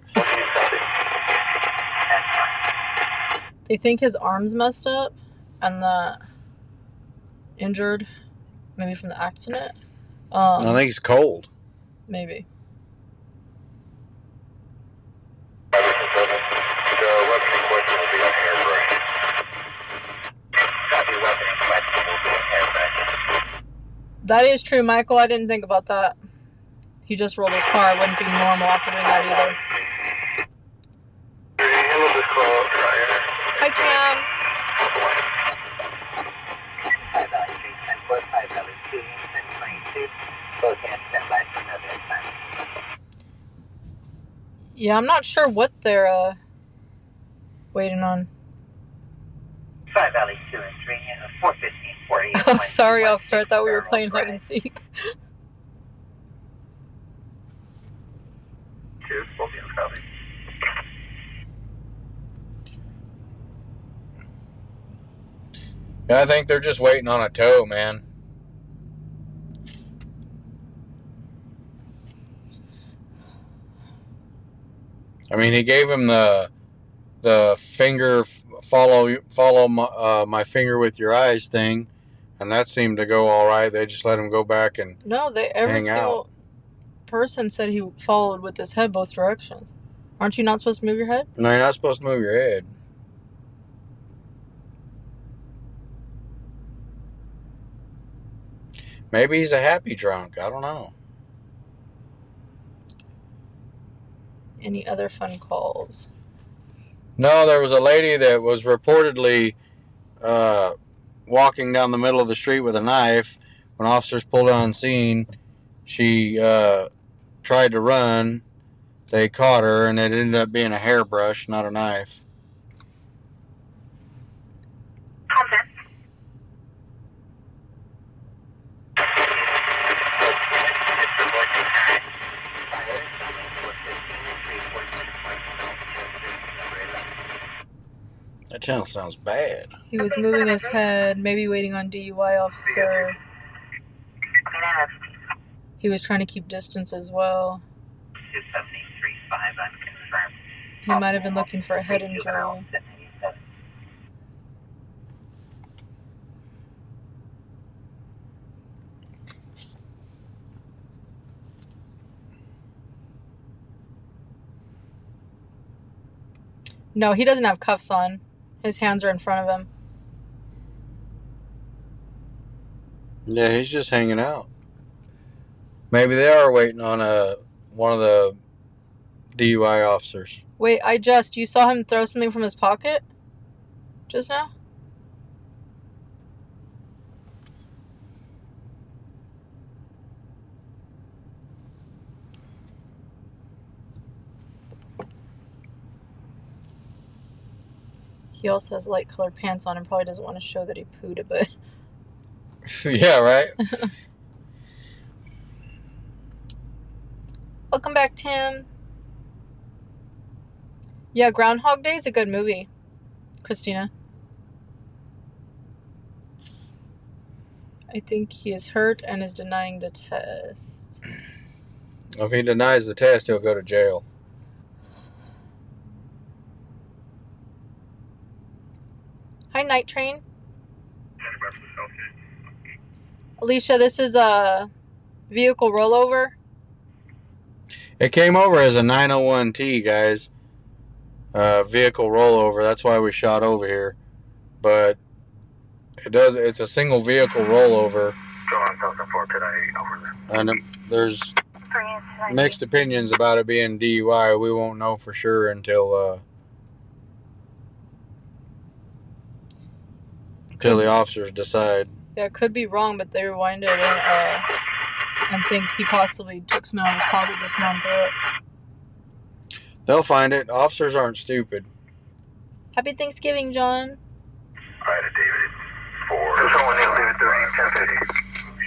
They think his arm's messed up and the injured, maybe from the accident. I think he's cold. Maybe. That is true, Michael. I didn't think about that. He just rolled his car. It wouldn't be normal after doing that either. Hi, Cam. Yeah, I'm not sure what they're waiting on. 5 Valley 2 and 3, 415, 48. Oh, sorry, officer. I thought we were playing hide and seek. Yeah, I think they're just waiting on a tow, man. I mean, he gave him the finger follow my finger with your eyes thing, and that seemed to go all right. They just let him go back and every hang single out. person said he followed with his head both directions. Aren't you not supposed to move your head? No, you're not supposed to move your head. Maybe he's a happy drunk. I don't know. Any other fun calls? No, there was a lady that was reportedly walking down the middle of the street with a knife. When officers pulled on scene, she tried to run. They caught her, and it ended up being a hairbrush, not a knife. That channel sounds bad. He was moving his head, maybe waiting on DUI officer. He was trying to keep distance as well. 273.5 unconfirmed. He might have been looking for a head injury. No, he doesn't have cuffs on. His hands are in front of him. Yeah, he's just hanging out. Maybe they are waiting on one of the DUI officers. Wait, you saw him throw something from his pocket just now? He also has light colored pants on and probably doesn't want to show that he pooed a bit. Yeah, right? Welcome back, Tim. Yeah, Groundhog Day is a good movie, Christina. I think he is hurt and is denying the test. If he denies the test, he'll go to jail. Hi, Night Train. Alicia, this is a vehicle rollover. It came over as a 901T, guys. Vehicle rollover. That's why we shot over here. But it's a single vehicle rollover. And there's mixed opinions about it being DUI. We won't know for sure until the officers decide. Yeah, it could be wrong, but they rewinded and think he possibly took some out of his pocket, just gone through it. They'll find it. Officers aren't stupid. Happy Thanksgiving, John. Alright, David. 4.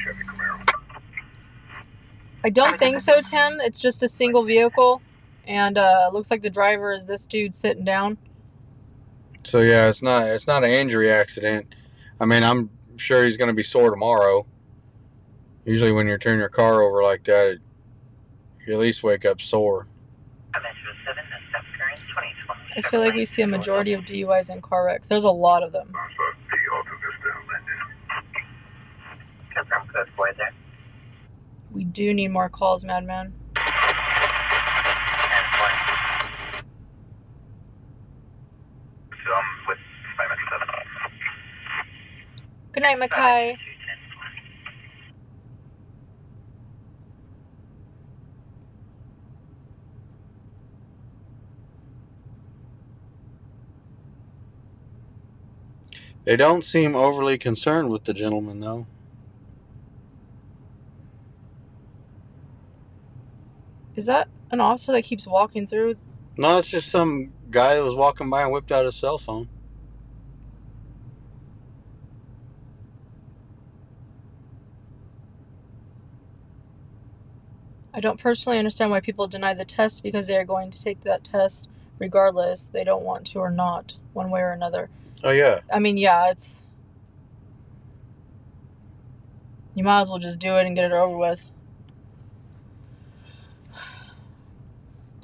Chevy Camaro. I don't think so, Tim. It's just a single vehicle, and looks like the driver is this dude sitting down. So yeah, it's not an injury accident. I mean, I'm sure he's going to be sore tomorrow. Usually when you turn your car over like that, you at least wake up sore. I feel like we see a majority of DUIs and car wrecks. There's a lot of them. We do need more calls, Madman. Good night, Mackay. They don't seem overly concerned with the gentleman, though. Is that an officer that keeps walking through? No, it's just some guy that was walking by and whipped out his cell phone. I don't personally understand why people deny the test, because they are going to take that test regardless. They don't want to or not, one way or another. Oh, yeah. I mean, yeah, You might as well just do it and get it over with.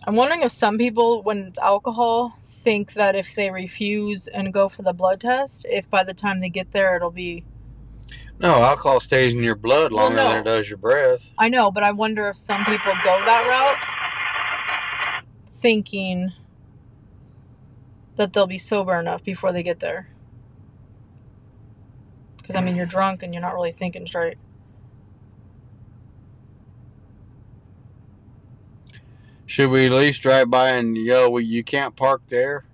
I'm wondering if some people, when it's alcohol, think that if they refuse and go for the blood test, if by the time they get there it'll be... No, alcohol stays in your blood longer than it does your breath. I know, but I wonder if some people go that route thinking that they'll be sober enough before they get there. Because, I mean, you're drunk and you're not really thinking straight. Should we at least drive by and yell, well, you can't park there?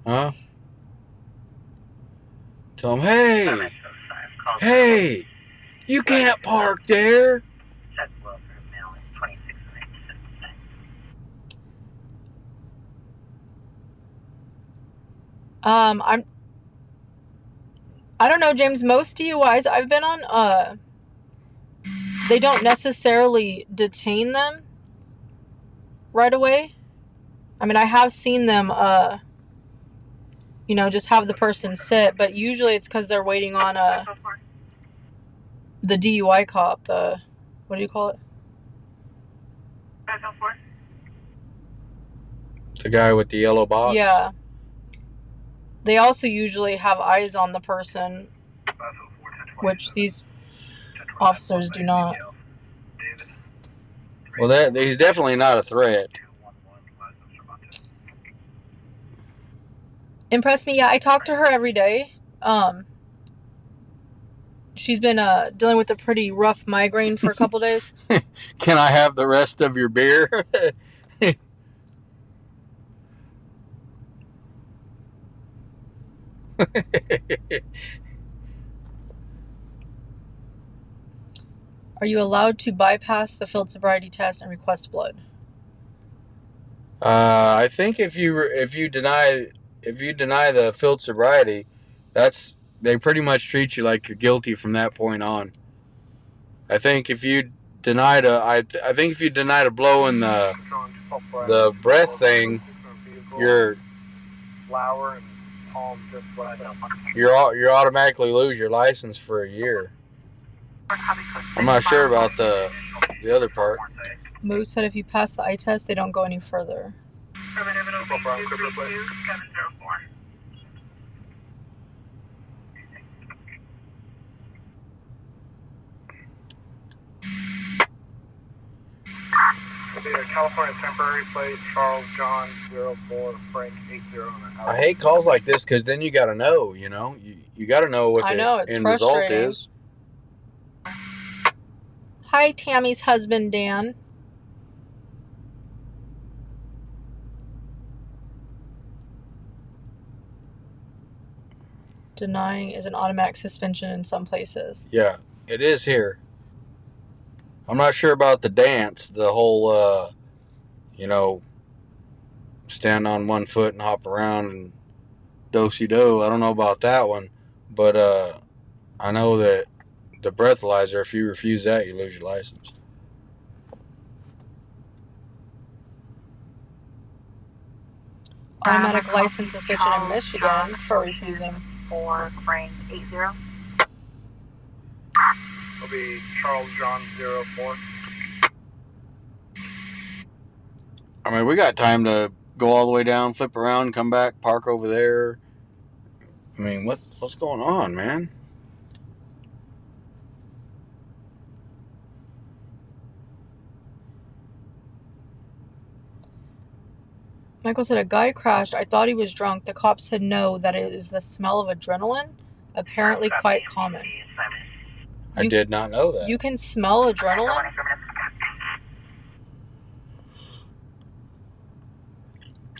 Huh? Tell them, hey, you can't park there. I don't know, James, most DUIs I've been on, they don't necessarily detain them right away. I mean, I have seen them, just have the person sit, but usually it's because they're waiting on the DUI cop, what do you call it? The guy with the yellow box? Yeah. They also usually have eyes on the person, which these officers do not. Well, he's definitely not a threat. Impressed me, yeah. I talk to her every day. She's been dealing with a pretty rough migraine for a couple days. Can I have the rest of your beer? Are you allowed to bypass the field sobriety test and request blood? I think if you deny the field sobriety, they pretty much treat you like you're guilty from that point on. I think if you denied a blow in the breath thing, you automatically lose your license for a year. I'm not sure about the other part. Moose said if you pass the eye test, they don't go any further. California temporary plate, Charles John 04 Frank 80. I hate calls like this because then you got to know, you got to know what the end result is. Hi, Tammy's husband, Dan. Denying is an automatic suspension in some places. Yeah, it is here. I'm not sure about the dance, the whole, stand on one foot and hop around and do-si-do. I don't know about that one, but I know that the breathalyzer, if you refuse that, you lose your license. Automatic license suspension in Michigan for refusing. For Frank 80. It'll be Charles John 04. I mean, we got time to go all the way down, flip around, come back, park over there. I mean, what's going on, man? Michael said a guy crashed. I thought he was drunk. The cops said no, that it is the smell of adrenaline. Apparently quite common. I did not know that. You can smell adrenaline?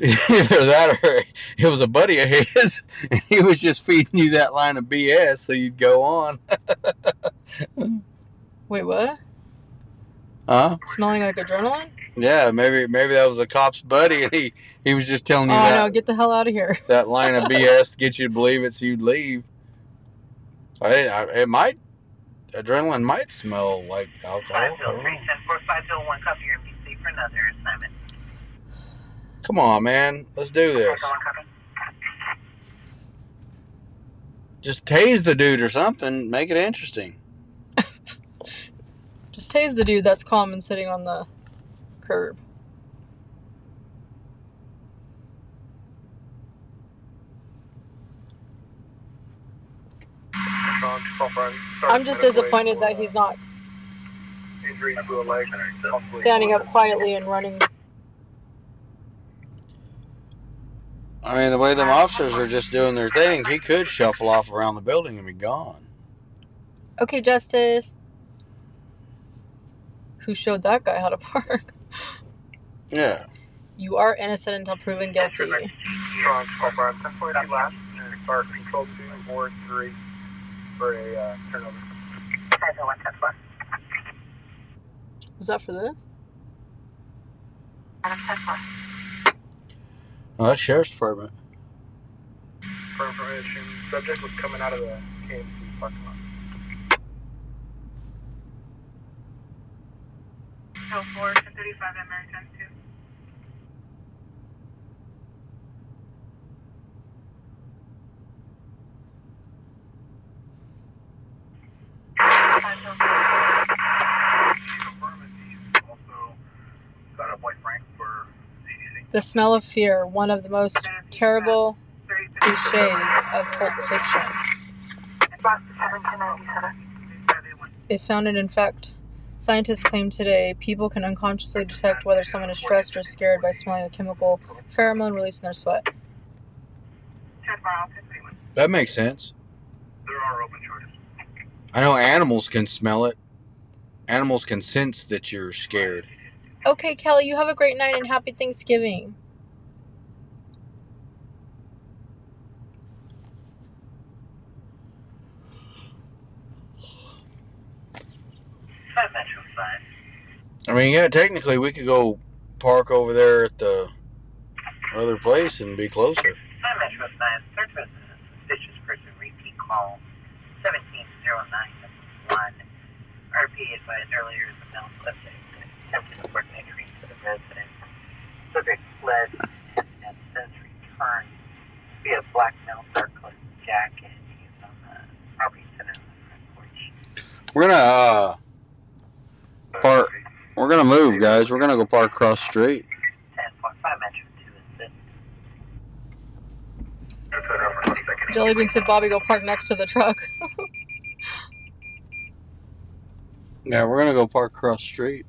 Either that or it was a buddy of his and he was just feeding you that line of BS so you'd go on. Wait, what? Huh? Smelling like adrenaline? Yeah, maybe that was the cop's buddy and he was just telling you that. Oh, no, get the hell out of here. That line of BS to get you to believe it so you'd leave. Adrenaline might smell like alcohol. Come on, man. Let's do this. Just tase the dude or something. Make it interesting. Just tase the dude that's calm and sitting on the curb. I'm just disappointed that he's not standing up quietly and running. I mean, the way them officers are just doing their thing, he could shuffle off around the building and be gone. Okay, Justice. Who showed that guy how to park? Yeah. You are innocent until proven guilty. Control 2 or 3 for a turnover. Was that for this? Oh, that's Sheriff's Department. For information, subject was coming out of the KMC parking lot. So 4 to 35 American 2. The smell of fear, one of the most terrible cliches of pulp fiction, is found in fact. Scientists claim today people can unconsciously detect whether someone is stressed or scared by smelling a chemical pheromone released in their sweat. That makes sense. There are open charges. I know animals can smell it. Animals can sense that you're scared. Okay, Kelly, you have a great night and happy Thanksgiving. I mean, yeah, technically we could go park over there at the other place and be closer. Metro Science, search for a suspicious person, repeat call 1709-1. RP advised earlier the male subject attempted to work entry into the residence. Subject fled and since returned via black male dark colored jacket. He's on the property center on the front porch. We're gonna park. We're gonna move, guys. We're gonna go park across the street. 10.5 Metro 2 is it. Jellybean said Bobby go park next to the truck. Yeah, we're gonna go park across the street.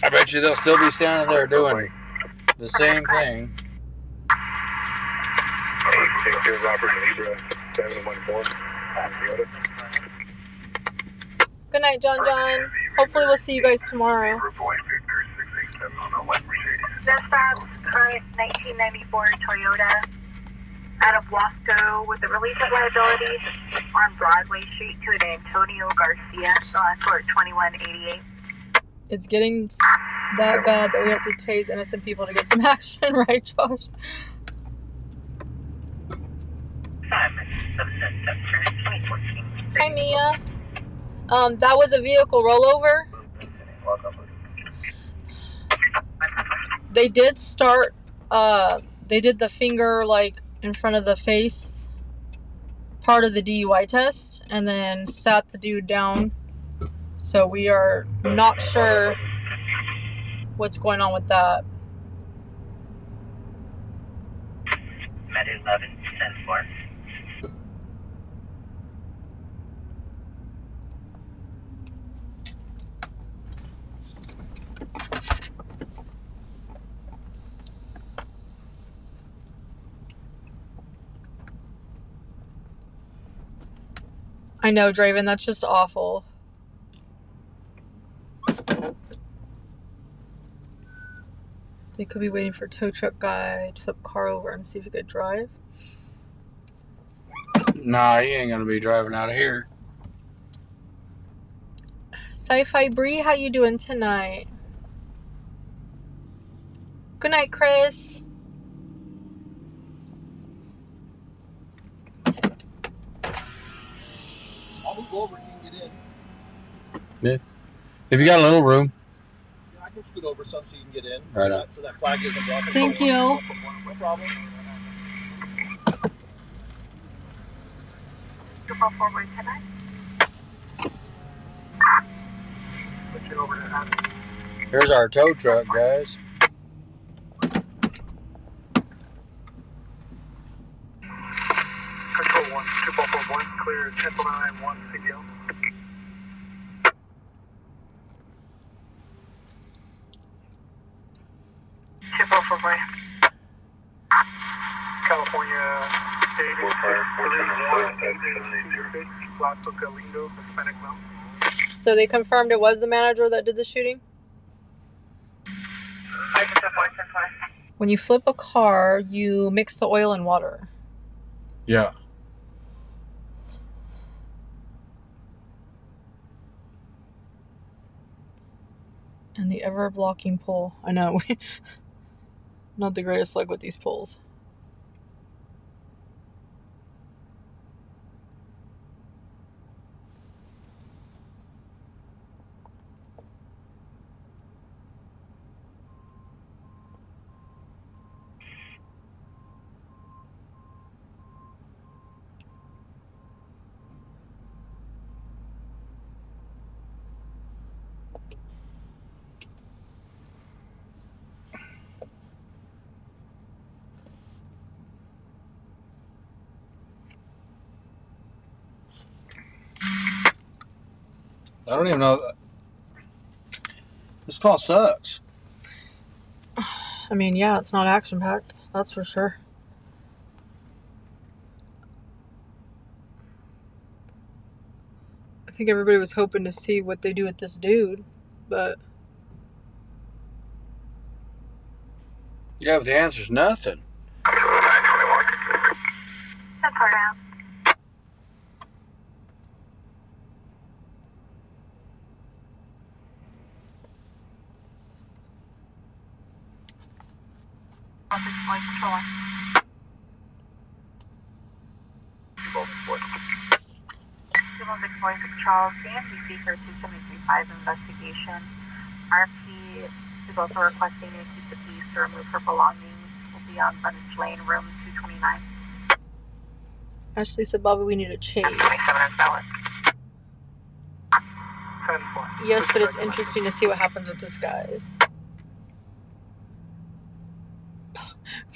I bet you they'll still be standing there doing the same thing. Good night, John John. Hopefully we'll see you guys tomorrow. Dispatch, current 1994 Toyota out of Wasco with the release of liability on Broadway Street to an Antonio Garcia, for 2188. It's getting that bad that we have to tase innocent people to get some action, right, Josh? Hi, Mia. That was a vehicle rollover. They did start, they did the finger, like, in front of the face part of the DUI test and then sat the dude down. So we are not sure what's going on with that. Med 11, 10-4. I know, Draven, that's just awful. They could be waiting for a tow truck guy to flip car over and see if he could drive. Nah, he ain't gonna be driving out of here. Sci-Fi Bree, how you doing tonight? Good night, Chris. I'll move over so you can get in. Yeah. If you got a little room. Yeah, I can scoot over some so you can get in. Right on. So that flag isn't blocking. Thank you. No problem. 244 Boy 10. Switch it over to that. Here's our tow truck, guys. Control 1, 244 Boy, clear 10.9, 1 CDL. California State Institute, La Lindo, Hispanic Male. So they confirmed it was the manager that did the shooting? When you flip a car, you mix the oil and water. Yeah. And the ever-blocking pole. I know. Not the greatest luck with these poles. I don't even know. This call sucks. I mean, yeah, it's not action-packed. That's for sure. I think everybody was hoping to see what they do with this dude, but... Yeah, but the answer's nothing. That's hard out. Control 1. Charles, AMPC for 2735 investigation. RP is also requesting you to keep the peace to remove her belongings. Will be on Greenwich Lane, room 229. Ashley said, Bobby, we need a chase. 27 is valid. 10-4. Yes, but it's interesting to see what happens with this, guys.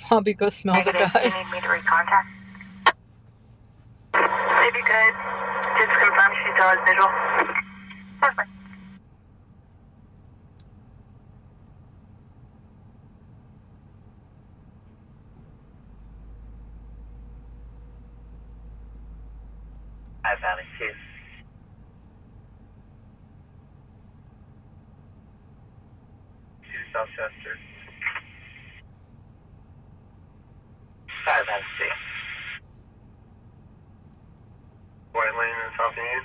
Bobby, go smell the Do you guy. need me to recontact? If you could, just confirm she still has visual. Perfect. Hi, Valley 2. 2 Southchester. 5 Valley 2. White Lane and South Union.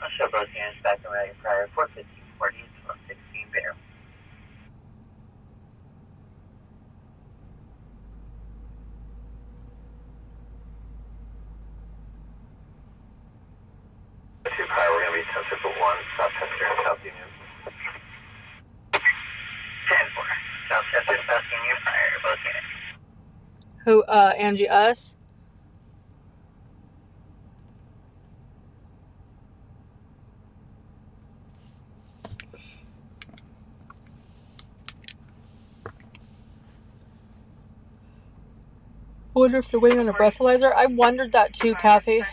I'll show both units back and ready prior 41540 to 116 Bear. Two prior, we're going to be 1051, Southchester and South Union. 10-4. Southchester, South Union prior, both units. Who, Angie, us? I wonder if they're waiting on a breathalyzer. I wondered that too, Kathy.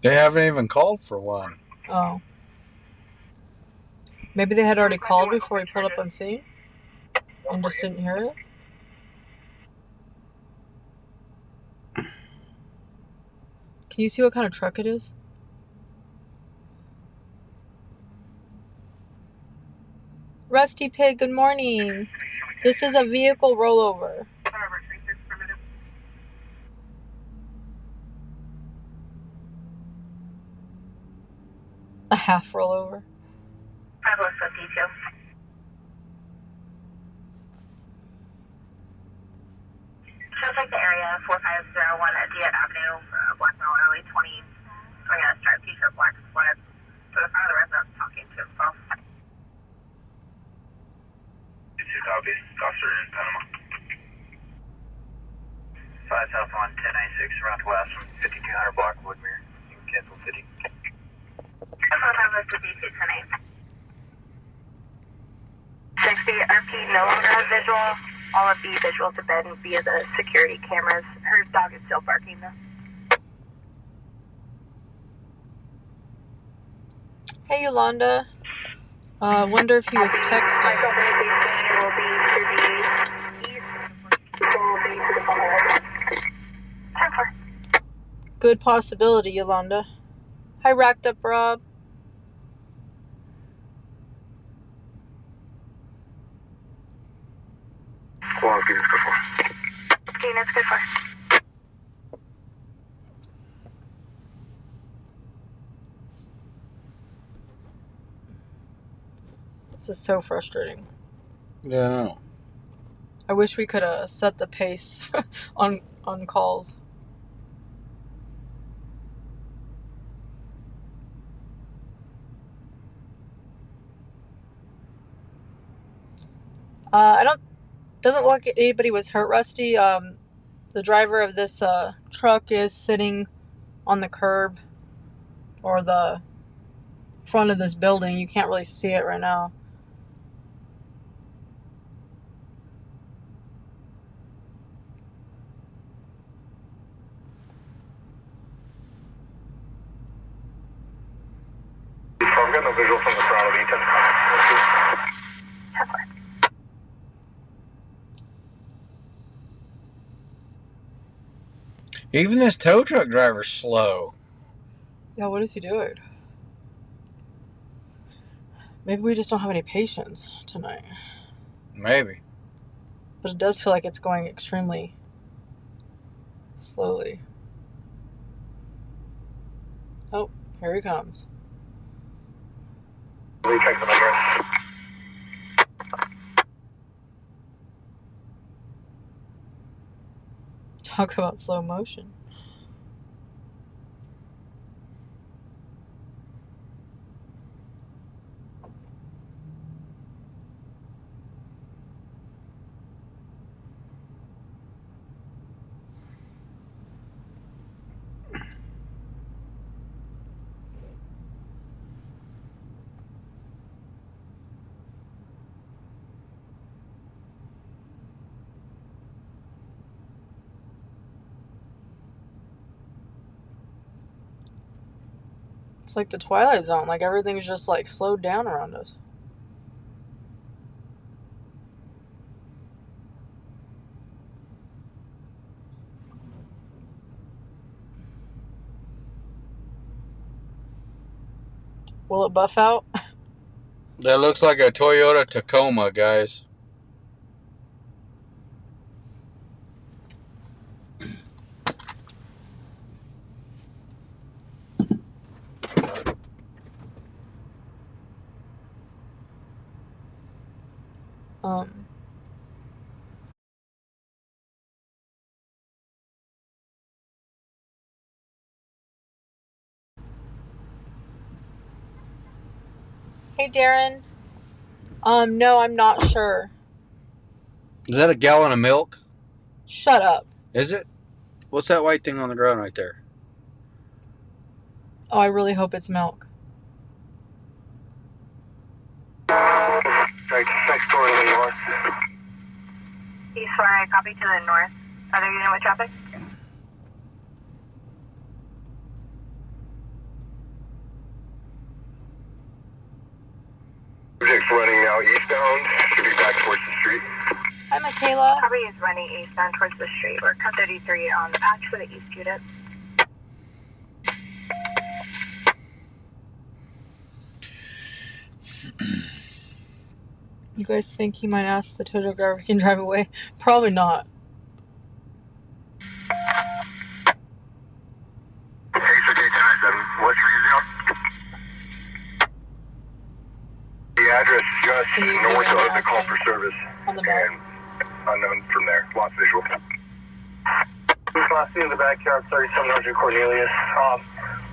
They haven't even called for one. Oh. Maybe they had already called before we pulled up on scene and just didn't hear it. Can you see what kind of truck it is? Rusty Pig, good morning. This is a vehicle rollover. A half rollover. I will set details. Shows like the area 4501 at Diet Avenue, Blackmail, early 20s. I'm going to start t-shirt black sweat to the front of the residence talking to himself. 2 copy. Officer in Panama. 5 south on 1096, around west from 5200 block Woodmere. You can cancel 50. I'm listed B210. 60, RP no longer has visual. All of the visuals have been via the security cameras. Her dog is still barking though. Hey, Yolanda. Wonder if he was texting. Will be to the east. Will be to the behind. 10-4. Good possibility, Yolanda. Hi, Racked Up Rob. Well, I'll give you a good one. It's good for. This is so frustrating. Yeah, I know. I wish we could set the pace on calls. Doesn't look like anybody was hurt, Rusty. The driver of this truck is sitting on the curb or the front of this building. You can't really see it right now. I've got no visual from the front of the 10. Even this tow truck driver's slow. Yeah, what is he doing? Maybe we just don't have any patience tonight. Maybe. But it does feel like it's going extremely slowly. Oh, here he comes. Check the number. Talk about slow motion. It's like the Twilight Zone. Like everything's just like slowed down around us. Will it buff out? That looks like a Toyota Tacoma, guys. Hey, Darren. No, I'm not sure. Is that a gallon of milk? Shut up. Is it? What's that white thing on the ground right there? Oh, I really hope it's milk. Next door to the north. East 4, I copy to the north. Are they dealing with traffic? Subject's running now eastbound. Should be back towards the street. Hi, Michaela. Copy is running eastbound towards the street. We're cut 33 on the patch for the east unit. You guys think he might ask the tow truck driver if he can drive away? Probably not. Pacer K1097, what's your zone? The address just Can you north see of what the I'm call asking? for service. On the map. And unknown from there. Lost visual. Last in the backyard, 3700 Cornelius.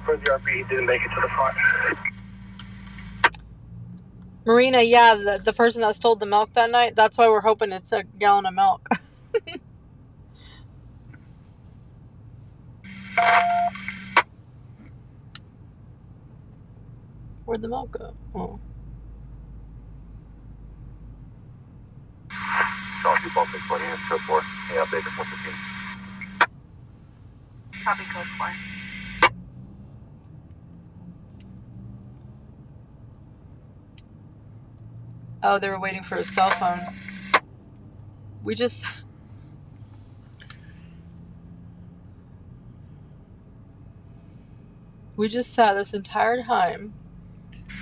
For the RP, he didn't make it to the front. Marina, yeah, the person that stole the milk that night, that's why we're hoping it's a gallon of milk. Where'd the milk go? Oh. Charles 246, units, code 4. Yeah, update to 415. Copy code 4. Oh, they were waiting for his cell phone. We just sat this entire time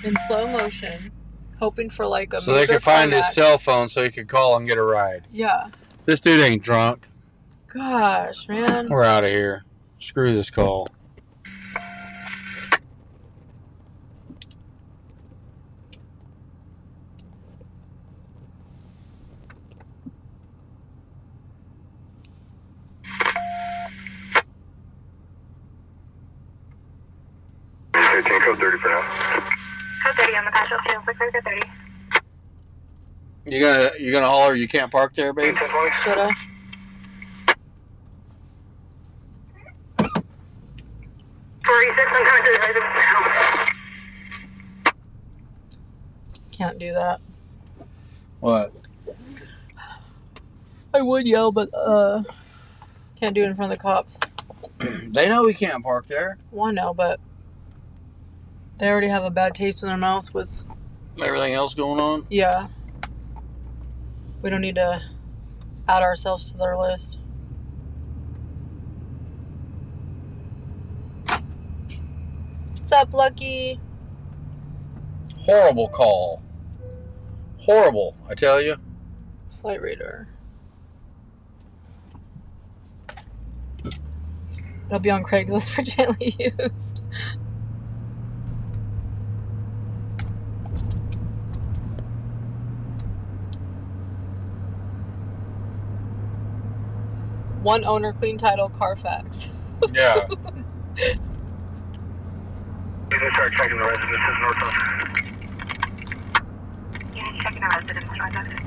in slow motion, hoping for like a So they major could find his climax. cell phone so he could call and get a ride. Yeah. This dude ain't drunk. Gosh, man. We're out of here. Screw this call. Code 30 for now. Code 30 on the casualty. Quick code 30. You gonna holler you can't park there, babe? 1020. Shoulda. Can't do that. What? I would yell, but can't do it in front of the cops. They know we can't park there. Well, I know, but they already have a bad taste in their mouth with, Everything else going on. yeah. We don't need to add ourselves to their list. What's up, Lucky? Horrible call. Horrible, I tell you. Flight radar. It'll be on Craigslist for gently used. One owner, clean title, Carfax. Yeah. You just start checking the residences northbound. Units checking the residence northbound.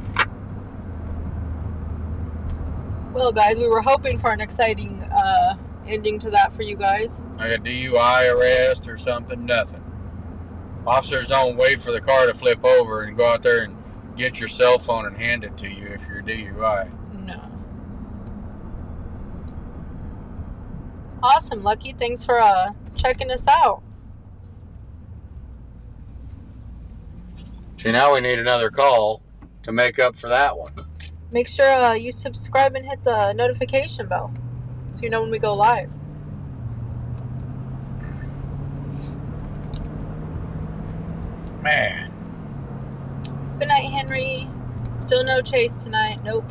Well, guys, we were hoping for an exciting ending to that for you guys. Like a DUI arrest or something. Nothing. Officers don't wait for the car to flip over and go out there and get your cell phone and hand it to you if you're DUI. No. Awesome, Lucky. Thanks for checking us out. See, now we need another call to make up for that one. Make sure you subscribe and hit the notification bell so you know when we go live. Man. Good night, Henry. Still no chase tonight. Nope.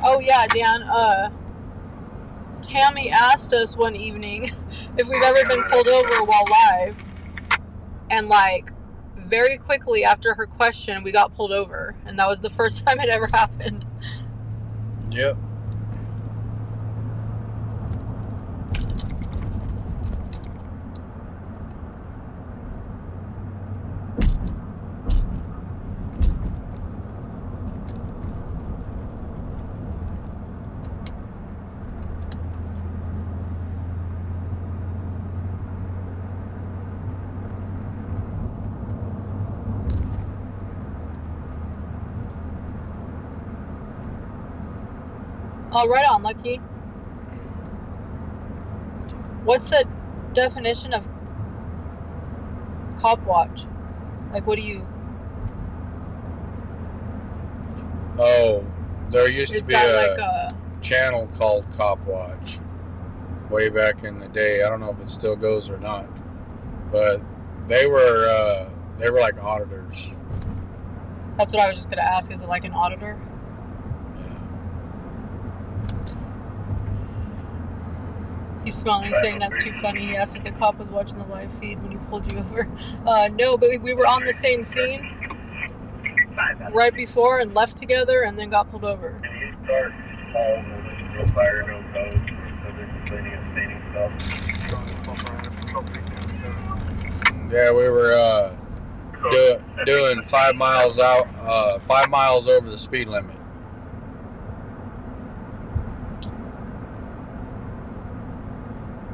Oh yeah, Dan. Tammy asked us one evening if we've ever been pulled over while live, and like very quickly after her question, we got pulled over, and that was the first time it ever happened. Yep. Oh, right on, Lucky. What's the definition of cop watch? Like, what do you... Oh, there used to Is be that a like a... channel called Cop Watch way back in the day. I don't know if it still goes or not, but they were like auditors. That's what I was just going to ask. Is it like an auditor? He's smiling, saying that's too funny. He asked if the cop was watching the live feed when he pulled you over. No, but we were on the same scene right before and left together and then got pulled over. You start all no fire, no code, so they're complaining of staining stuff. Yeah, we were doing 5 miles out, 5 miles over the speed limit.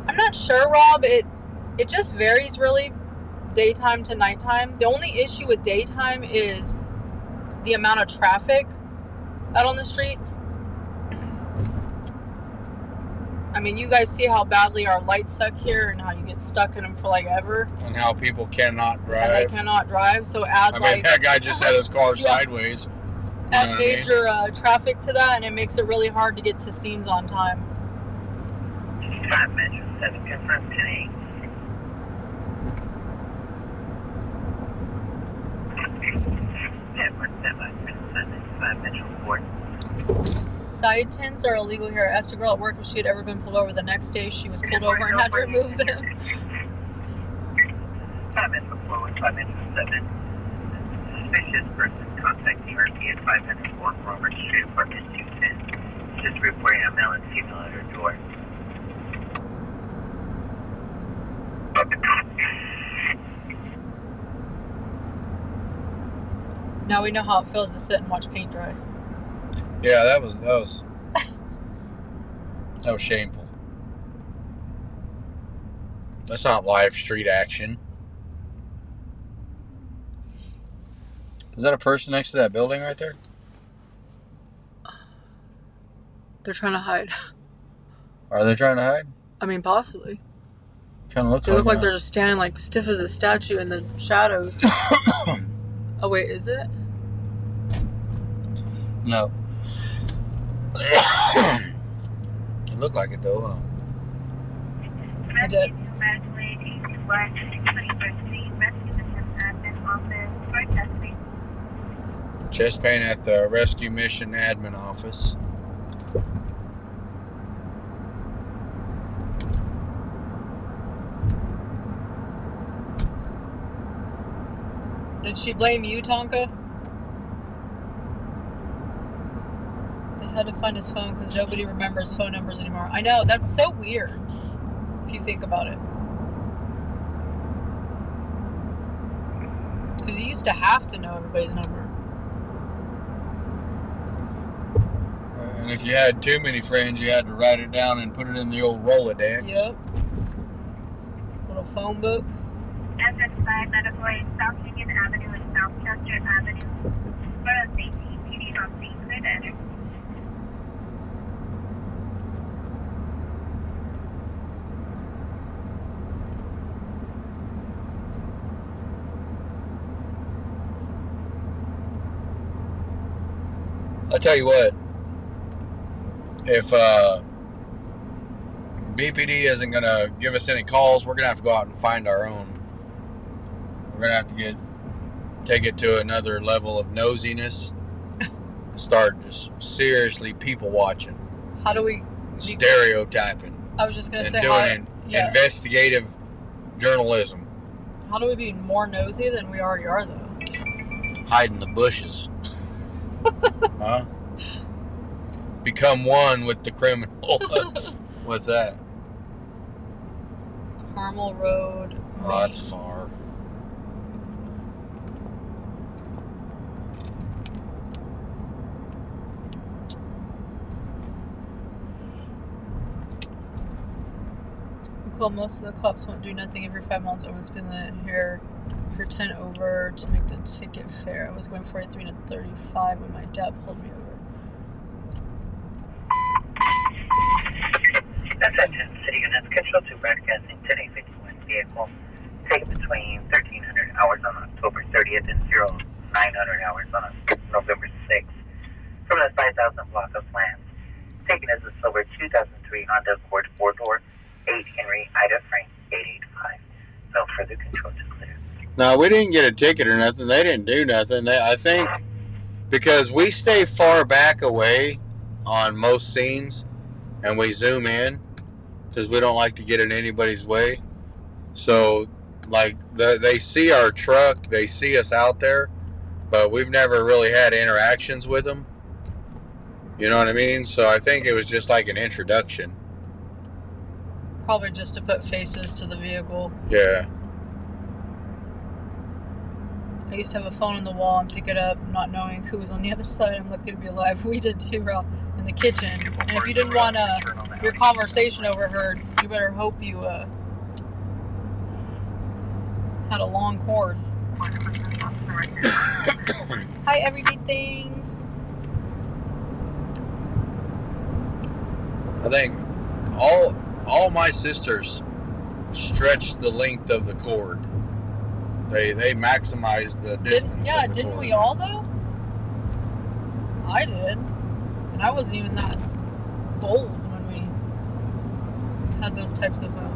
I'm not sure, Rob. It just varies really, daytime to nighttime. The only issue with daytime is the amount of traffic out on the streets. I mean, you guys see how badly our lights suck here and how you get stuck in them for like ever. And how people cannot drive. And they cannot drive, so add that guy just had his car sideways. Add major traffic to that, and it makes it really hard to get to scenes on time. 5 Metro 7 confirmed 10-8. Network 5 Metro 4. Side tints are illegal here. I asked a girl at work if she had ever been pulled over. The next day she was pulled over and had to remove them. 5 Metro 4 with 5 Metro 7. Suspicious person contacting RP at 5 Metro 4 from Robert Street, apartment 210. Just reporting a male and female at her door. Now we know how it feels to sit and watch paint dry. Yeah, that was shameful. That's not live street action. Is that a person next to that building right there? They're trying to hide. Are they trying to hide? I mean, possibly. Kind of looks They look like that. they're just standing like stiff as a statue in the shadows. Oh wait, is it? No. It looked like it though, huh? I did. Chest pain at the Rescue Mission Admin Office. Did she blame you, Tonka? They had to find his phone because nobody remembers phone numbers anymore. I know, that's so weird if you think about it. Because you used to have to know everybody's number. And if you had too many friends, you had to write it down and put it in the old Rolodex. Yep. Little phone book. SS5 Metaboy, South Union Avenue and South Chester Avenue. For safety, PD on scene, clear to enter. I'll tell you what, if BPD isn't going to give us any calls, we're going to have to go out and find our own. We're going to have to take it to another level of nosiness. Start just seriously people watching. How do we... Stereotyping. I was just going to say... doing investigative journalism. How do we be more nosy than we already are, though? Hide in the bushes. Huh? Become one with the criminal. What's that? Carmel Road. Oh, that's far. Cool, most of the cops won't do nothing every 5 miles over the speed limit here for 10 over to make the ticket fair. I was going 43 to 35 when my dad pulled me over. Attention, City units, Control 2 broadcasting 10:51 vehicle. Taken between 1300 hours on October 30th and 0900 hours on November 6th. From the 5,000 block of land. Taken as a silver 2003 Honda Accord 4-door, 8 Henry, Ida Frank, 885. No further control to clear. No, we didn't get a ticket or nothing. They didn't do nothing. I think because we stay far back away on most scenes and we zoom in because we don't like to get in anybody's way. So, like, they see our truck, they see us out there, but we've never really had interactions with them. You know what I mean? So I think it was just like an introduction. Probably just to put faces to the vehicle. Yeah. I used to have a phone on the wall and pick it up, not knowing who was on the other side. I'm lucky to be alive. We did too, Ralph, in the kitchen. And if you didn't want your conversation overheard, you better hope you had a long cord. Hi, everyday things. I think all my sisters stretched the length of the cord. They maximized the distance. Didn't we all though? I did, and I wasn't even that old when we had those types of phones.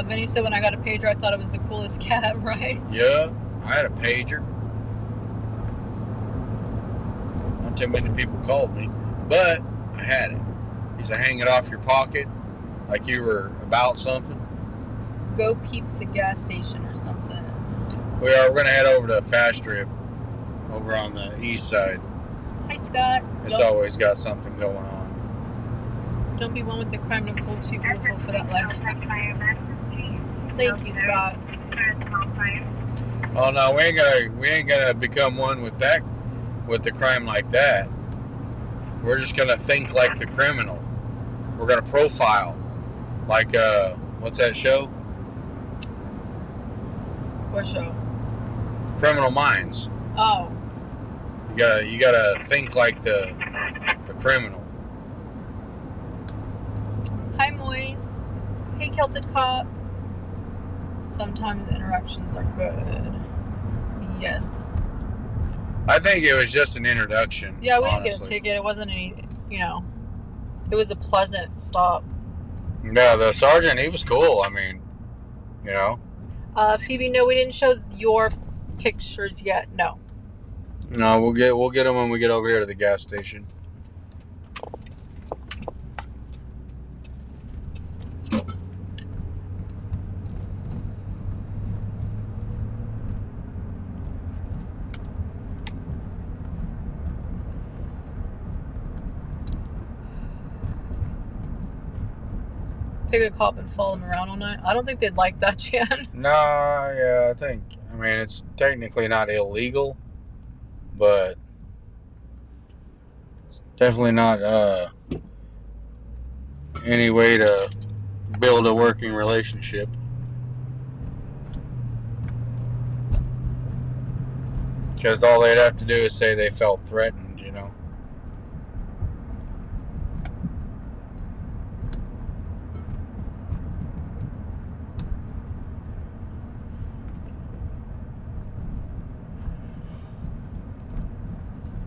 Vinny said when I got a pager, I thought it was the coolest cat, right? Yeah, I had a pager. Not too many people called me, but I had it. Used to hang it off your pocket like you were about something. Go peep the gas station or something. We're going to head over to Fast Strip over on the east side. Hi, Scott. It's always got something going on. Don't be one with the crime, Nicole. Too beautiful for that life. Thank you, Scott. Oh no, we ain't gonna become one with that, with the crime like that. We're just gonna think like the criminal. We're gonna profile, like what's that show? What show? Criminal Minds. Oh. You gotta think like the criminal. Hi, Moise. Hey, Celtic Cop. Sometimes interactions are good. Yes. I think it was just an introduction. Yeah, we honestly. didn't get a ticket. It wasn't any, it was a pleasant stop. No, the sergeant, he was cool. I mean, Phoebe, no, we didn't show your pictures yet. No. No, we'll get them when we get over here to the gas station. Pick a cop and follow them around all night. I don't think they'd like that, Jan. No, yeah, I mean, it's technically not illegal, but it's definitely not any way to build a working relationship. Because all they'd have to do is say they felt threatened,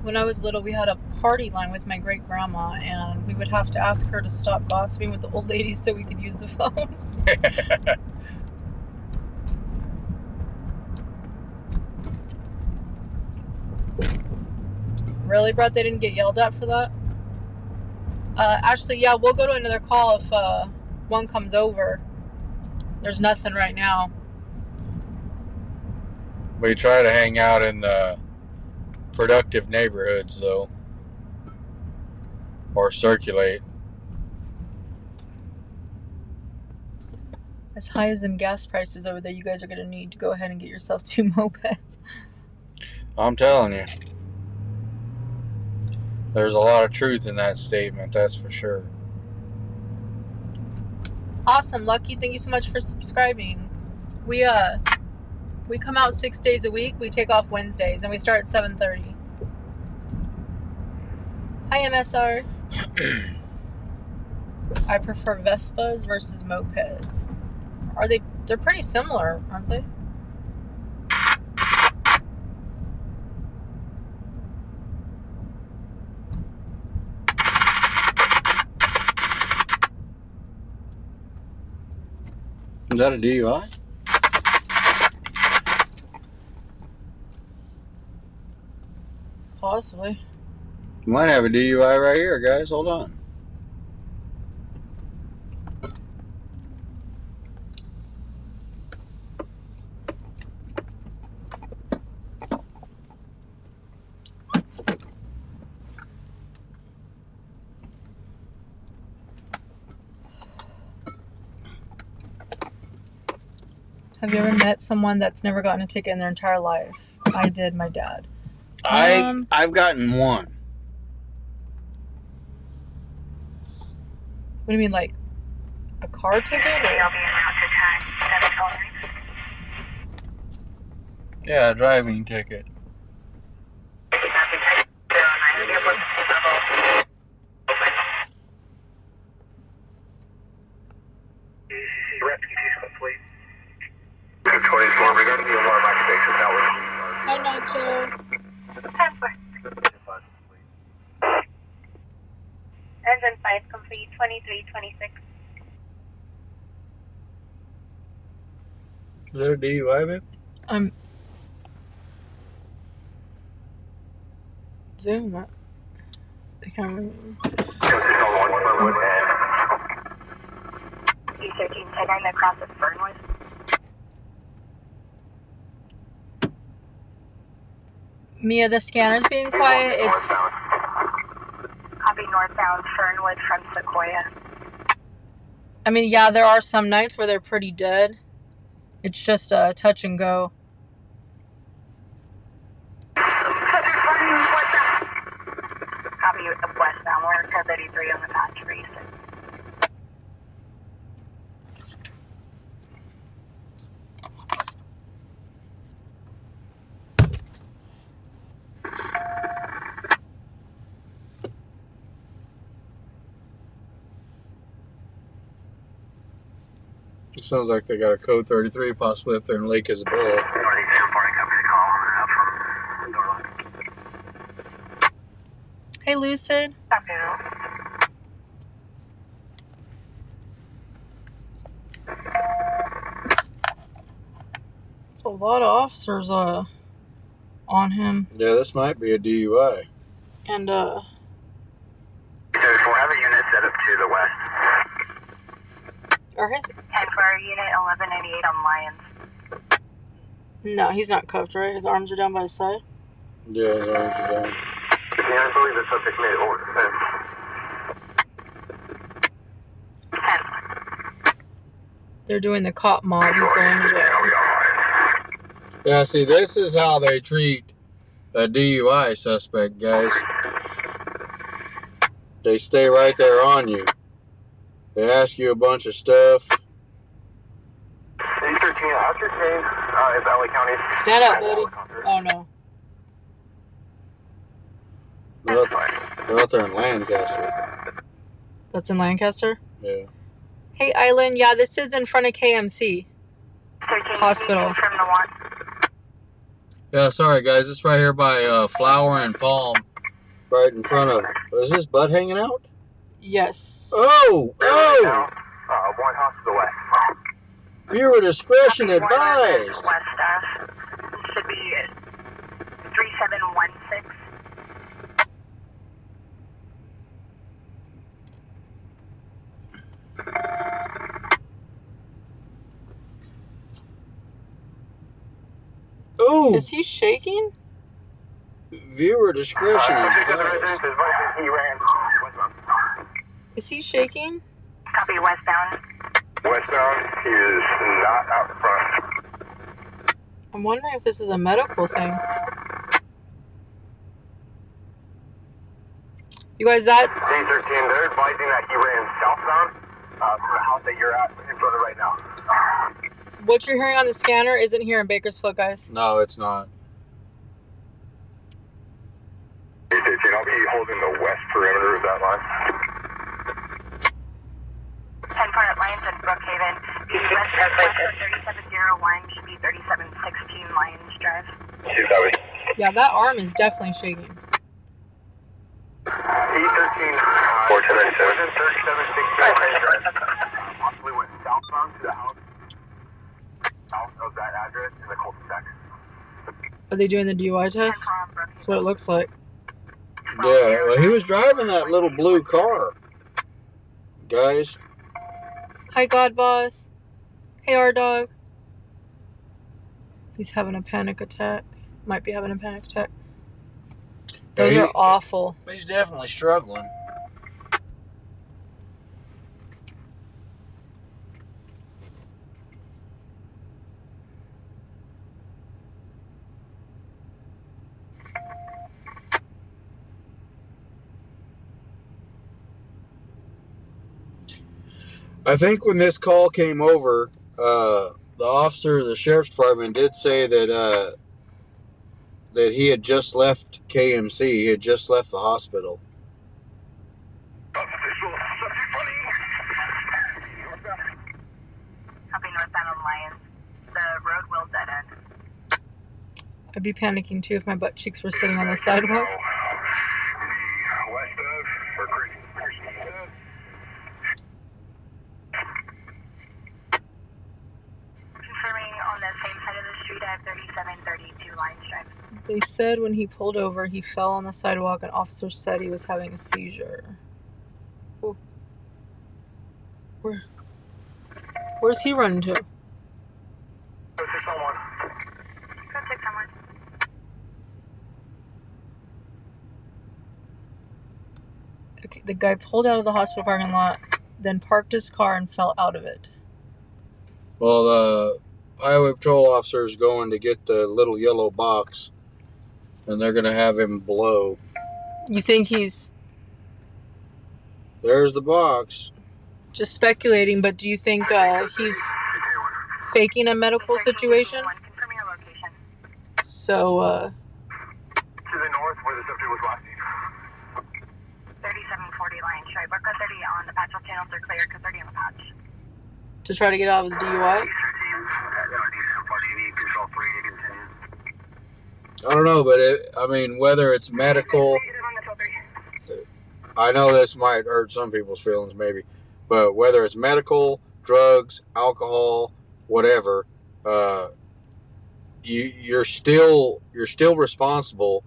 When I was little, we had a party line with my great grandma, and we would have to ask her to stop gossiping with the old ladies so we could use the phone. Really, Brett? They didn't get yelled at for that? Actually, yeah, we'll go to another call if one comes over. There's nothing right now. We try to hang out in the productive neighborhoods, though, or circulate. As high as them gas prices over there, you guys are going to need to go ahead and get yourself 2 mopeds. I'm telling you. There's a lot of truth in that statement, that's for sure. Awesome, Lucky. Thank you so much for subscribing. We come out 6 days a week. We take off Wednesdays, and we start at 7:30. Hi, MSR. I prefer Vespas versus mopeds. They're pretty similar, aren't they? Is that a DUI? Possibly. Might have a DUI right here, guys. Hold on. Have you ever met someone that's never gotten a ticket in their entire life? I did, my dad. I've gotten one. What do you mean, like a car ticket? Or? Yeah, a driving ticket. Hi, Nacho. Engine 5 complete, 2326. Is that a DUI, babe? Zoom. I can't remember. E13 10 across the Fernwood. Mia, the scanner's being quiet. It's Copy northbound Fernwood from Sequoia. I mean, yeah, there are some nights where they're pretty dead. It's just a touch and go. Copy westbound, we're at 33 on the patch race. It sounds like they got a code 33 possibly up there in Lake Isabella. Hey, Lucid. It's a lot of officers on him. Yeah, this might be a DUI. And We'll have a unit set up to the west. or his 10 for unit 1198 on Lions. no, he's not cuffed, right? His arms are down by his side. Yeah, his arms are down. Yeah, I believe the subject made order. 10. They're doing the cop mob. He's going to jail. Yeah, see, this is how they treat a DUI suspect, guys. They stay right there on you. They ask you a bunch of stuff. E13, how's your name? It's LA County. Stand up, buddy. Oh no. They're out there in Lancaster. That's in Lancaster? Yeah. Hey, Island. Yeah, this is in front of KMC 13 Hospital. from the one. Yeah, sorry, guys. It's right here by Flower and Palm. Right in front of... Is his butt hanging out? Yes. Oh! Oh! One house to the west. Viewer discretion advised. West should be 3716. Ooh! Is he shaking? Viewer discretion advised. Is he shaking? Copy westbound. Westbound, he is not out front. I'm wondering if this is a medical thing. You guys, that... D13, they're advising that he ran southbound from the house that you're at in front of right now. What you're hearing on the scanner isn't here in Bakersfield, guys. No, it's not. D13, I'll be holding the west perimeter of that line. 10 for Lions and Brookhaven. The west of 3701 should be 3716 Lions Drive. Yeah, that arm is definitely shaking. D13, 41097. 3716 Lions Drive. Possibly went southbound to the house south of that address in the cul-de-sac. Are they doing the DUI test? That's what it looks like. Yeah, well, he was driving that little blue car. Guys. Hi, God Boss. Hey, R-Dog. He's having a panic attack. Might be having a panic attack. Those are awful. He's definitely struggling. I think when this call came over, the officer of the sheriff's department did say that that he had just left KMC. He had just left the hospital. Copy northbound on Lions. The road will dead end. I'd be panicking too if my butt cheeks were sitting on the sidewalk. West of, or Confirming on the same side of the street, I have 3732 Lion Stripe. They said when he pulled over, he fell on the sidewalk and officers said he was having a seizure. Ooh. Where's he running to? Go 611. Okay, the guy pulled out of the hospital parking lot, then parked his car and fell out of it. Well, the highway patrol officer is going to get the little yellow box, and they're going to have him blow. You think he's There's the box. just speculating, but do you think he's faking a medical situation? Confirming your location. So, to the north where the subject was last seen. 3740 Lion Stripe. Code 30 on the patch. All channels are clear. Code 30 on the patch. to try to get out of the DUI? I don't know, but I mean, whether it's medical, I know this might hurt some people's feelings, maybe, but whether it's medical, drugs, alcohol, whatever, you're still responsible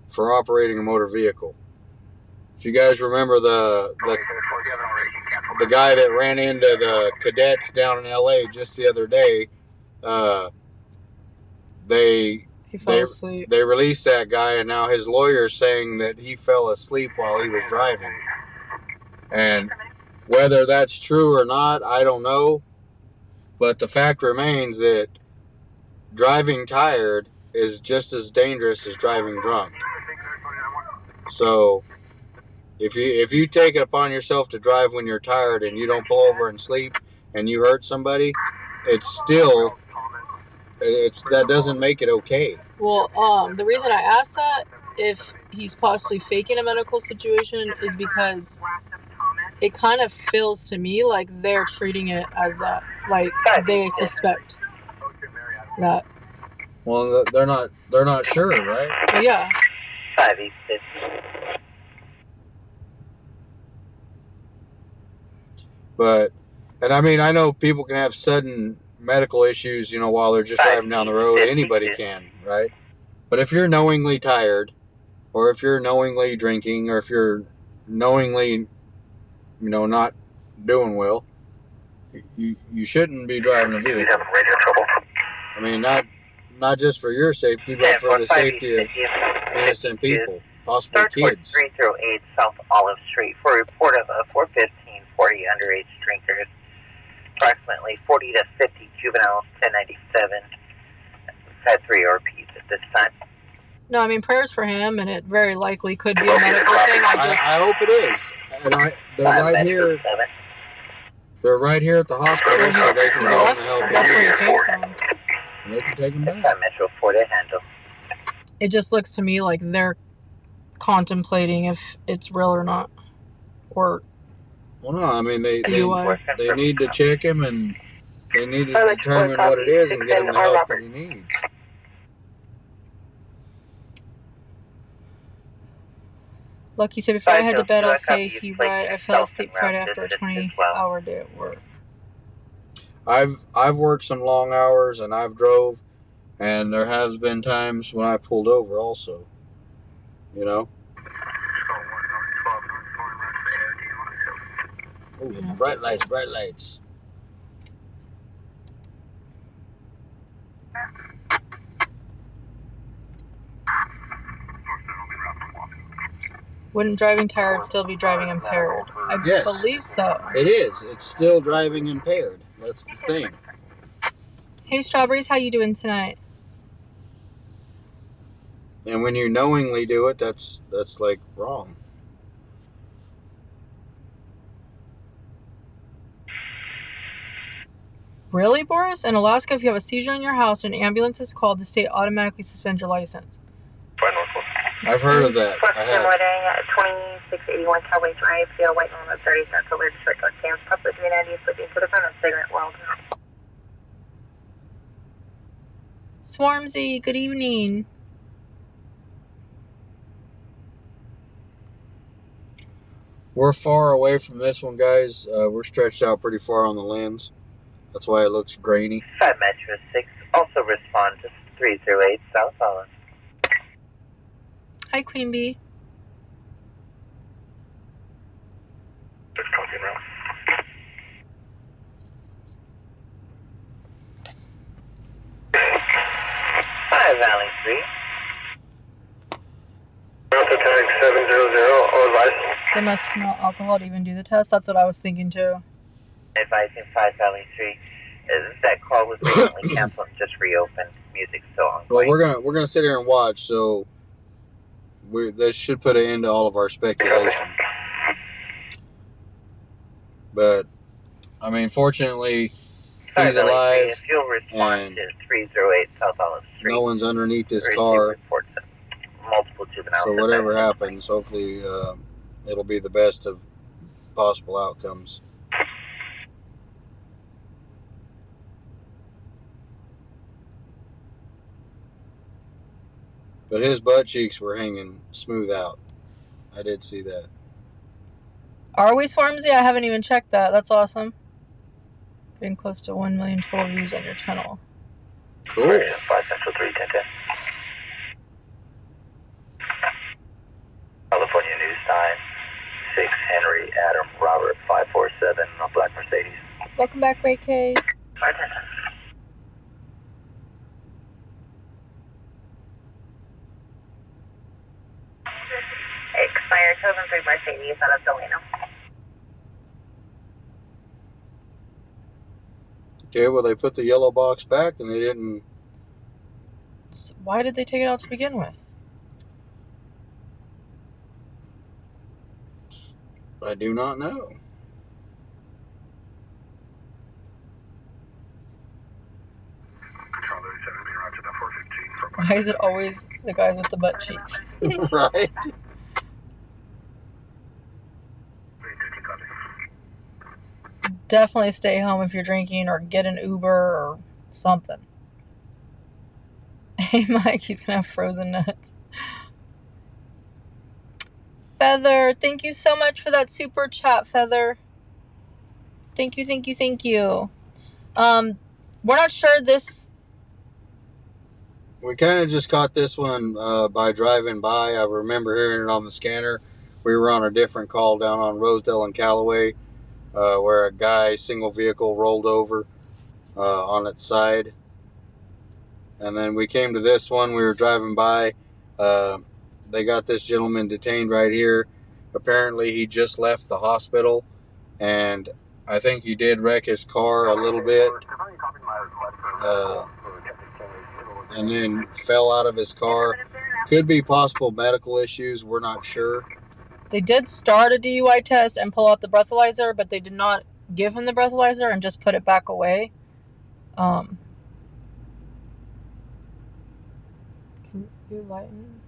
for operating a motor vehicle. If you guys remember the guy that ran into the cadets down in LA just the other day, He fell asleep. they released that guy, and now his lawyer is saying that he fell asleep while he was driving. And whether that's true or not, I don't know. But the fact remains that driving tired is just as dangerous as driving drunk. So if you take it upon yourself to drive when you're tired and you don't pull over and sleep and you hurt somebody, that doesn't make it okay. Well, the reason I asked that, if he's possibly faking a medical situation, is because it kind of feels to me like they're treating it as that. Like, they suspect that. Well, they're not sure, right? Well, yeah. 586. And I mean, I know people can have sudden medical issues, while they're just driving down the road. Anybody can, right? But if you're knowingly tired, or if you're knowingly drinking, or if you're knowingly, not doing well, you shouldn't be driving a vehicle. I mean, not just for your safety, but for the safety of innocent people, possibly kids. 308 South Olive Street for a report of a 415-40 underage drinkers, approximately 40 to 50 juveniles, 1097. Had 3 RPs at this time. No, I mean, prayers for him, and it very likely could be a medical thing. I hope it is. And they're right here. They're right here at the hospital, so they can go and help That's him. where he came from. And they can take him back. Metro 4 to handle. It just looks to me like they're contemplating if it's real or not. Or Well, no, I mean, they DUI. need to check him, and they need to determine what it is and get him the help that he needs. Lucky said, before I head to bed, I'll say he right. I fell asleep Friday after a 20-hour day at work. I've worked some long hours, and I've drove, and there has been times when I pulled over also. Ooh, Yeah. bright lights. Wouldn't driving tired still be driving impaired? I Yes. believe so. It is. It's still driving impaired. That's the thing. Hey, Strawberries, how you doing tonight? And when you knowingly do it, that's like wrong. Really, Boris? In Alaska, if you have a seizure in your house and an ambulance is called, the state automatically suspends your license. I've heard of that. I have. 2681 Cowboy Drive, Field, White Mountain, 30 Central, District of Kansas, Public 390, switching to the front of Cigarette World. Swarmzy, good evening. We're far away from this one, guys. We're stretched out pretty far on the lens. That's why it looks grainy. 5 Metro 6, also respond to 308 South Holland. Hi, Queen Bee. Just copy now. Valley 3. Delta Tag 700, all advice. They must smell alcohol to even do the test. That's what I was thinking too. Advising 5 Valley 3. That call was recently canceled and just reopened. Music still ongoing. Well, we're gonna sit here and watch. So this should put an end to all of our speculation. But I mean, fortunately, he's alive. If you'll respond to 308 South Holland Street. No one's underneath this car. Multiple juveniles. So whatever happens, hopefully it'll be the best of possible outcomes. But his butt cheeks were hanging smooth out. I did see that. Are we, Swarmzy? I haven't even checked that. That's awesome. Getting close to 1 million total views on your channel. Cool. 5 Central 310. California News Time. 6 Henry Adam Robert 547 on Black Mercedes. Welcome back, Ray K. 510. Expired token 3 Mercedes out of Delano. Okay, well, they put the yellow box back and they didn't. Why did they take it out to begin with? I do not know. Control 37, be roger to 415 for Why is it always the guys with the butt cheeks? Right? Definitely stay home if you're drinking or get an Uber or something. Hey, Mike, he's gonna have frozen nuts. Feather, thank you so much for that super chat, Feather. Thank you, thank you, thank you. We're not sure this. We kind of just caught this one by driving by. I remember hearing it on the scanner. We were on a different call down on Rosedale and Callaway where a guy, single vehicle, rolled over on its side. And then we came to this one. We were driving by. They got this gentleman detained right here. Apparently, he just left the hospital. And I think he did wreck his car a little bit. And then fell out of his car. Could be possible medical issues. We're not sure. They did start a DUI test and pull out the breathalyzer, but they did not give him the breathalyzer and just put it back away. Can you lighten?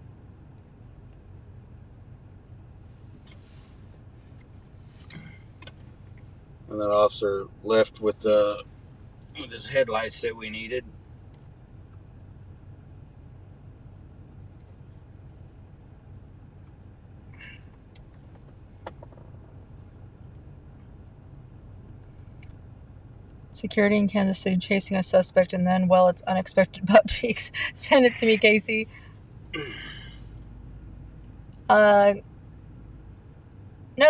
And that officer left with his headlights that we needed. Security in Kansas City chasing a suspect, and then, well, it's unexpected butt cheeks. Send it to me, Casey. No,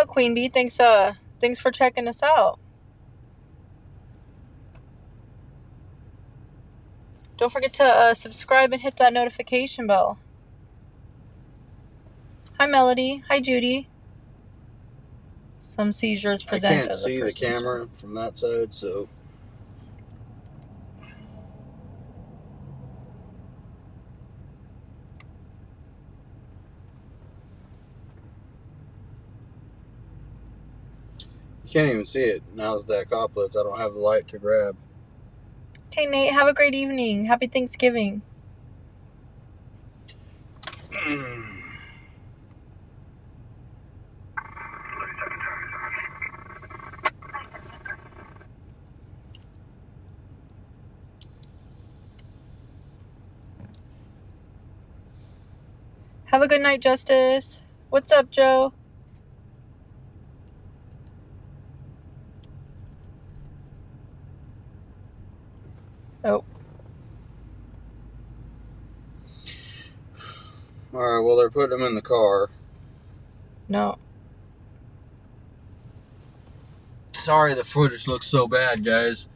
Queen Bee, thanks for checking us out. Don't forget to subscribe and hit that notification bell. Hi, Melody. Hi, Judy. Some seizures present. I can't see the camera from that side, so. You can't even see it now that cop left. I don't have the light to grab. Hey, Nate, have a great evening. Happy Thanksgiving. Have a good night, Justice. What's up, Joe? Oh. Alright, well, they're putting him in the car. No. Sorry the footage looks so bad, guys.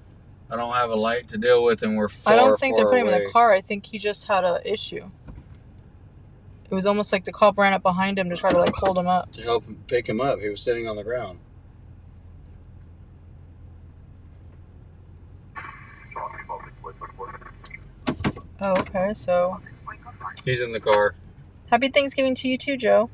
I don't have a light to deal with, and we're far, I don't think they're putting him in away. the car. I think he just had an issue. It was almost like the cop ran up behind him to try to, like, hold him up. To help him pick him up. He was sitting on the ground. Oh, okay, so... He's in the car. Happy Thanksgiving to you too, Joe.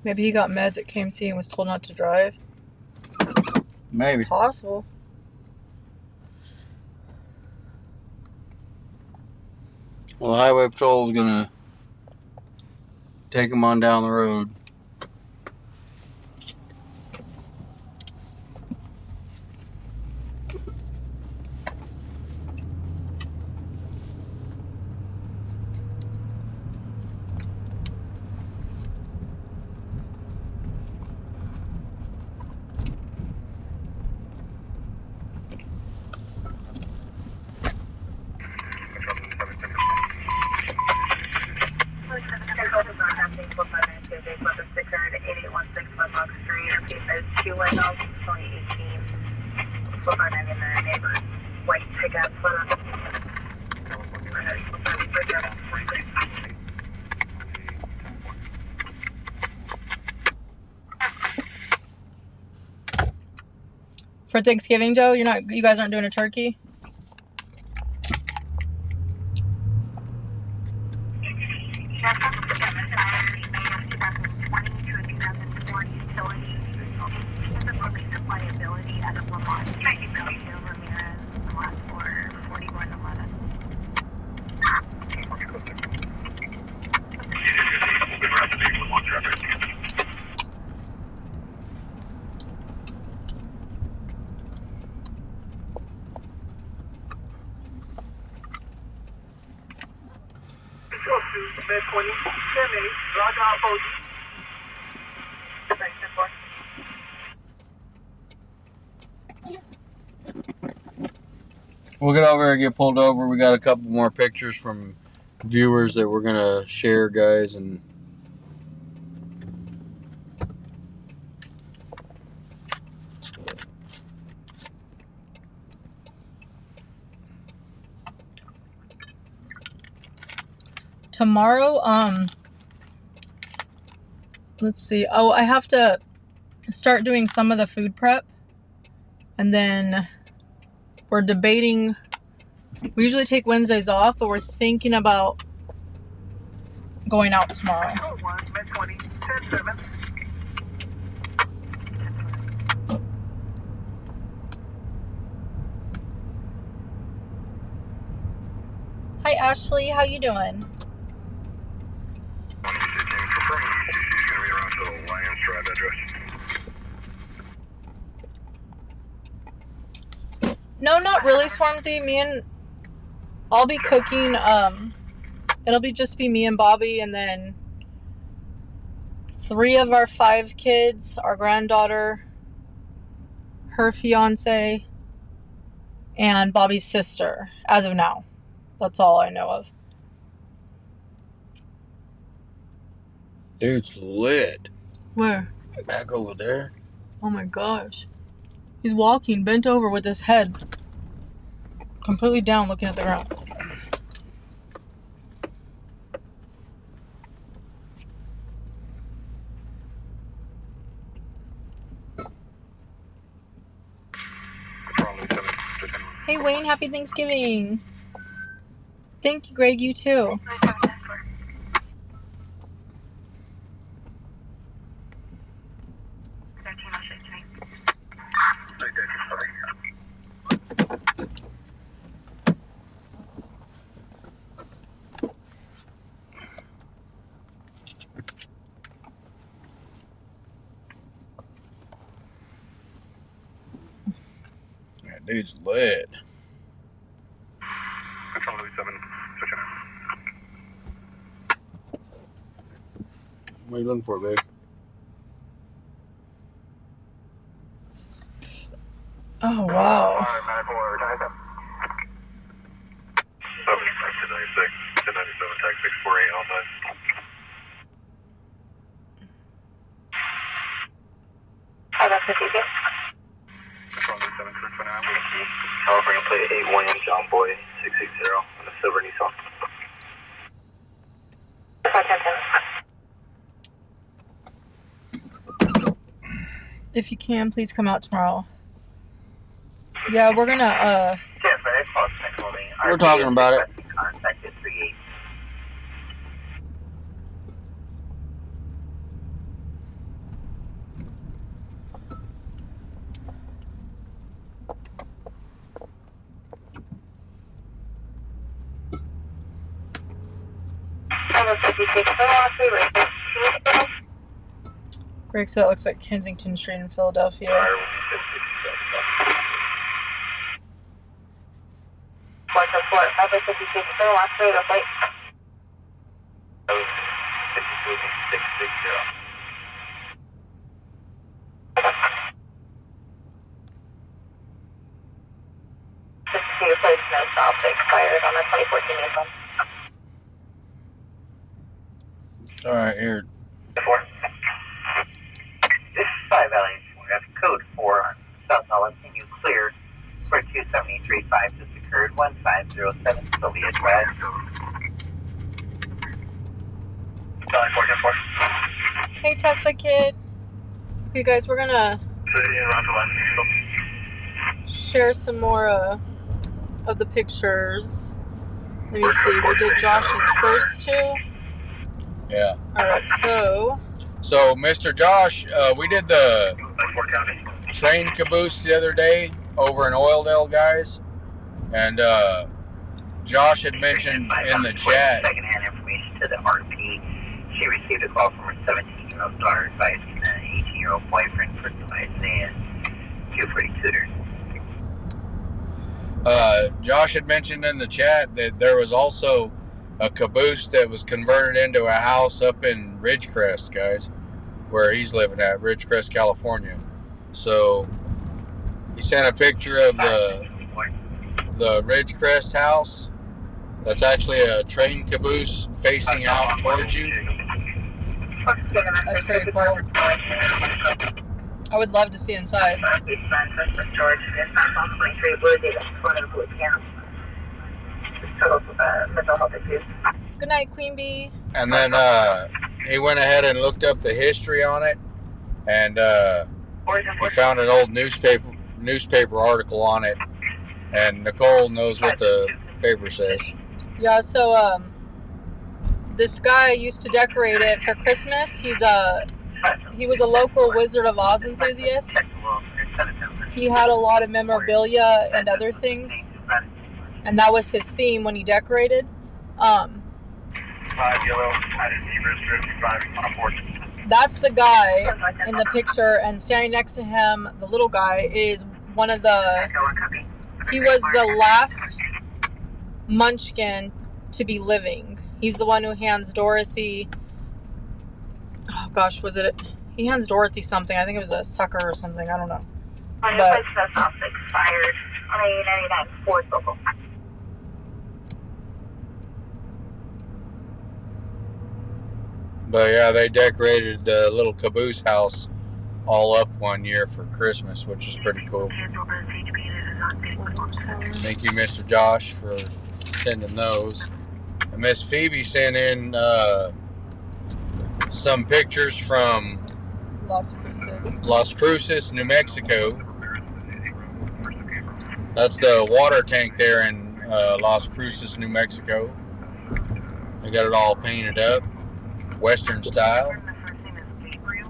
Maybe he got meds at KMC and was told not to drive. Maybe. Possible. Well, the highway patrol is gonna take him on down the road. For Thanksgiving, Joe, you guys aren't doing a turkey? We'll get over and get pulled over. We got a couple more pictures from viewers that we're gonna share, guys, and Tomorrow, let's see. Oh, I have to start doing some of the food prep. And then we're debating. We usually take Wednesdays off, but we're thinking about going out tomorrow. Hi, Ashley. How you doing? No, not really, Swarmzy. I'll be cooking. It'll just be me and Bobby, and then 3 of our 5 kids, our granddaughter, her fiance, and Bobby's sister, as of now. That's all I know of. dude's lit. Where? Back over there. Oh my gosh. He's walking bent over with his head completely down, looking at the ground. Hey Wayne, happy Thanksgiving. Thank you, Greg. You too. That dude's lit. Control Louis 7, switching. What are you looking for, babe? Oh wow. Alright, 94, time up. 1096, 1097, tag 648 outside. That's 50. Control Louis 7, clear for now. California plate 81 John Boy 660 on the silver Nissan. 1010. If you can, please come out tomorrow. Yeah, we're gonna We're talking about it. Contacted 38. Greg said it looks like Kensington Street in Philadelphia. Expired on the 2014 Nissan. All right, here. 4. This is 5 Valley 4F code 4 on South Holland. Can you clear for 273.5 just occurred 1507 Sylvia Drive. Valley 410-4. Hey Tesla kid. Okay guys, we're gonna share some more of the pictures. Let me see, we did Josh's first two. Yeah. Alright, so Mr. Josh, we did the train caboose the other day over in Oildale, guys, and Josh had mentioned in the chat. Secondhand information to the RP. She received a call from her 17-year-old daughter advising an 18-year-old boyfriend for advising and 240 tutors. Josh had mentioned in the chat that there was also a caboose that was converted into a house up in Ridgecrest, guys, where he's living at, Ridgecrest, California. So he sent a picture of the Ridgecrest house. That's actually a train caboose facing out towards you. that's pretty cool. I would love to see inside. Good night, Queen Bee. And then he went ahead and looked up the history on it, and he found an old newspaper article on it, and Nicole knows what the paper says. Yeah, so this guy used to decorate it for Christmas. He was a local Wizard of Oz enthusiast. He had a lot of memorabilia and other things, and that was his theme when he decorated. That's the guy in the picture, and standing next to him, the little guy, is one of he was the last Munchkin to be living. He's the one who hands Dorothy, oh gosh, he hands Dorothy something. I think it was a sucker or something, I don't know. But Expired on a 99 Ford local. But yeah, they decorated the little caboose house all up one year for Christmas, which is pretty cool. Thank you, Mr. Josh, for sending those. And Miss Phoebe sent in some pictures from Las Cruces. Las Cruces, New Mexico. That's the water tank there in Las Cruces, New Mexico. They got it all painted up, Western style. The first name is Gabriel.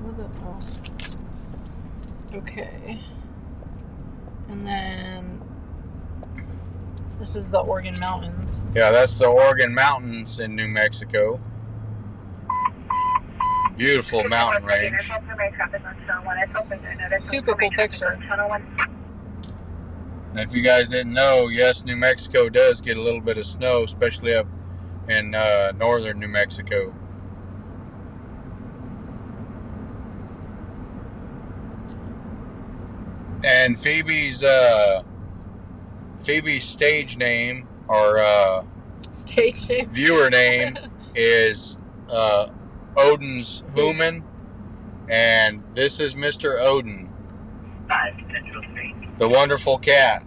What the hell? Okay. And then this is the Oregon Mountains. Yeah, that's the Oregon Mountains in New Mexico. Beautiful mountain range. Super cool picture. And if you guys didn't know, yes, New Mexico does get a little bit of snow, especially up in northern New Mexico. And Phoebe's stage name or Stage name. viewer name is Odin's Human, and this is Mr. Odin, 5 Central Street. the wonderful cat.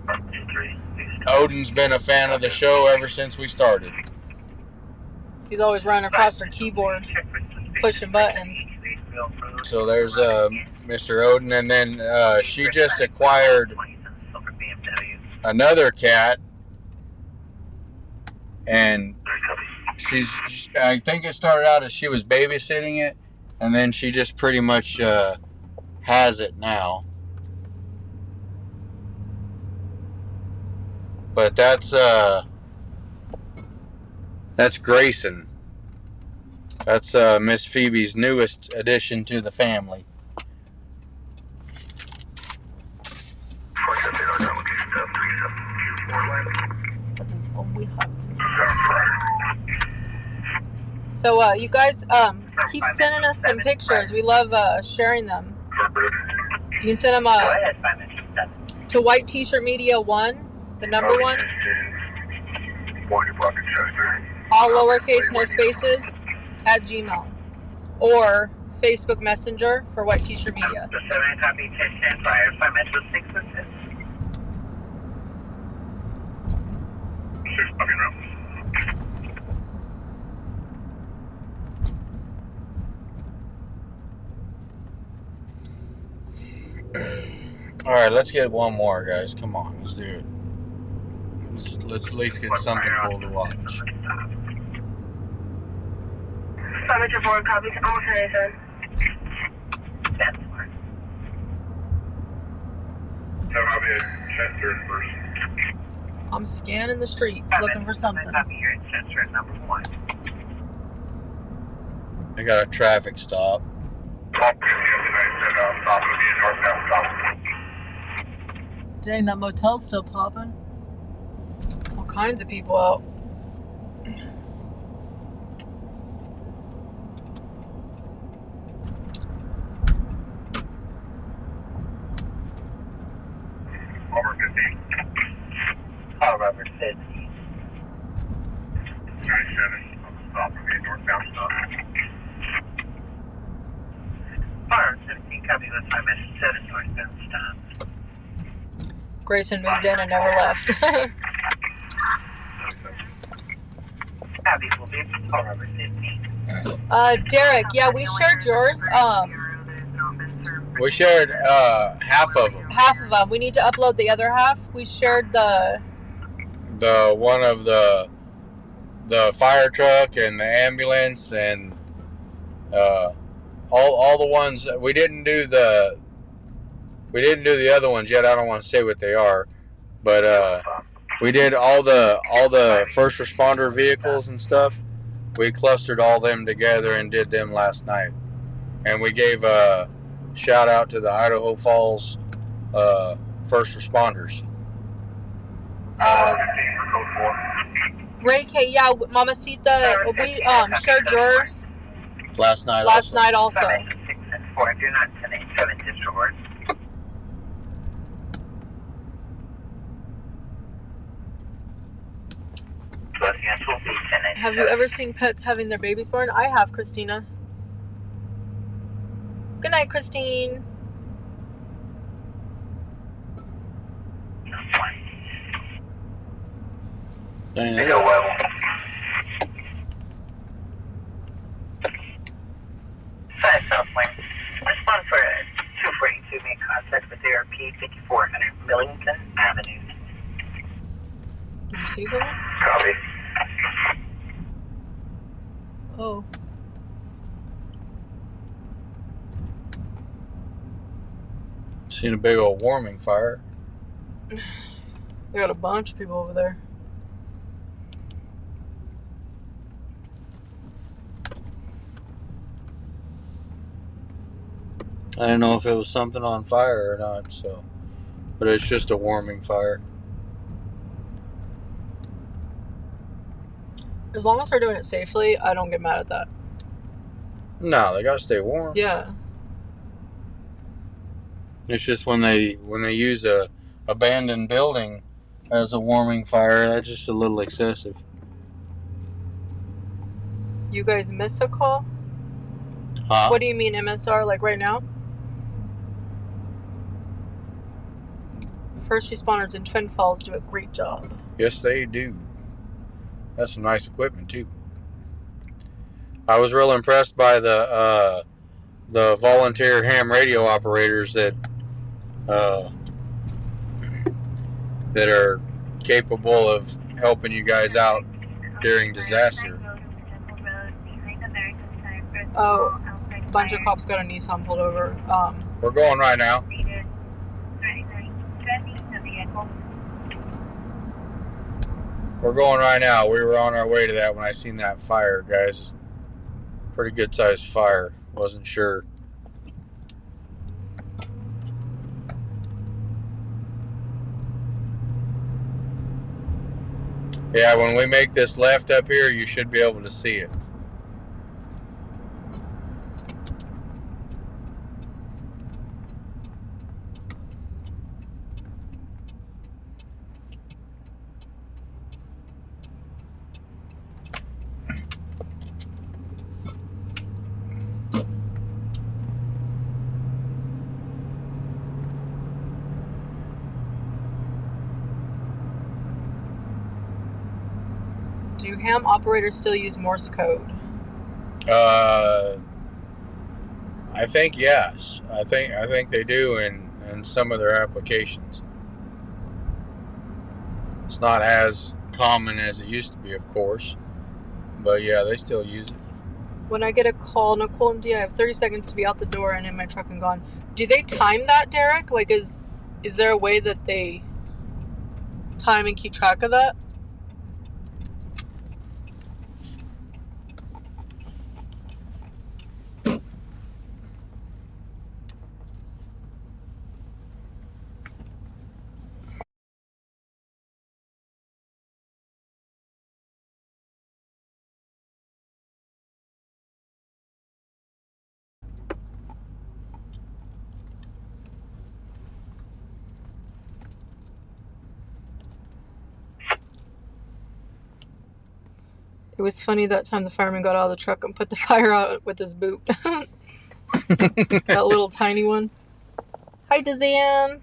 23. Odin's been a fan of the show ever since we started. He's always running across her keyboard, pushing buttons. So there's Mr. Odin, and then she just acquired another cat, and I think it started out as she was babysitting it, and then she just pretty much has it now. But that's Grayson. That's Miss Phoebe's newest addition to the family. That is all we have tonight. So you guys keep sending us some pictures. We love sharing them. You can send them to White T-Shirt Media 1, the number 1. All lowercase, no spaces, at Gmail. Or Facebook Messenger for White T-Shirt Media. The 7 copy 10 stand fire, 5 Metro 6 assist. Alright, let's get one more, guys. Come on, let's do it. Let's at least get something cool to watch. 5 Metro 4 copies, almost ready, sir. That's smart. I'm scanning the streets looking for something. Copy here at sensor number 1. I got a traffic stop. Dang, that motel's still popping. All kinds of people out. Call Robert 50. 97, stop for me, northbound stop. Fire 17, copy with 5 Metro 7, northbound stop. Grayson moved in and never left. Copy will be call Robert 15. Derek, yeah, we shared yours. We shared half of them. Half of them. We need to upload the other half. We shared the One of the fire truck and the ambulance and all the ones. We didn't do the other ones yet. I don't want to say what they are, but we did all the first responder vehicles and stuff. We clustered all them together and did them last night, and we gave a shout out to the Idaho Falls first responders. Ray K, yeah, Mamacita, we shared yours Last night also. 5 Metro 6 and 4, do not 1087 disregard. Have you ever seen pets having their babies born? I have, Christina. Good night, Christine. Dang, Video level. 5 Seen a big old warming fire. They got a bunch of people over there. I didn't know if it was something on fire or not, so. But it's just a warming fire. As long as they're doing it safely, I don't get mad at that. No, they gotta stay warm. Yeah. It's just when they use a abandoned building as a warming fire, that's just a little excessive. You guys miss a call? Huh? What do you mean MSR, like right now? First responders in Twin Falls do a great job. Yes, they do. That's some nice equipment too. I was real impressed by the volunteer ham radio operators that are capable of helping you guys out during disaster. Oh, a bunch of cops got a Nissan pulled over. We're going right now. We're going right now. We were on our way to that when I seen that fire, guys. Pretty good sized fire. Wasn't sure. Yeah, when we make this left up here, you should be able to see it. Do ham operators still use Morse code? I think yes. I think they do in some of their applications. It's not as common as it used to be, of course, but yeah, they still use it. When I get a call, Nicole and Dia, I have 30 seconds to be out the door and in my truck and gone. Do they time that, Derek? Like, is there a way that they time and keep track of that? It was funny that time the fireman got out of the truck and put the fire out with his boot. That little tiny one. Hi, Dazam.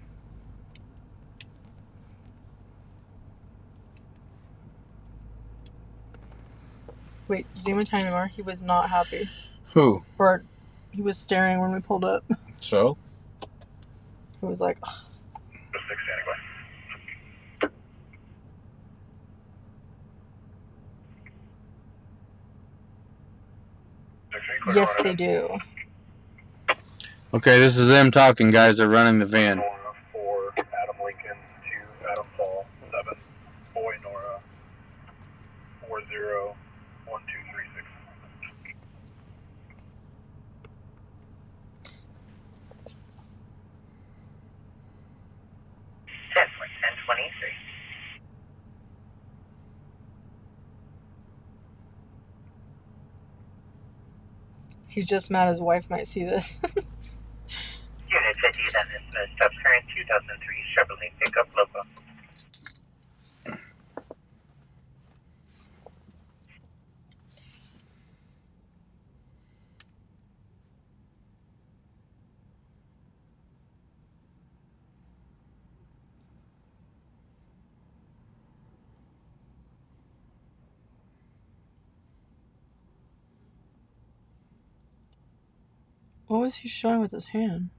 Wait, zoom in tiny more. He was not happy. Who? Or he was staring when we pulled up. So? He was like, ugh. Yes, they do. Okay, this is them talking, guys. They're running the van. Nora 4, Adam Lincoln 2, Adam Fall 7, Boy Nora 401236. 10.1023. He's just mad his wife might see this. Unit 50 then dismissed. Stop current 2003 Chevrolet pickup local. What was he showing with his hand?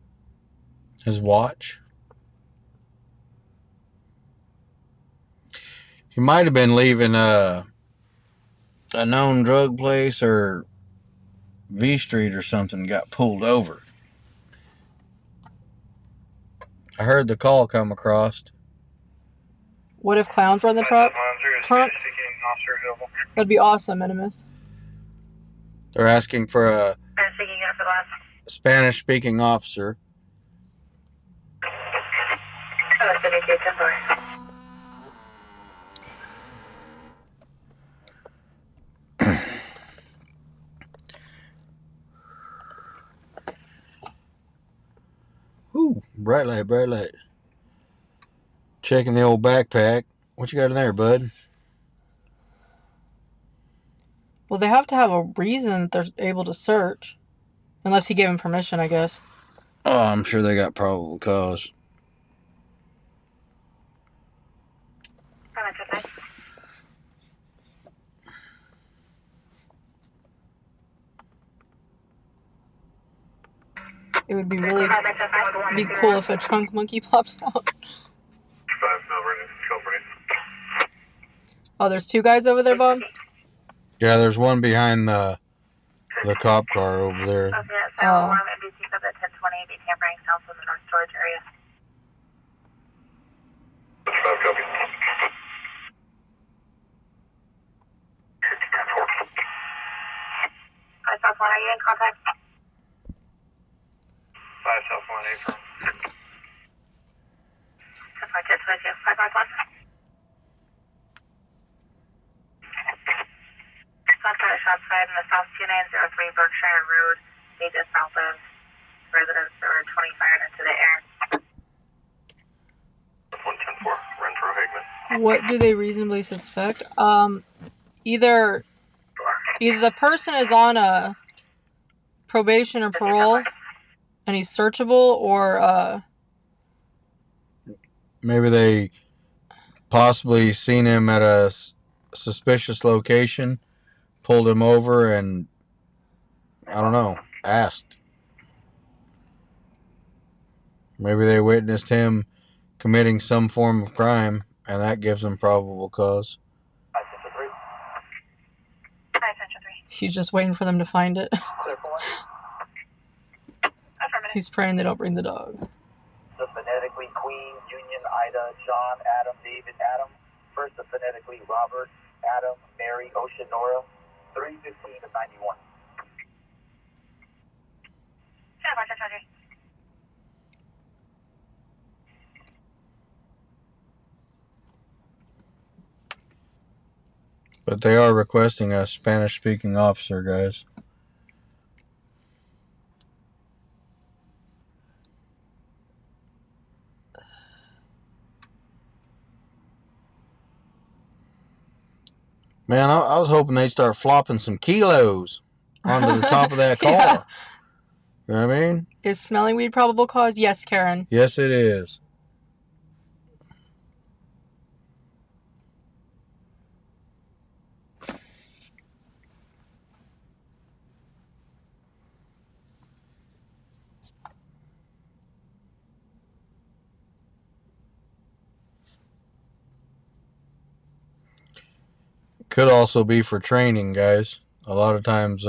His watch. He might have been leaving a known drug place or V Street or something, got pulled over. I heard the call come across. What if clowns run the trunk? That'd be awesome, Minimus. They're asking for a Spanish-speaking officer. Ooh, bright light, bright light. Checking the old backpack. What you got in there, bud? Well, they have to have a reason that they're able to search. Unless he gave him permission, I guess. Oh, I'm sure they got probable cause. It would be really be cool if a trunk monkey pops out. Oh, there's two guys over there, Bob? Yeah, there's one behind the cop car over there. Oh. Are you in contact? 5 South 1 April. That's my tip with you. 551. South County Shop side in the South 2903 Berkshire Road, they just south of residence or 25 into the air. 110-4, Renfro Hagman. What do they reasonably suspect? Either the person is on a probation or parole and he's searchable, or maybe they possibly seen him at a suspicious location, pulled him over, and I don't know, asked. Maybe they witnessed him committing some form of crime, and that gives them probable cause. he's just waiting for them to find it. He's praying they don't bring the dog. The phonetically Queen, Union, Ida, John, Adam, David, Adam. First, the phonetically Robert, Adam, Mary, Ocean, Nora. 315 to 91. But they are requesting a Spanish-speaking officer, guys. Man, I was hoping they'd start flopping some kilos onto the top of that car. Yeah. You know what I mean? Is smelling weed probable cause? Yes, Karen. Yes, it is. Could also be for training, guys. A lot of times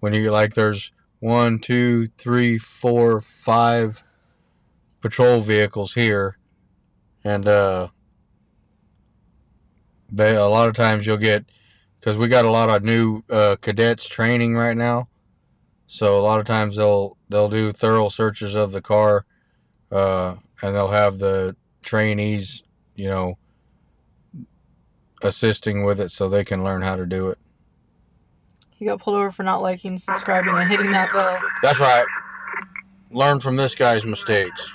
when you there's 1, 2, 3, 4, 5 patrol vehicles here, and a lot of times you'll get, because we got a lot of new cadets training right now, so a lot of times they'll do thorough searches of the car, and they'll have the trainees, assisting with it so they can learn how to do it. He got pulled over for not liking, subscribing, and hitting that bell. That's right. Learn from this guy's mistakes.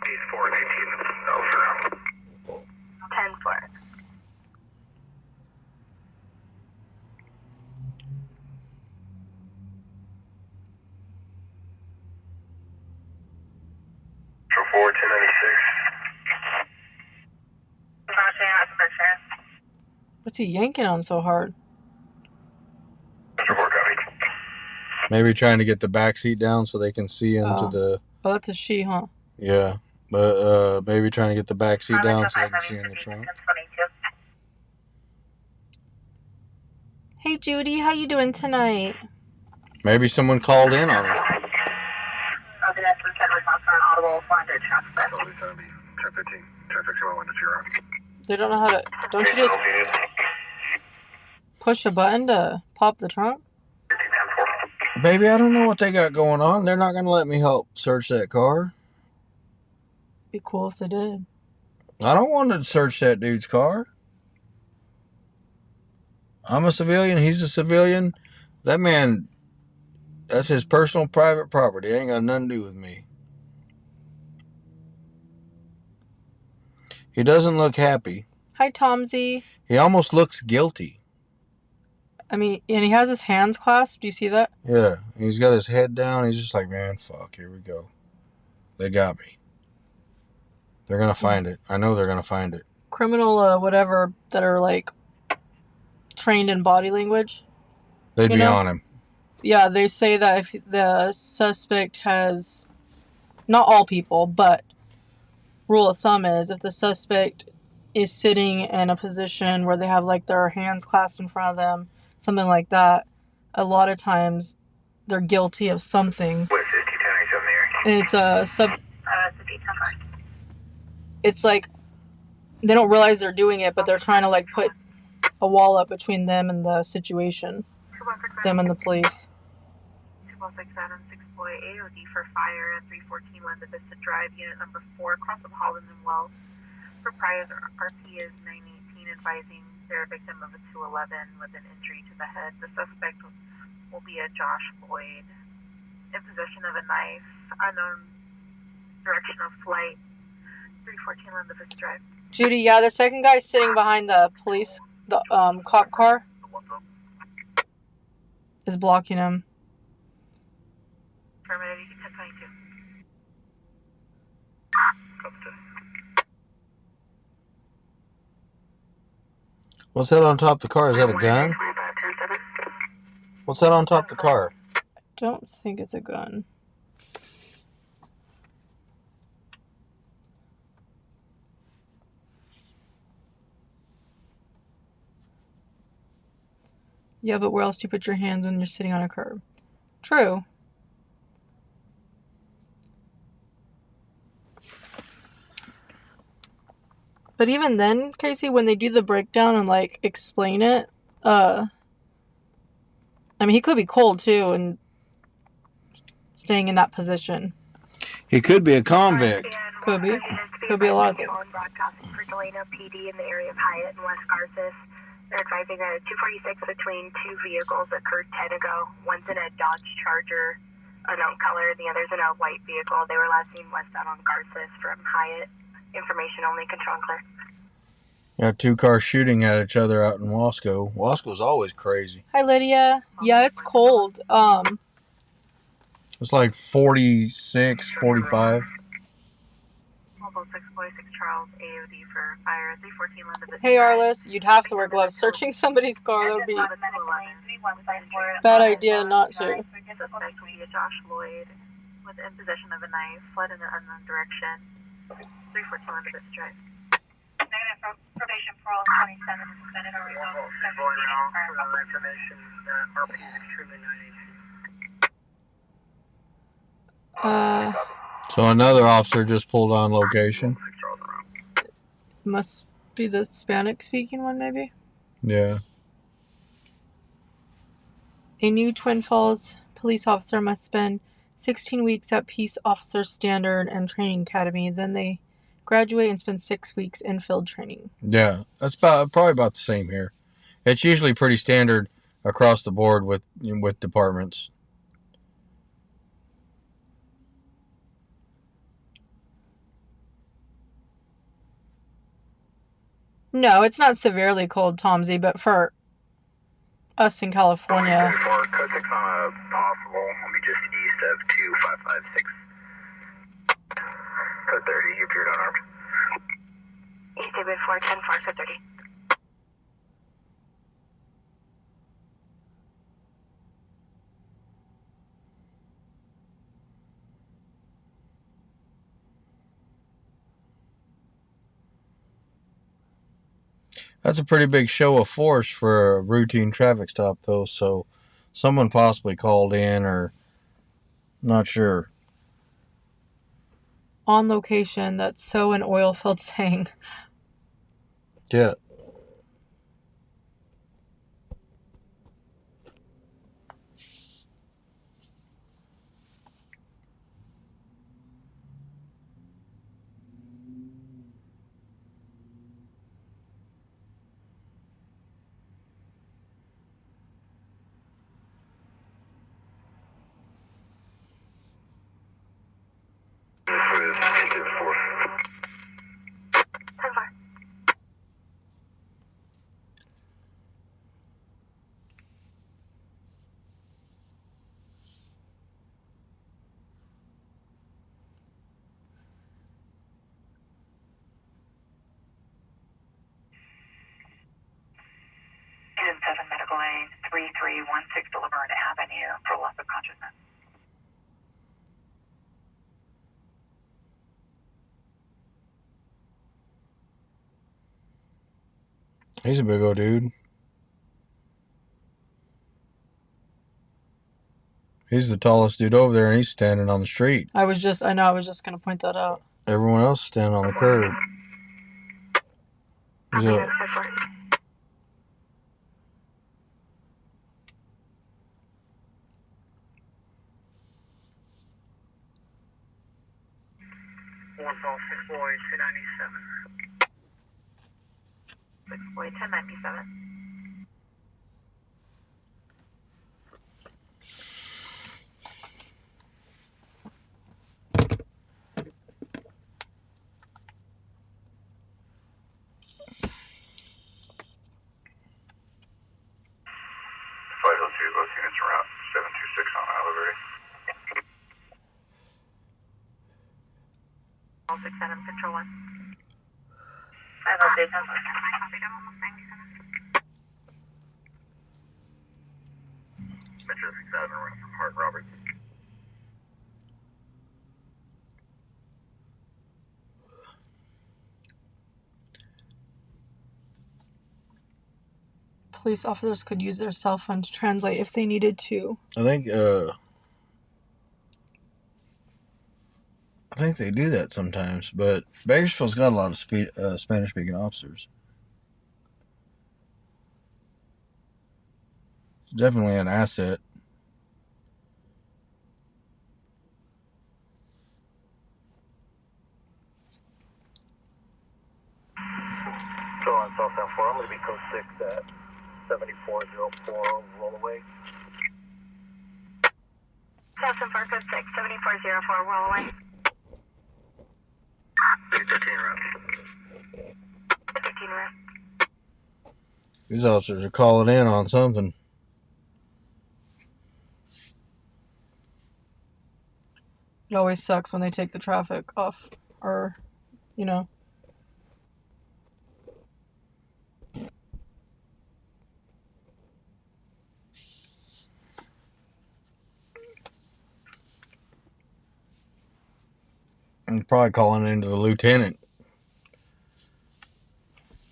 He's 418. 10-4. For 4, 1096. What's he yanking on so hard? Maybe trying to get the back seat down so they can see into the... Oh, that's a she, huh? Yeah. But maybe trying to get the back seat down so they can see in the trunk. Hey, Judy, how you doing tonight? Maybe someone called in on her. Audible, wanted suspect. 1015, traffic 201 to 0. They don't know how to. Don't you just push a button to pop the trunk? Baby, I don't know what they got going on. They're not going to let me help search that car. Be cool if they did. I don't want to search that dude's car. I'm a civilian. He's a civilian. That man, that's his personal private property. It ain't got nothing to do with me. He doesn't look happy. Hi, Tomsy. He almost looks guilty. I mean, and he has his hands clasped. Do you see that? Yeah. He's got his head down. He's just like, man, fuck, here we go. They got me. They're going to find it. I know they're going to find it. Criminal, whatever, that are like trained in body language. They'd be on him. Yeah, they say that if the suspect has, not all people, but rule of thumb is if the suspect is sitting in a position where they have like their hands clasped in front of them, something like that, a lot of times they're guilty of something. What is this, 210 And it's it's like they don't realize they're doing it, but they're trying to like put a wall up between them and the situation, them and the police. 216 Adam 6 boy AOD for fire at 314 Linda Vista Drive, unit number 4, across of Holland and Wells. Proprietor RP is 918, advising they're a victim of a 211 with an injury to the head. The suspect will be a Josh Lloyd in possession of a knife, unknown direction of flight, 314 Linda Vista Drive. Judy, yeah, the second guy sitting behind the police, the cop car, is blocking him. Affirmative, 1022. What's that on top of the car? Is that a gun? What's that on top of the car? I don't think it's a gun. Yeah, but where else do you put your hands when you're sitting on a curb? True. But even then, Casey, when they do the breakdown and like explain it, I mean, he could be cold too and staying in that position. He could be a convict. Could be. Could be a lot of things. Broadcasting for Delano PD in the area of Hyatt and West Garces. They're advising a 246 between two vehicles occurred 10 ago. One's in a Dodge Charger, unknown color, and the other's in a white vehicle. They were last seen westbound on Garces from Hyatt. Information only, control and clear. Yeah, two cars shooting at each other out in Wasco. Wasco's always crazy. Hi, Lydia. Yeah, it's cold. It's like 46, 45. Mobile 646 Charles, AOD for fire, 314 Linda. Hey, Arliss, you'd have to wear gloves. Searching somebody's car, that would be bad idea not to. Suspect will be a Josh Lloyd with in possession of a knife, fled in an unknown direction. 314 Linda Vista Drive. Negative probation for all 27 suspended or revoked. Information RP is extremely 918. So another officer just pulled on location. Must be the Hispanic-speaking one, maybe? Yeah. A new Twin Falls police officer must spend 16 weeks at Peace Officer Standard and Training Academy. Then they graduate and spend 6 weeks in field training. Yeah, that's probably about the same here. It's usually pretty standard across the board with departments. No, it's not severely cold, Tomsy, but for us in California. For code 6 on a possible, will be just east of 2556. Code 30, you appeared unarmed. East David 410 4, code 30. That's a pretty big show of force for a routine traffic stop, though. So someone possibly called in or not sure. on location. That's so an oil field saying. Yeah. Medical Aid 3316 Laverne Avenue for loss of consciousness. He's a big old dude. He's the tallest dude over there, and he's standing on the street. I was just gonna point that out. Everyone else standing on the curb. He's a, 1097. Both units are out 726 on Oliver. 67 Control 1. Metro 67 running from Hart Roberts. Police officers could use their cell phone to translate if they needed to. I think they do that sometimes, but Bakersfield's got a lot of Spanish-speaking officers. It's definitely an asset. So on South San 4, I'm going to be code 6 at 7404 Rollaway. South San 4, code 6, 7404 Rollaway. 15 route. 15 route. These officers are calling in on something. It always sucks when they take the traffic off, or, you know. I'm probably calling into the lieutenant.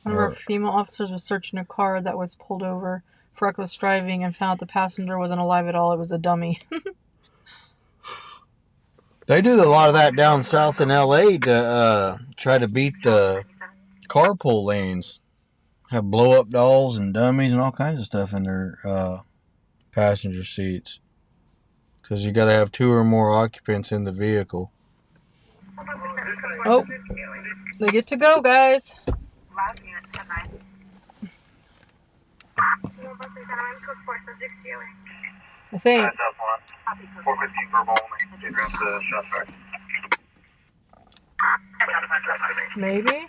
One of our female officers was searching a car that was pulled over for reckless driving and found out the passenger wasn't alive at all. It was a dummy. They do a lot of that down south in LA to try to beat the carpool lanes. Have blow-up dolls and dummies and all kinds of stuff in their passenger seats. Because you got to have 2 or more occupants in the vehicle. Oh, they get to go, guys. Last unit, 10-9. I think. South 1. 415 verbal only. Get around to the shot track. Maybe.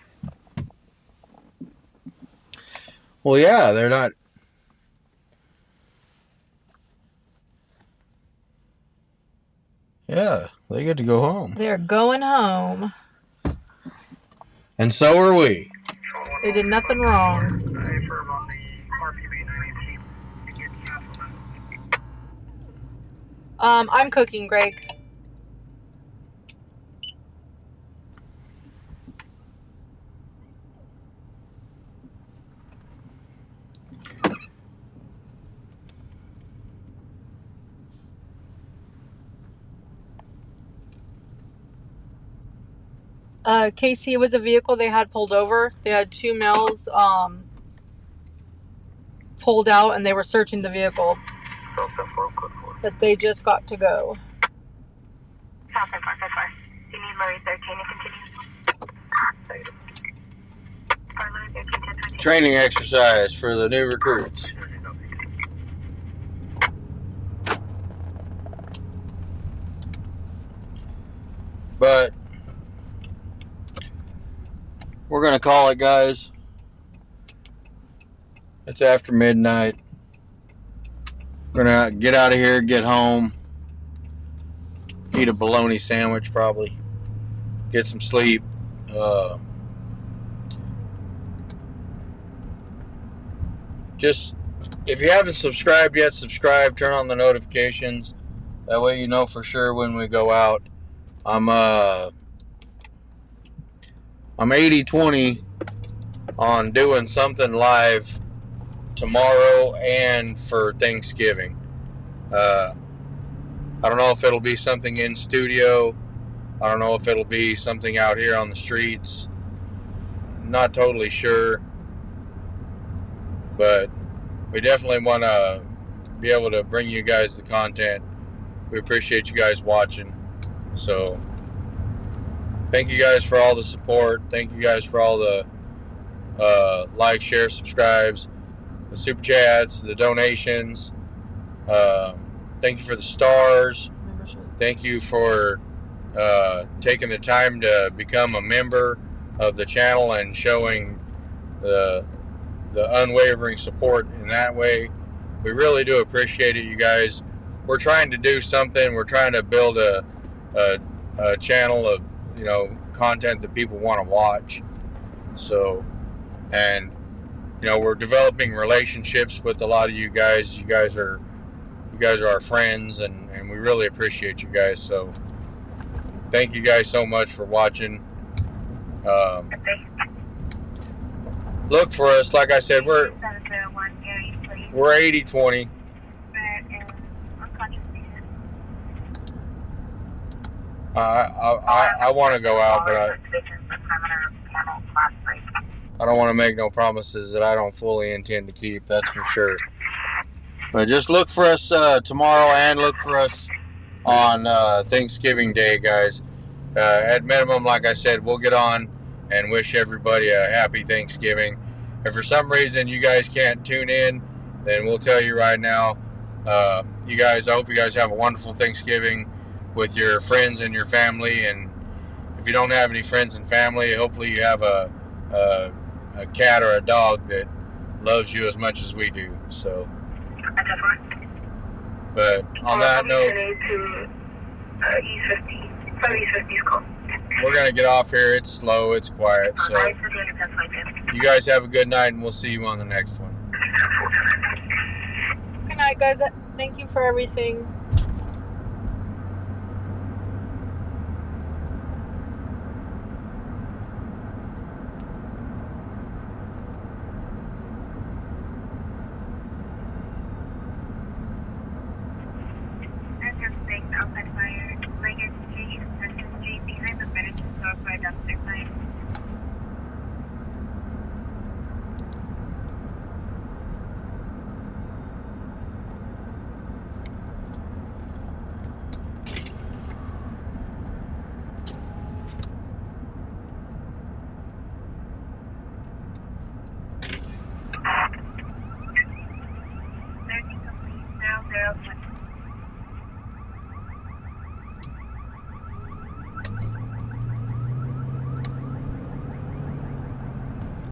Well, yeah, they're not. Yeah, they get to go home. They're going home. And so are we. They did nothing wrong. Affirm on the RPB 918. I'm cooking, Greg. KC was a vehicle they had pulled over. They had 2 males pulled out and they were searching the vehicle. But they just got to go. South 454. You need Murray 13 to continue. Murray 13 to Training exercise for the new recruits. But we're gonna call it, guys. It's after midnight. We're gonna get out of here, get home, eat a bologna sandwich probably, get some sleep. Just, if you haven't subscribed yet, subscribe, turn on the notifications. That way you know for sure when we go out. I'm 80-20 on doing something live tomorrow and for Thanksgiving. I don't know if it'll be something in studio. I don't know if it'll be something out here on the streets. Not totally sure. But we definitely want to be able to bring you guys the content. We appreciate you guys watching. So thank you guys for all the support. Thank you guys for all the likes, shares, subscribes, the super chats, the donations. Thank you for the stars. Thank you for taking the time to become a member of the channel and showing the unwavering support in that way. We really do appreciate it, you guys. We're trying to do something. We're trying to build a channel of, you know, content that people want to watch. So, and you know, we're developing relationships with a lot of you guys. You guys are our friends, and we really appreciate you guys. So thank you guys so much for watching. Look for us. Like I said, we're 80-20. I want to go out, but I don't want to make no promises that I don't fully intend to keep. That's for sure. But just look for us tomorrow, and look for us on Thanksgiving Day, guys. At minimum, like I said, we'll get on and wish everybody a happy Thanksgiving. If for some reason you guys can't tune in, then we'll tell you right now. You guys, I hope you guys have a wonderful Thanksgiving with your friends and your family. And if you don't have any friends and family, hopefully you have a cat or a dog that loves you as much as we do. So, but on that note, we're gonna get off here. It's slow, it's quiet. So you guys have a good night, and we'll see you on the next one. Good night, guys. Thank you for everything.